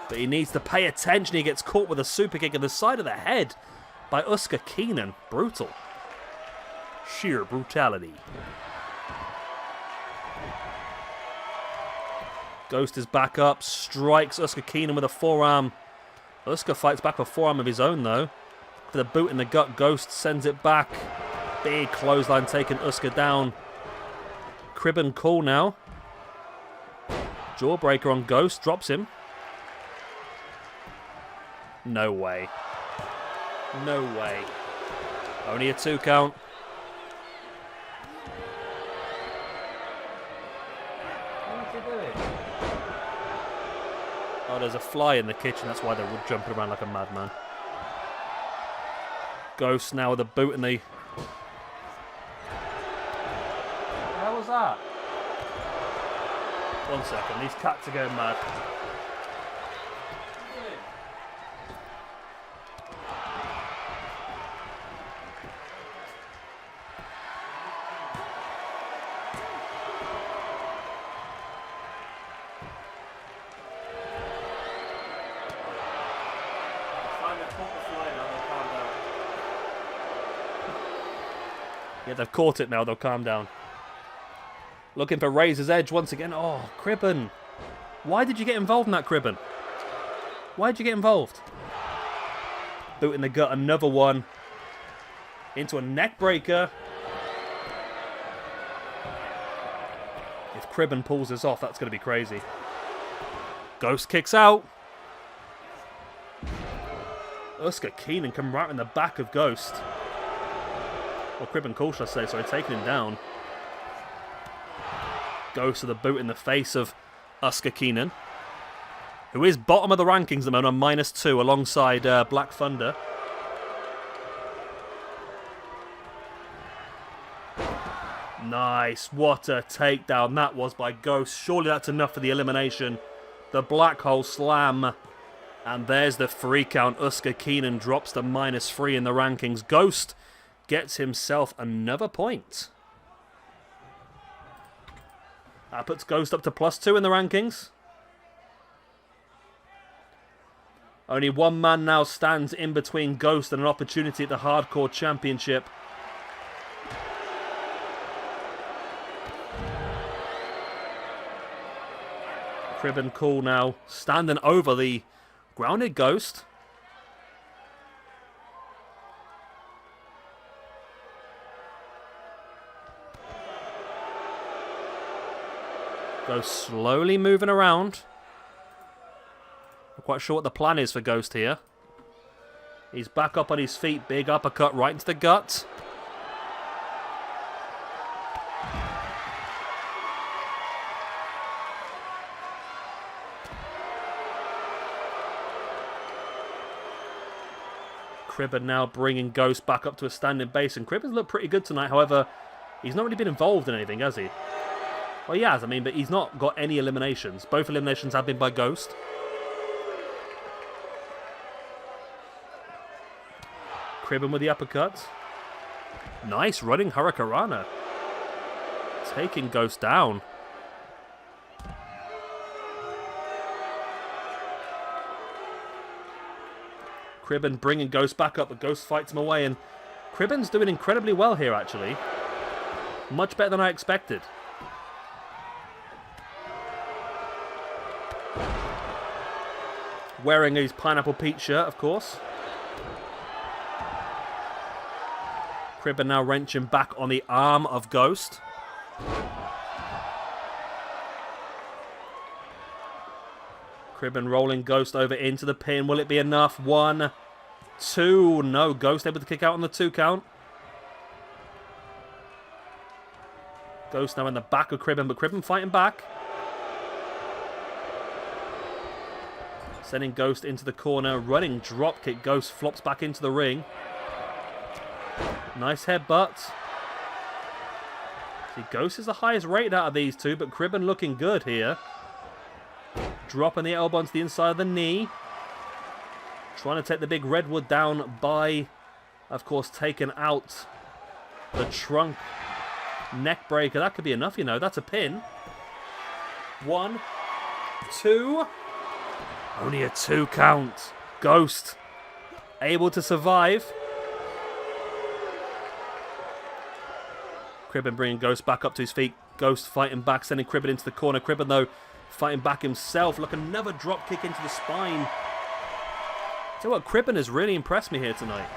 But he needs to pay attention. He gets caught with a super kick in the side of the head by Uska Keenan. Brutal. Sheer brutality. Ghost is back up. Strikes Uska Keenan with a forearm. Uska fights back with a forearm of his own, though. For the boot in the gut, Ghost sends it back. Big clothesline taking Uska down. Crib Cool now. Jawbreaker on Ghost. Drops him. No way. No way. Only a 2 count. What are you doing? Oh, there's a fly in the kitchen. That's why they're jumping around like a madman. Ghost now with a boot in the... What the hell was that? 1 second. These cats are going mad. Yeah, they've caught it now. They'll calm down. Looking for Razor's Edge once again. Oh, Cribben. Why did you get involved in that, Cribben? Why did you get involved? Boot in the gut. Another one. Into a neck breaker. If Cribben pulls this off, that's going to be crazy. Ghost kicks out. Uska Keenan come right in the back of Ghost. Or Crib Cool, should I say, sorry, taking him down. Ghost with a boot in the face of Uska Keenan, who is bottom of the rankings at the moment on -2 alongside Black Thunder. Nice, what a takedown that was by Ghost. Surely that's enough for the elimination. The Black Hole Slam. And there's the 3 count. Uska Keenan drops to -3 in the rankings. Ghost gets himself another point. That puts Ghost up to +2 in the rankings. Only one man now stands in between Ghost and an opportunity at the Hardcore Championship. Crib Cool now standing over the grounded Ghost. Ghost slowly moving around. quite sure what the plan is for Ghost here. He's back up on his feet. Big uppercut right into the gut. Cribben now bringing Ghost back up to a standing base. And Cribben's looked pretty good tonight. However, he's not really been involved in anything, has he? Well, he has, I mean, but he's not got any eliminations. Both eliminations have been by Ghost. Cribben with the uppercut. Nice running Hurricanrana. Taking Ghost down. Cribben bringing Ghost back up, but Ghost fights him away, and Cribben's doing incredibly well here, actually. Much better than I expected. Wearing his Pineapple Pete shirt, of course. Cribben now wrenching back on the arm of Ghost. Cribben rolling Ghost over into the pin. Will it be enough? 1, 2. No, Ghost able to kick out on the 2 count. Ghost now in the back of Cribben, but Cribben fighting back. Sending Ghost into the corner. Running dropkick. Ghost flops back into the ring. Nice headbutt. See, Ghost is the highest rated out of these two, but Cribben looking good here. Dropping the elbow onto the inside of the knee. Trying to take the big Redwood down by, of course, taking out the trunk neck breaker. That could be enough, you know. That's a pin. 1, 2. Only a 2 count. Ghost able to survive. Cribben bringing Ghost back up to his feet. Ghost fighting back, sending Cribben into the corner. Cribben, though, fighting back himself. Look, another drop kick into the spine. So what, Cribben has really impressed me here tonight.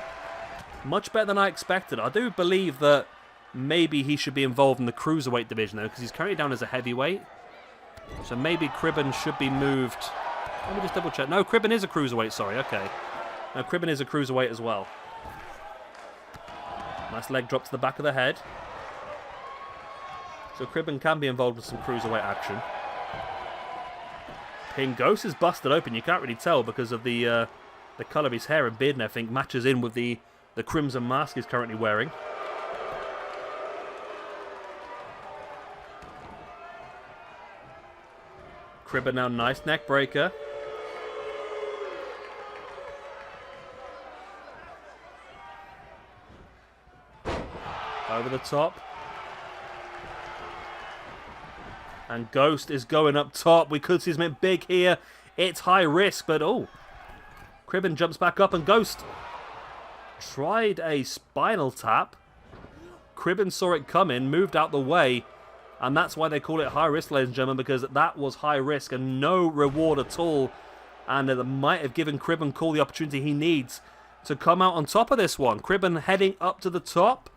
Much better than I expected. I do believe that maybe he should be involved in the Cruiserweight division, though, because he's currently down as a heavyweight. So maybe Cribben should be moved. Let me just double check. No, Cribben is a Cruiserweight, sorry, okay. No, Cribben is a Cruiserweight as well. Nice leg drop to the back of the head. So Cribben can be involved with some Cruiserweight action. Pin. Ghost is busted open. You can't really tell because of the colour of his hair and beard and everything matches in with the crimson mask he's currently wearing. Cribben now, nice neck breaker. Over the top. And Ghost is going up top. We could see something big here. It's high risk, but oh. Cribben jumps back up and Ghost tried a spinal tap. Cribben saw it coming, moved out the way. And that's why they call it high risk, ladies and gentlemen, because that was high risk and no reward at all. And it might have given Cribben Cool the opportunity he needs to come out on top of this one. Cribben heading up to the top.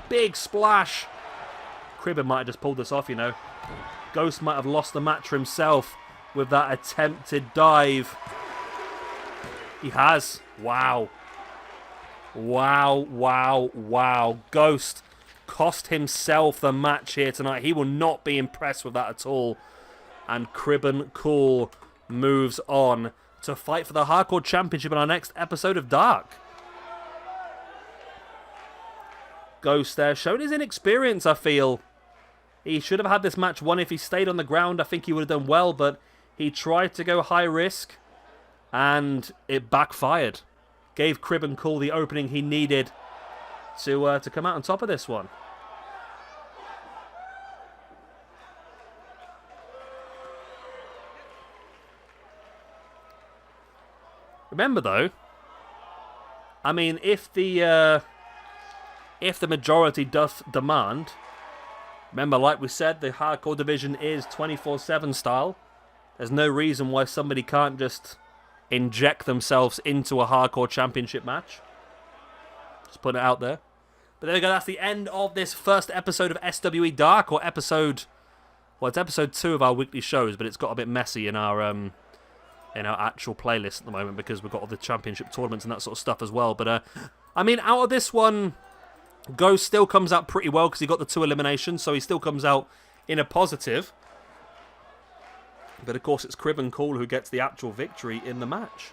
Big splash. Cribben might have just pulled this off, you know. Ghost might have lost the match for himself with that attempted dive. He has. Wow. Wow, wow, wow. Ghost cost himself the match here tonight. He will not be impressed with that at all. And Cribben Cool moves on to fight for the Hardcore Championship in our next episode of Dark. Ghost there showing his inexperience, I feel. He should have had this match won if he stayed on the ground. I think he would have done well, but he tried to go high risk and it backfired. Gave Cribben Cool the opening he needed to come out on top of this one. Remember though, I mean, if the majority does demand, remember, like we said, the hardcore division is 24/7 style. There's no reason why somebody can't just inject themselves into a hardcore championship match. Just putting it out there. But there we go, that's the end of this first episode of SWE Dark, or episode Well, it's episode 2 of our weekly shows, but it's got a bit messy in our actual playlist at the moment because we've got all the championship tournaments and that sort of stuff as well. But I mean, out of this one, Ghost still comes out pretty well because he got the 2 eliminations, so he still comes out in a positive. But of course, it's Crib and Cool who gets the actual victory in the match.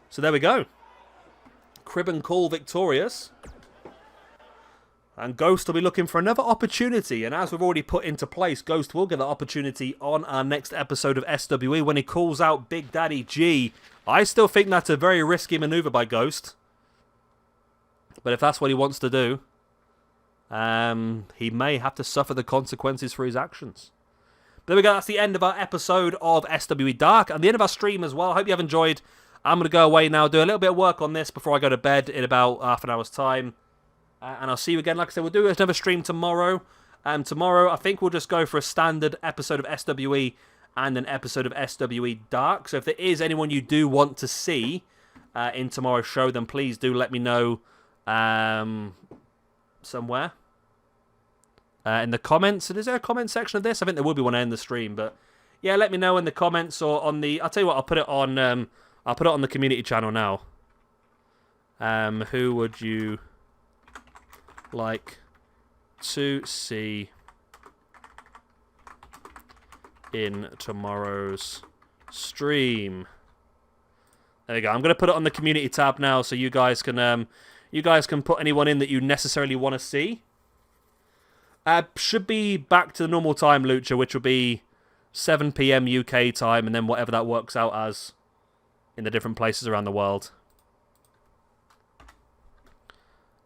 So there we go. Crib and Cool victorious. And Ghost will be looking for another opportunity. And as we've already put into place, Ghost will get that opportunity on our next episode of SWE when he calls out Big Daddy G. I still think that's a very risky maneuver by Ghost. But if that's what he wants to do, he may have to suffer the consequences for his actions. But there we go. That's the end of our episode of SWE Dark and the end of our stream as well. I hope you have enjoyed. I'm going to go away now, do a little bit of work on this before I go to bed in about half an hour's time. And I'll see you again. Like I said, we'll do another stream tomorrow. Tomorrow, I think we'll just go for a standard episode of SWE and an episode of SWE Dark. So if there is anyone you do want to see in tomorrow's show, then please do let me know somewhere. In the comments. Is there a comment section of this? I think there will be one in the stream. But yeah, let me know in the comments or on the... I'll tell you what, I'll put it on the community channel now. Who would you like to see in tomorrow's stream? There you go. I'm going to put it on the community tab now, so you guys can put anyone in that you necessarily want to see. Should be back to the normal time, Lucha, which will be 7 PM UK time, and then whatever that works out as in the different places around the world.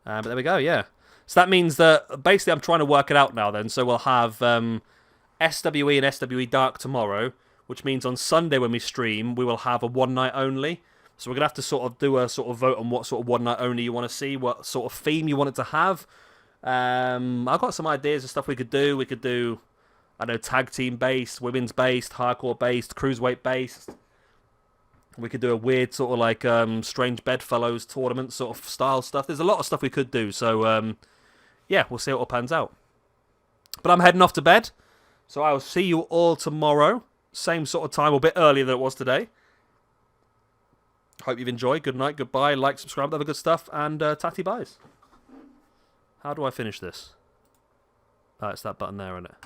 But there we go, yeah. So that means that basically I'm trying to work it out now then. So we'll have SWE and SWE Dark tomorrow, which means on Sunday when we stream, we will have a one night only. So we're going to have to sort of do a sort of vote on what sort of one night only you want to see, what sort of theme you want it to have. I've got some ideas of stuff we could do. We could do, I know, tag team based, women's based, hardcore based, cruiserweight based. We could do a weird sort of like strange bedfellows tournament sort of style stuff. There's a lot of stuff we could do. So yeah, we'll see how it all pans out. But I'm heading off to bed. So I will see you all tomorrow. Same sort of time, a bit earlier than it was today. Hope you've enjoyed. Good night, goodbye, like, subscribe, other good stuff, and tatty buys. How do I finish this? Oh, it's that button there, isn't it?